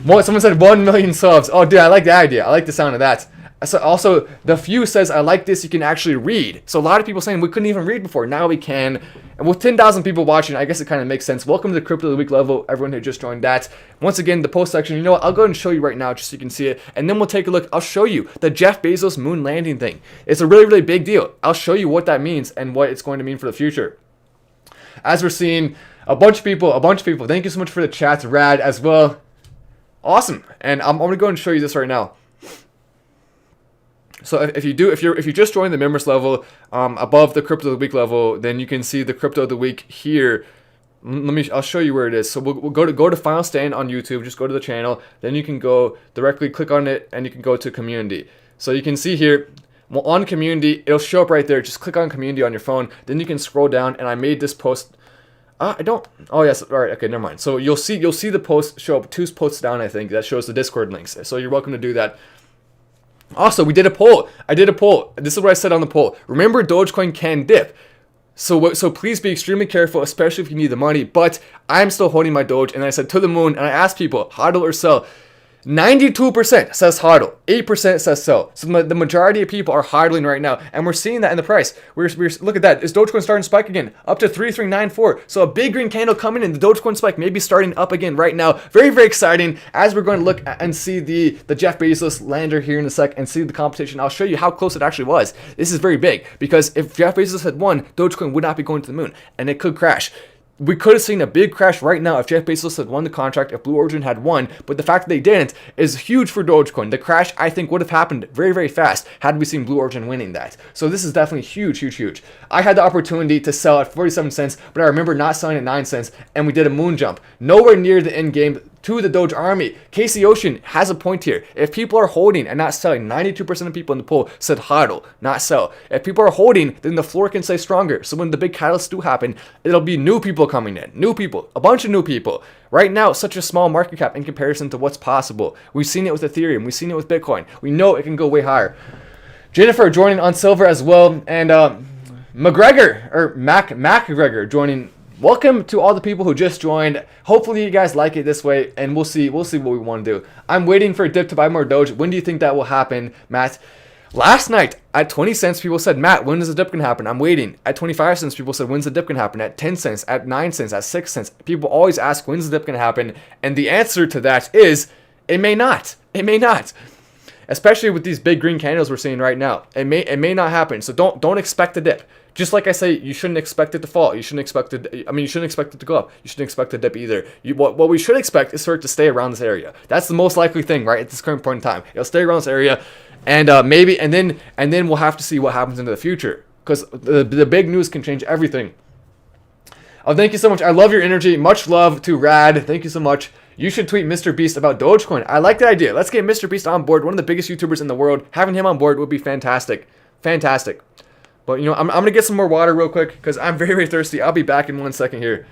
Someone said 1 million subs. Oh dude, I like that idea. I like the sound of that. So also, the few says, I like this, you can actually read. So a lot of people saying we couldn't even read before, now we can. And with 10,000 people watching, I guess it kind of makes sense. Welcome to the Crypto of the Week level, everyone who just joined that. Once again, the post section, you know what, I'll go ahead and show you right now just so you can see it. And then we'll take a look, I'll show you the Jeff Bezos moon landing thing. It's a really, really big deal. I'll show you what that means and what it's going to mean for the future. As we're seeing, a bunch of people, thank you so much for the chats, rad as well. Awesome. And I'm going to go and show you this right now. So if you just joined the members level above the Crypto of the Week level, then you can see the Crypto of the Week here. I'll show you where it is. So we'll go to Final Stand on YouTube. Just go to the channel. Then you can go directly click on it, and you can go to Community. So you can see here, well, on Community, it'll show up right there. Just click on Community on your phone. Then you can scroll down, and I made this post. I don't. Oh yes. All right. Okay. Never mind. So you'll see the post show up 2 posts down. I think that shows the Discord links. So you're welcome to do that. Also, we did a poll. I did a poll. This is what I said on the poll. Remember, Dogecoin can dip. So please be extremely careful, especially if you need the money. But I'm still holding my Doge, and I said to the moon, and I asked people, hodl or sell. 92% says hodl, 8% says sell. So the majority of people are hodling right now, and we're seeing that in the price. We're look at that. Is Dogecoin starting to spike again? Up to 3394. So a big green candle coming in. The Dogecoin spike may be starting up again right now. Very, very exciting. As we're going to look and see the Jeff Bezos lander here in a sec and see the competition, I'll show you how close it actually was. This is very big, because if Jeff Bezos had won, Dogecoin would not be going to the moon, and it could crash. We could have seen a big crash right now if Jeff Bezos had won the contract, if Blue Origin had won, but the fact that they didn't is huge for Dogecoin. The crash, I think, would have happened very, very fast had we seen Blue Origin winning that. So this is definitely huge, huge, huge. I had the opportunity to sell at 47 cents, but I remember not selling at 9 cents, and we did a moon jump. Nowhere near the end game to the Doge army. Casey Ocean has a point here. If people are holding and not selling, 92% of people in the poll said hodl, not sell. If people are holding, then the floor can stay stronger. So when the big catalysts do happen, it'll be new people coming in. New people. A bunch of new people. Right now, such a small market cap in comparison to what's possible. We've seen it with Ethereum. We've seen it with Bitcoin. We know it can go way higher. Jennifer joining on silver as well. And MacGregor joining. Welcome to all the people who just joined. Hopefully you guys like it this way, and we'll see what we want to do. I'm waiting for a dip to buy more Doge. When do you think that will happen, Matt? Last night at 20 cents, people said, Matt, when is the dip gonna happen? I'm waiting. At 25 cents, people said, when's the dip gonna happen? At 10 cents, at 9 cents, at 6 cents. People always ask, when's the dip gonna happen? And the answer to that is, it may not. It may not. Especially with these big green candles we're seeing right now. It may not happen. So don't expect a dip. Just like I say, you shouldn't expect it to fall. You shouldn't expect it. You shouldn't expect it to go up. You shouldn't expect a dip either. What we should expect is for it to stay around this area. That's the most likely thing, right? At this current point in time, it'll stay around this area, and maybe, and then we'll have to see what happens into the future, because the big news can change everything. Oh, thank you so much. I love your energy. Much love to Rad. Thank you so much. You should tweet Mr. Beast about Dogecoin. I like that idea. Let's get Mr. Beast on board. One of the biggest YouTubers in the world. Having him on board would be fantastic. Fantastic. But, you know, I'm going to get some more water real quick because I'm very, very thirsty. I'll be back in 1 second here.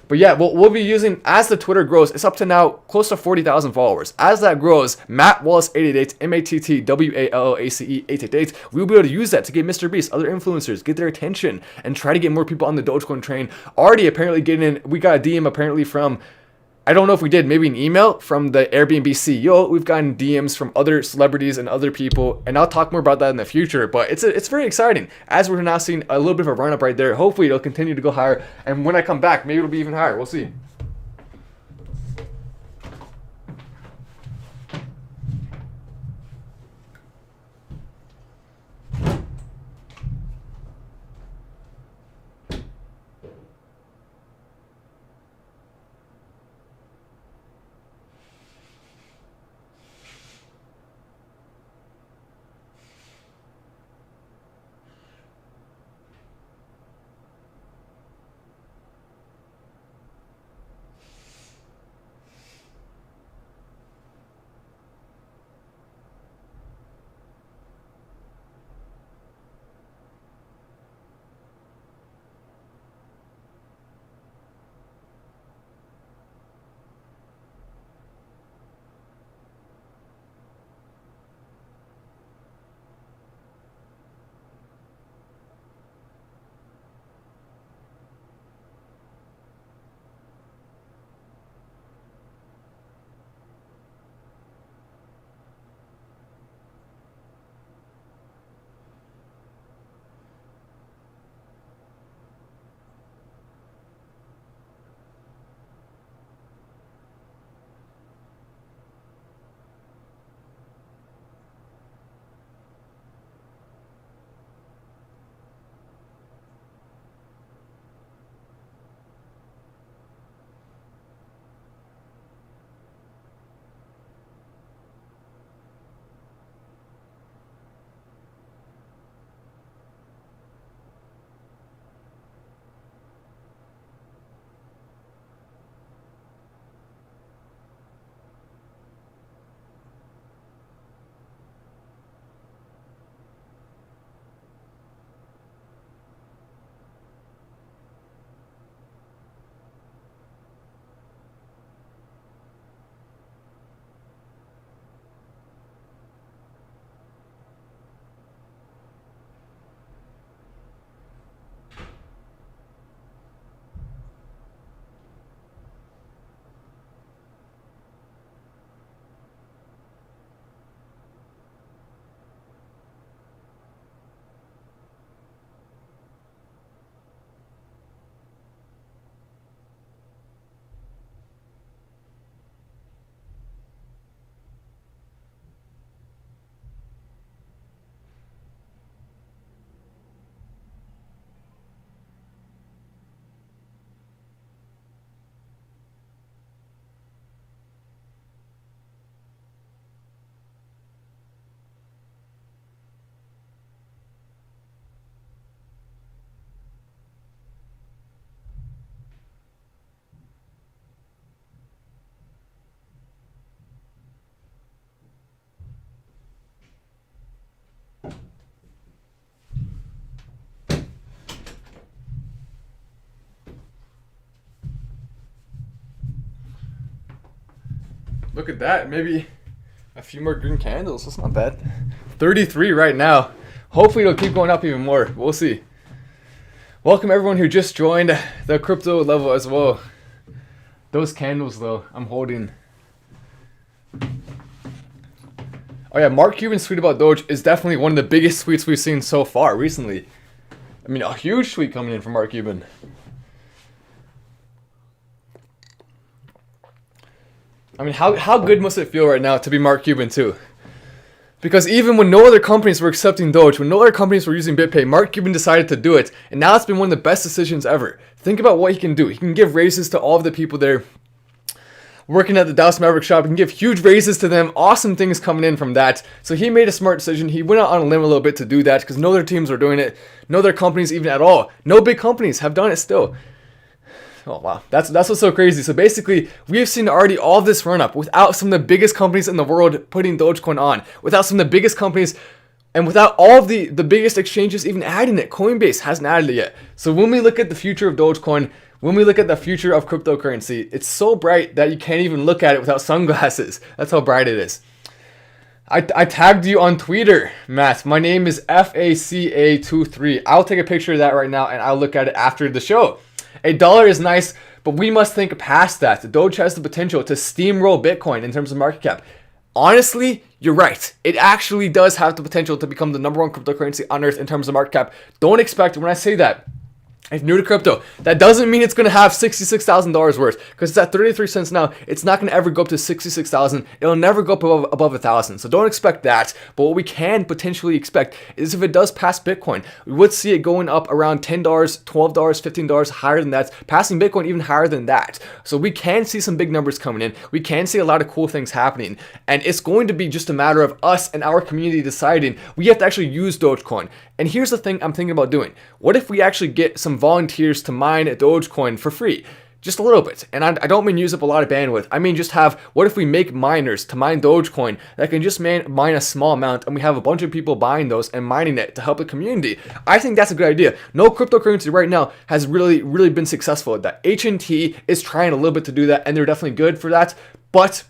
But yeah, we'll be using, as the Twitter grows, it's up to now close to 40,000 followers. As that grows, Matt Wallace 888, MattWallace 888, we'll be able to use that to get Mr. Beast, other influencers, get their attention, and try to get more people on the Dogecoin train. Already apparently getting in, we got a DM apparently from, I don't know if we did, maybe an email from the Airbnb CEO. We've gotten DMs from other celebrities and other people, and I'll talk more about that in the future. But it's very exciting, as we're now seeing a little bit of a run up right there. Hopefully it'll continue to go higher, and when I come back, maybe it'll be even higher. We'll see. Look at that. Maybe a few more green candles. That's not bad. 33 right now. Hopefully it'll keep going up even more. We'll see. Welcome everyone who just joined the crypto level as well. Those candles though, I'm holding. Oh yeah, Mark Cuban's tweet about Doge is definitely one of the biggest tweets we've seen so far recently. I mean, a huge tweet coming in from Mark Cuban. I mean, how good must it feel right now to be Mark Cuban too? Because even when no other companies were accepting Doge, when no other companies were using BitPay, Mark Cuban decided to do it. And now it's been one of the best decisions ever. Think about what he can do. He can give raises to all of the people there working at the Dallas Maverick shop. He can give huge raises to them. Awesome things coming in from that. So he made a smart decision. He went out on a limb a little bit to do that because no other teams are doing it. No other companies even at all. No big companies have done it still. Oh wow, that's what's so crazy. So basically, we've seen already all this run up without some of the biggest companies in the world putting Dogecoin on, without some of the biggest companies, and without all of the biggest exchanges even adding it. Coinbase hasn't added it yet. So when we look at the future of Dogecoin, when we look at the future of cryptocurrency, it's so bright that you can't even look at it without sunglasses. That's how bright it is. I tagged you on Twitter, Matt. My name is FACA23. I'll take a picture of that right now and I'll look at it after the show. $1 is nice, but we must think past that. The Doge has the potential to steamroll Bitcoin in terms of market cap. Honestly, you're right. It actually does have the potential to become the #1 cryptocurrency on earth in terms of market cap. Don't expect, when I say that, if you're new to crypto, that doesn't mean it's going to have $66,000 worth, because it's at 33 cents now. It's not going to ever go up to 66,000. It'll never go up above 1,000. So don't expect that. But what we can potentially expect is if it does pass Bitcoin, we would see it going up around $10, $12, $15, higher than that, passing Bitcoin even higher than that. So we can see some big numbers coming in. We can see a lot of cool things happening. And it's going to be just a matter of us and our community deciding we have to actually use Dogecoin. And here's the thing I'm thinking about doing. What if we actually get some volunteers to mine Dogecoin for free? Just a little bit. And I don't mean use up a lot of bandwidth. I mean just what if we make miners to mine Dogecoin that can just mine a small amount, and we have a bunch of people buying those and mining it to help the community? I think that's a good idea. No cryptocurrency right now has really been successful at that. HNT is trying a little bit to do that, and they're definitely good for that, but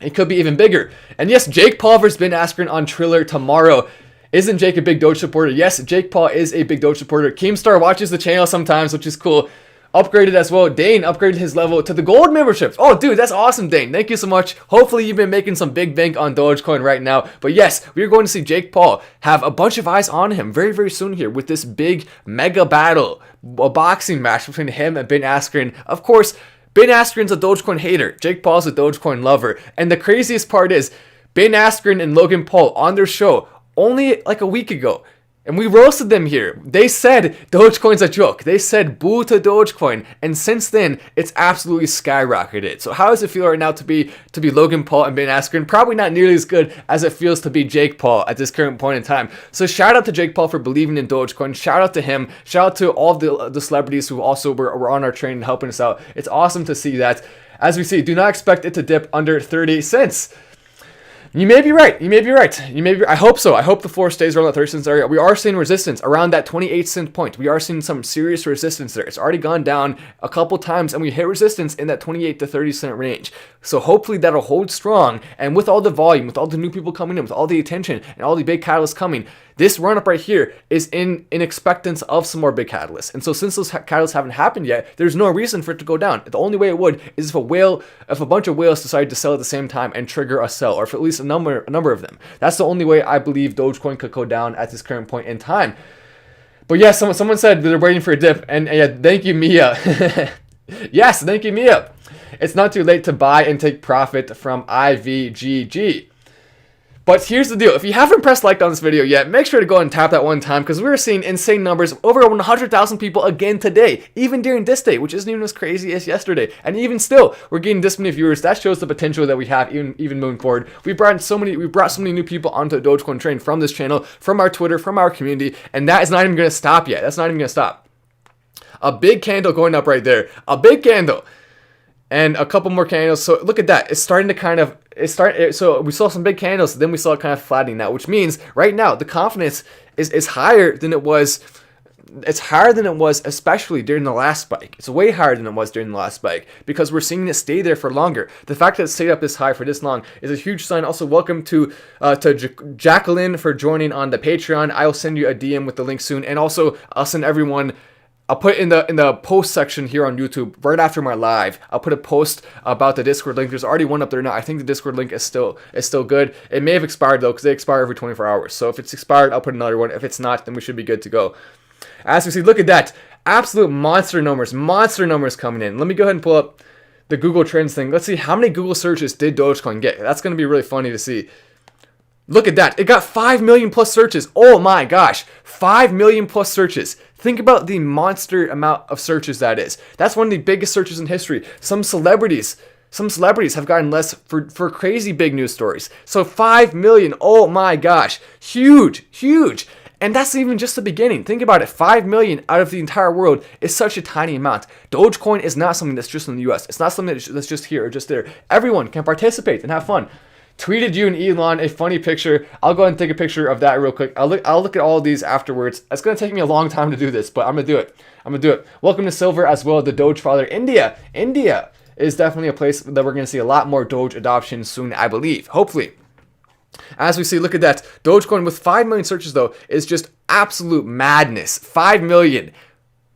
it could be even bigger. And yes, Jake Paul versus Ben Askren on Triller tomorrow. Isn't Jake a big Doge supporter? Yes, Jake Paul is a big Doge supporter. Keemstar watches the channel sometimes, which is cool. Upgraded as well. Dane upgraded his level to the gold memberships. Oh, dude, that's awesome, Dane. Thank you so much. Hopefully, you've been making some big bank on Dogecoin right now. But yes, we are going to see Jake Paul have a bunch of eyes on him very soon here with this big mega battle, a boxing match between him and Ben Askren. Of course, Ben Askren's a Dogecoin hater. Jake Paul's a Dogecoin lover. And the craziest part is Ben Askren and Logan Paul on their show only like a week ago, and we roasted them here. They said Dogecoin's a joke. They said boo to Dogecoin, and since then it's absolutely skyrocketed. So how does it feel right now to be Logan Paul and Ben Askren? Probably not nearly as good as it feels to be Jake Paul at this current point in time. So shout out to Jake Paul for believing in Dogecoin. Shout out to him. Shout out to all the celebrities who also were on our train and helping us out. It's awesome to see that. As we see, do not expect it to dip under 30 cents. You may be right. I hope so. I hope the floor stays around that 30 cents area. We are seeing resistance around that 28 cent point. We are seeing some serious resistance there. It's already gone down a couple times, and we hit resistance in that 28 to 30 cent range. So hopefully that'll hold strong. And with all the volume, with all the new people coming in, with all the attention, and all the big catalysts coming, this run up right here is in expectance of some more big catalysts. And so since those catalysts haven't happened yet, there's no reason for it to go down. The only way it would is if a bunch of whales decided to sell at the same time and trigger a sell, or if at least a number of them. That's the only way I believe Dogecoin could go down at this current point in time. But yes, someone said they're waiting for a dip, and yeah, thank you, Mia. Yes, thank you, Mia. It's not too late to buy and take profit from IVGG. But here's the deal. If you haven't pressed like on this video yet, make sure to go and tap that one time, because we're seeing insane numbers. Over 100,000 people again today, even during this day, which isn't even as crazy as yesterday. And even still, we're getting this many viewers. That shows the potential that we have even moving forward. We brought so many new people onto the Dogecoin train from this channel, from our Twitter, from our community, and that is not even going to stop yet. That's not even going to stop. A big candle going up right there. A big candle. And a couple more candles. So look at that. It's starting to so we saw some big candles, then we saw it kind of flattening out, which means right now the confidence is higher than it was it's higher than it was, especially during the last spike. It's way higher than it was during the last spike because we're seeing it stay there for longer. The fact that it stayed up this high for this long is a huge sign. Also, welcome to Jacqueline for joining on the Patreon. I'll send you a DM with the link soon, and also I'll send everyone. I'll put in the post section here on YouTube right after my live. I'll put a post about the Discord link. There's already one up there now. I think the Discord link is still good. It may have expired though, because they expire every 24 hours. So if it's expired, I'll put another one. If it's not, then we should be good to go. As we see, look at that. Absolute monster numbers coming in. Let me go ahead and pull up the Google Trends thing. Let's see how many Google searches did Dogecoin get. That's going to be really funny to see. Look at that. It got 5 million plus searches. Oh my gosh. 5 million plus searches. Think about the monster amount of searches that is. That's one of the biggest searches in history. Some celebrities have gotten less for crazy big news stories. So 5 million. Oh my gosh. Huge. And that's even just the beginning. Think about it. 5 million out of the entire world is such a tiny amount. Dogecoin is not something that's just in the US. It's not something that's just here or just there. Everyone can participate and have fun. Tweeted you and Elon a funny picture. I'll go ahead and take a picture of that real quick. I'll look at all of these afterwards. It's going to take me a long time to do this, but I'm going to do it. Welcome to Silver as well, the Doge father. India is definitely a place that we're going to see a lot more Doge adoption soon, I believe. Hopefully. As we see, look at that. Dogecoin with 5 million searches, though, is just absolute madness. 5 million.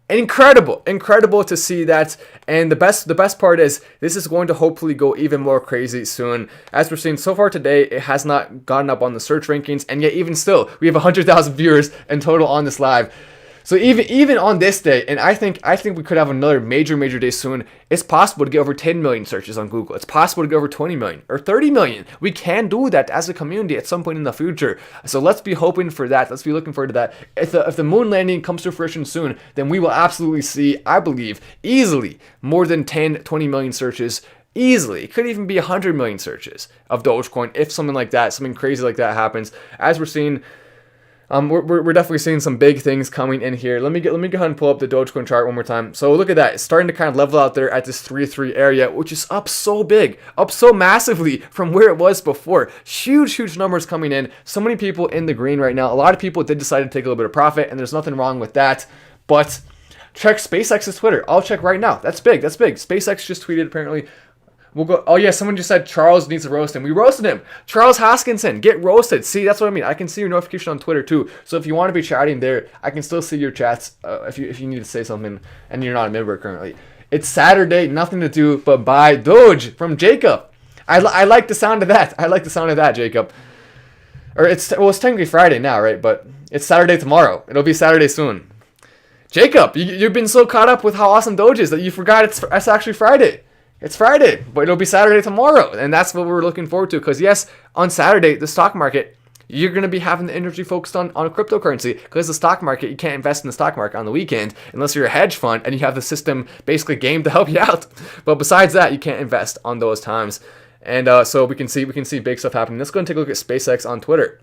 Incredible to see that. And the best part is this is going to hopefully go even more crazy soon. As we're seeing so far today, it has not gotten up on the search rankings, and yet even still we have 100,000 viewers in total on this live. So even on this day, and I think we could have another major day soon. It's possible to get over 10 million searches on Google. It's possible to get over 20 million or 30 million. We can do that as a community at some point in the future. So let's be hoping for that. Let's be looking forward to that. If the moon landing comes to fruition soon, then we will absolutely see, I believe, easily more than 10, 20 million searches. Easily. It could even be 100 million searches of Dogecoin if something crazy like that happens. As we're seeing, we're definitely seeing some big things coming in here. Let me go ahead and pull up the Dogecoin chart one more time. So look at that. It's starting to kind of level out there at this 3-3 area, which is up so big, up so massively from where it was before. Huge numbers coming in. So many people in the green right now. A lot of people did decide to take a little bit of profit, and there's nothing wrong with that. But check SpaceX's Twitter. I'll check right now. That's big. SpaceX just tweeted apparently. We'll go. Oh yeah, someone just said Charles needs to roast him. We roasted him. Charles Hoskinson, get roasted. See, that's what I mean. I can see your notification on Twitter too. So if you want to be chatting there, I can still see your chats. If you need to say something and you're not a member currently. It's Saturday, nothing to do but buy Doge from Jacob. I like the sound of that. Jacob. Or it's technically Friday now, right? But it's Saturday tomorrow. It'll be Saturday soon. Jacob, you've been so caught up with how awesome Doge is that you forgot it's actually Friday. It's Friday, but it'll be Saturday tomorrow, and that's what we're looking forward to. Because yes, on Saturday, the stock market, you're going to be having the energy focused on cryptocurrency. Because the stock market, you can't invest in the stock market on the weekend unless you're a hedge fund and you have the system basically game to help you out. But besides that, you can't invest on those times. And so we can see big stuff happening. Let's go and take a look at SpaceX on Twitter.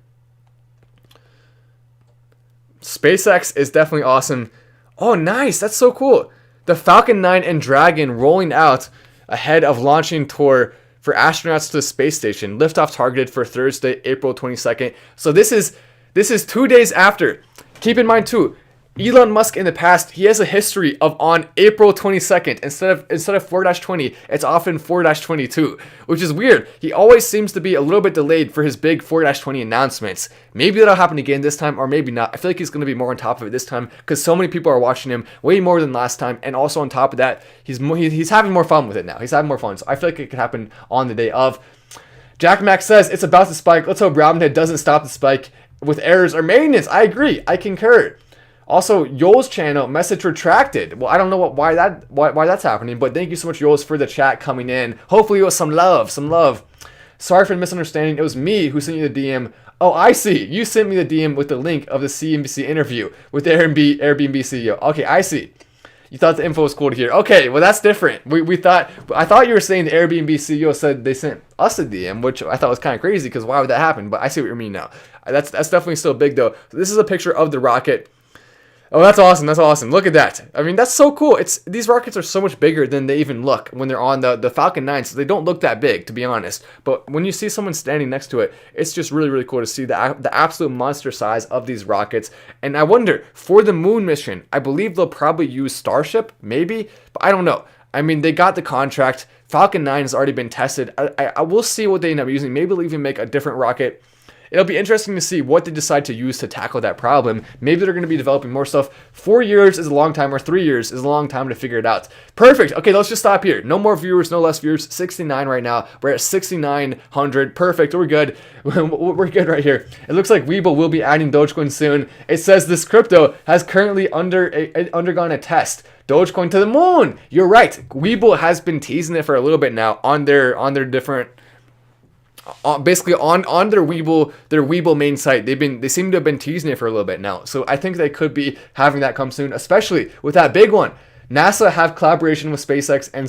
SpaceX is definitely awesome. Oh, nice! That's so cool. The Falcon 9 and Dragon rolling out ahead of launching tour for astronauts to the space station. Liftoff targeted for Thursday, April 22nd. So this is 2 days after. Keep in mind too, Elon Musk in the past, he has a history of on April 22nd, instead of 4-20, it's often 4-22, which is weird. He always seems to be a little bit delayed for his big 4-20 announcements. Maybe that'll happen again this time, or maybe not. I feel like he's going to be more on top of it this time, because so many people are watching him way more than last time, and also on top of that, he's having more fun with it now. He's having more fun, so I feel like it could happen on the day of. Jack Mack says, it's about to spike. Let's hope Robinhood doesn't stop the spike with errors or maintenance. I agree. I concur. Also, Yoel's channel, message retracted. Well, I don't know why that's happening, but thank you so much, Yoels, for the chat coming in. Hopefully it was some love. Sorry for the misunderstanding. It was me who sent you the DM. Oh, I see. You sent me the DM with the link of the CNBC interview with the Airbnb CEO. Okay, I see. You thought the info was cool to hear. Okay, well, that's different. I thought you were saying the Airbnb CEO said they sent us a DM, which I thought was kind of crazy, because why would that happen? But I see what you mean now. That's definitely still big, though. So this is a picture of the rocket. Oh, that's awesome. That's awesome. Look at that. I mean, that's so cool. These rockets are so much bigger than they even look when they're on the Falcon 9, so they don't look that big, to be honest. But when you see someone standing next to it, it's just really, really cool to see the absolute monster size of these rockets. And I wonder, for the moon mission, I believe they'll probably use Starship, maybe, but I don't know. I mean, they got the contract. Falcon 9 has already been tested. I will see what they end up using. Maybe they'll even make a different rocket. It'll be interesting to see what they decide to use to tackle that problem. Maybe they're going to be developing more stuff. 4 years is a long time, or 3 years is a long time to figure it out. Perfect. Okay, let's just stop here. No more viewers, no less viewers. 69 right now. We're at 6,900. Perfect. We're good. We're good right here. It looks like Webull will be adding Dogecoin soon. It says this crypto has currently undergone a test. Dogecoin to the moon. You're right. Webull has been teasing it for a little bit now on their different. Basically on their Webull main site, they seem to have been teasing it for a little bit now. So I think they could be having that come soon, especially with that big one. NASA have collaboration with SpaceX and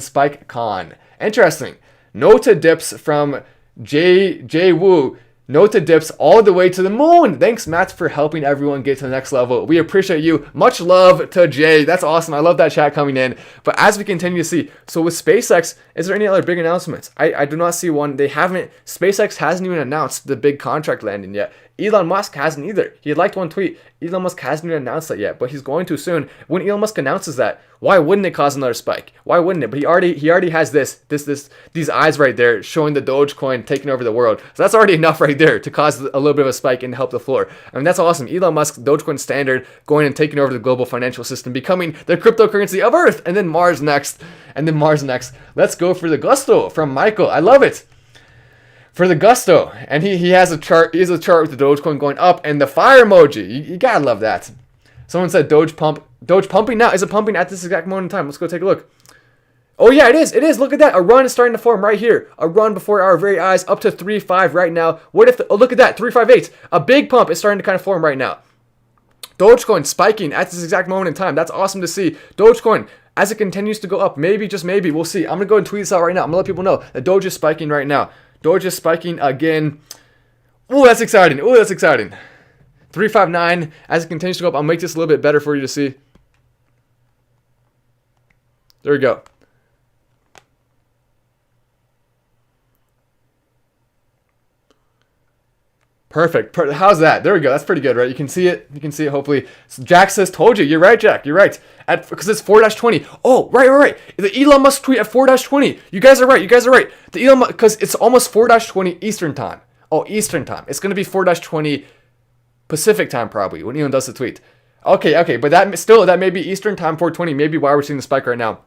SpikeCon. Interesting. No to dips from J Woo. No to dips all the way to the moon. Thanks, Matt, for helping everyone get to the next level. We appreciate you. Much love to Jay. That's awesome. I love that chat coming in. But as we continue to see, so with SpaceX, is there any other big announcements? I do not see one. SpaceX hasn't even announced the big contract landing yet. Elon Musk hasn't either. He liked one tweet. Elon Musk hasn't even announced that yet, but he's going to soon. When Elon Musk announces that, why wouldn't it cause another spike? Why wouldn't it? But he already has these eyes right there showing the Dogecoin taking over the world. So that's already enough right there to cause a little bit of a spike and help the floor. I mean, that's awesome. Elon Musk, Dogecoin standard, going and taking over the global financial system, becoming the cryptocurrency of Earth, and then Mars next, Let's go for the gusto from Michael. I love it. For the gusto, and he has a chart. He has a chart with the Dogecoin going up and the fire emoji. You gotta love that. Someone said Doge pumping now. Is it pumping at this exact moment in time? Let's go take a look. Oh yeah, it is. It is. Look at that. A run is starting to form right here. A run before our very eyes, up to 3.5 right now. What if? Oh, look at that. 3.58. A big pump is starting to kind of form right now. Dogecoin spiking at this exact moment in time. That's awesome to see. Dogecoin, as it continues to go up, maybe, just maybe, we'll see. I'm gonna go and tweet this out right now. I'm gonna let people know that Doge is spiking right now. Doge is spiking again. Oh, that's exciting. 359. As it continues to go up, I'll make this a little bit better for you to see. There we go. Perfect. How's that? There we go. That's pretty good, right? You can see it. Hopefully. So Jack says, told you. You're right, Jack. You're right. Because it's 4-20. Oh, right. The Elon Musk tweet at 4-20. You guys are right. The Elon Musk, because it's almost 4-20 Eastern time. Oh, Eastern time. It's going to be 4-20 Pacific time probably when Elon does the tweet. Okay. But that may be Eastern time, 4:20. Maybe why we're seeing the spike right now.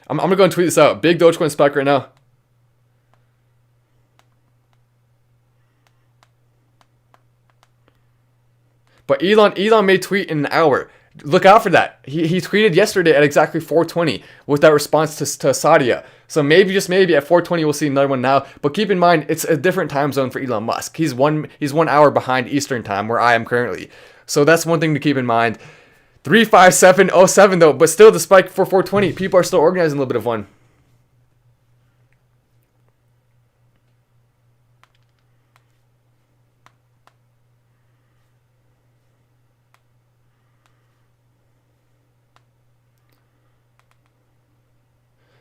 I'm going to go and tweet this out. Big Dogecoin spike right now. But Elon may tweet in an hour. Look out for that. He tweeted yesterday at exactly 4:20 with that response to Sadia. So maybe, just maybe, at 4:20 we'll see another one now. But keep in mind, it's a different time zone for Elon Musk. He's 1 hour behind Eastern time, where I am currently. So that's one thing to keep in mind. 35707 though, but still the spike for 4:20. People are still organizing a little bit of one.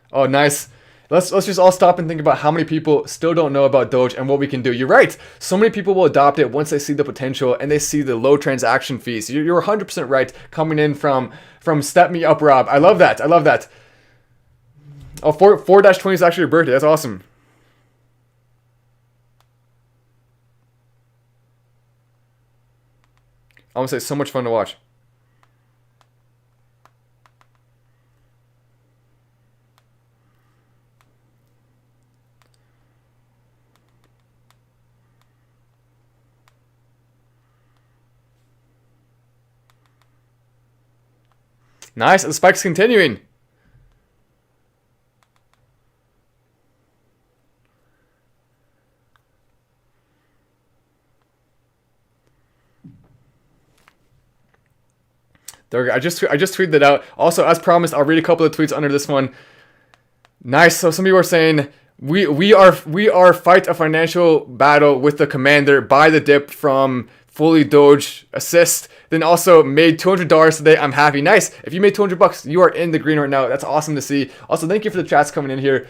Oh, nice. Let's just all stop and think about how many people still don't know about Doge and what we can do. You're right. So many people will adopt it once they see the potential and they see the low transaction fees. You're 100% right. Coming in from Step Me Up Rob. I love that. Oh, 4-20 is actually your birthday. That's awesome. I want to say so much fun to watch. Nice, the spike's continuing. There we go. I just tweeted that out. Also, as promised, I'll read a couple of tweets under this one. Nice. So some people are saying, We are fight a financial battle with the commander. Buy the dip from fully Doge assist. Then also made $200 today. I'm happy. Nice. If you made $200, you are in the green right now. That's awesome to see. Also, thank you for the chats coming in here.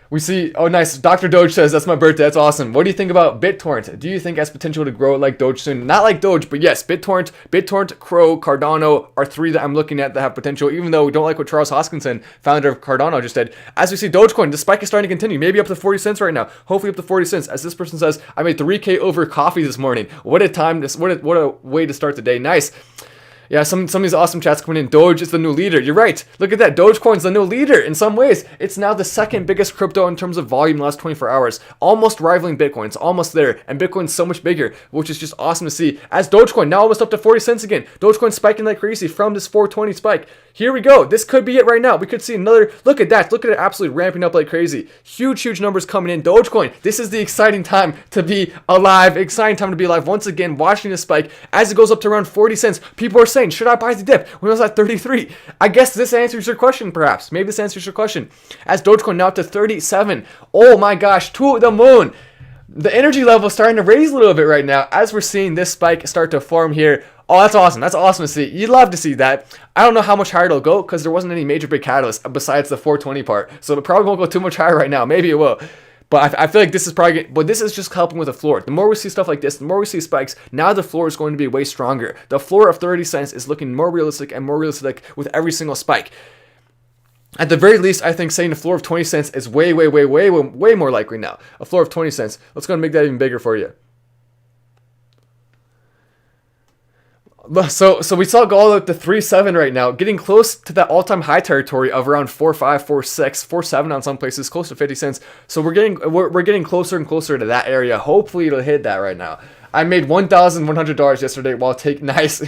We see, oh nice, Dr. Doge says, that's my birthday, that's awesome. What do you think about BitTorrent? Do you think it has potential to grow like Doge soon? Not like Doge, but yes, BitTorrent, Crow, Cardano are three that I'm looking at that have potential, even though we don't like what Charles Hoskinson, founder of Cardano, just did. As we see, Dogecoin, the spike is starting to continue, maybe up to 40 cents right now, hopefully up to 40 cents. As this person says, I made 3K over coffee this morning. What a time, what a way to start the day, nice. Yeah, some of these awesome chats coming in. Doge is the new leader. You're right. Look at that. Dogecoin's the new leader in some ways. It's now the second biggest crypto in terms of volume in the last 24 hours. Almost rivaling Bitcoin. It's almost there. And Bitcoin's so much bigger, which is just awesome to see. As Dogecoin now almost up to 40 cents again. Dogecoin spiking like crazy from this 420 spike. Here we go. This could be it right now. We could see another. Look at that. Look at it absolutely ramping up like crazy. Huge numbers coming in. Dogecoin. This is the exciting time to be alive. Exciting time to be alive. Once again, watching this spike as it goes up to around 40 cents. People are saying, should I buy the dip when it was at 33? I guess this answers your question, perhaps. Maybe this answers your question. As Dogecoin now up to 37. Oh my gosh, to the moon. The energy level is starting to raise a little bit right now as we're seeing this spike start to form here. Oh, that's awesome. That's awesome to see. You'd love to see that. I don't know how much higher it'll go because there wasn't any major big catalyst besides the 420 part. So it probably won't go too much higher right now. Maybe it will. But I feel like this is probably, but this is just helping with the floor. The more we see stuff like this, the more we see spikes, now the floor is going to be way stronger. The floor of 30 cents is looking more realistic and more realistic with every single spike. At the very least, I think saying a floor of 20 cents is way more likely now. A floor of 20 cents. Let's go and make that even bigger for you. So we saw it go up to 3.7 right now, getting close to that all-time high territory of around 4.5, 4.6, 4.7 on some places, close to 50 cents. So we're getting closer and closer to that area. Hopefully it'll hit that right now. I made $1,100 yesterday while taking nice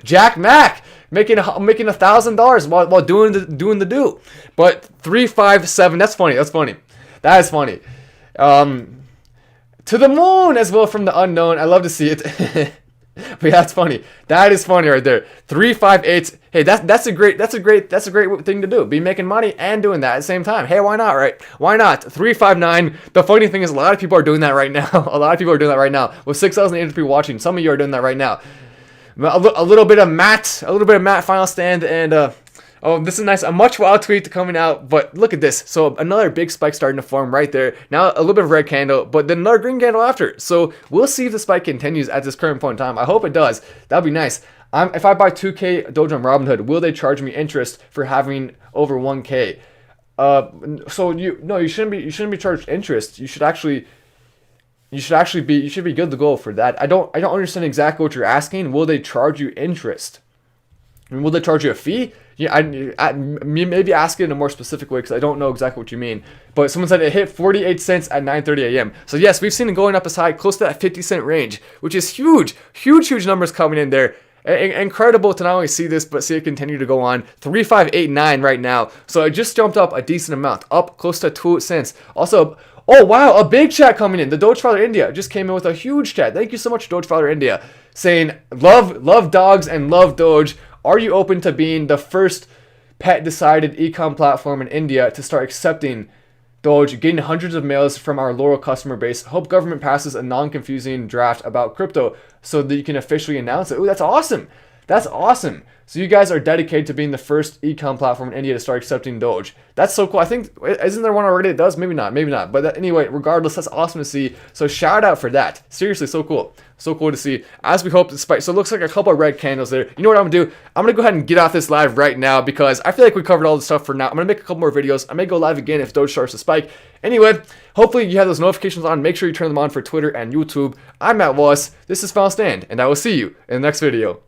Jack Mack making $1,000 while doing the do. But 3.57, that's funny. That is funny. To the moon as well from the unknown. I love to see it. But yeah, that's funny. That is funny right there. 358. Hey, that's a great thing to do. Be making money and doing that at the same time. Hey, why not, right? Why not? 359. The funny thing is a lot of people are doing that right now. A lot of people are doing that right now. With 6,800 people watching, some of you are doing that right now. A little bit of Matt final stand, and oh, this is nice. A much wild tweet coming out, but look at this. So another big spike starting to form right there. Now a little bit of red candle, but then another green candle after. So we'll see if the spike continues at this current point in time. I hope it does. That'd be nice. If I buy 2K Doge on Robinhood, will they charge me interest for having over 1K? So you shouldn't be charged interest. You should be good to go for that. I don't understand exactly what you're asking. Will they charge you interest? I mean, will they charge you a fee? Yeah, I maybe ask it in a more specific way because I don't know exactly what you mean. But someone said it hit 48 cents at 9:30 a.m. So yes, we've seen it going up as high, close to that 50-cent range, which is huge numbers coming in there. Incredible to not only see this, but see it continue to go on. 3.589 right now. So it just jumped up a decent amount, up close to 2 cents. Also, oh wow, a big chat coming in. The Doge Father India just came in with a huge chat. Thank you so much, Doge Father India, saying love dogs and love Doge. Are you open to being the first pet-decided e-com platform in India to start accepting Doge, getting hundreds of mails from our loyal customer base? Hope government passes a non-confusing draft about crypto so that you can officially announce it. Ooh, that's awesome. That's awesome. So you guys are dedicated to being the first e-com platform in India to start accepting Doge. That's so cool. I think, isn't there one already that does? Maybe not. But anyway, regardless, that's awesome to see. So shout out for that. Seriously, so cool. So cool to see. As we hope to spike. So it looks like a couple of red candles there. You know what I'm going to do? I'm going to go ahead and get off this live right now because I feel like we covered all the stuff for now. I'm going to make a couple more videos. I may go live again if Doge starts to spike. Anyway, hopefully you have those notifications on. Make sure you turn them on for Twitter and YouTube. I'm Matt Wallace. This is Final Stand, and I will see you in the next video.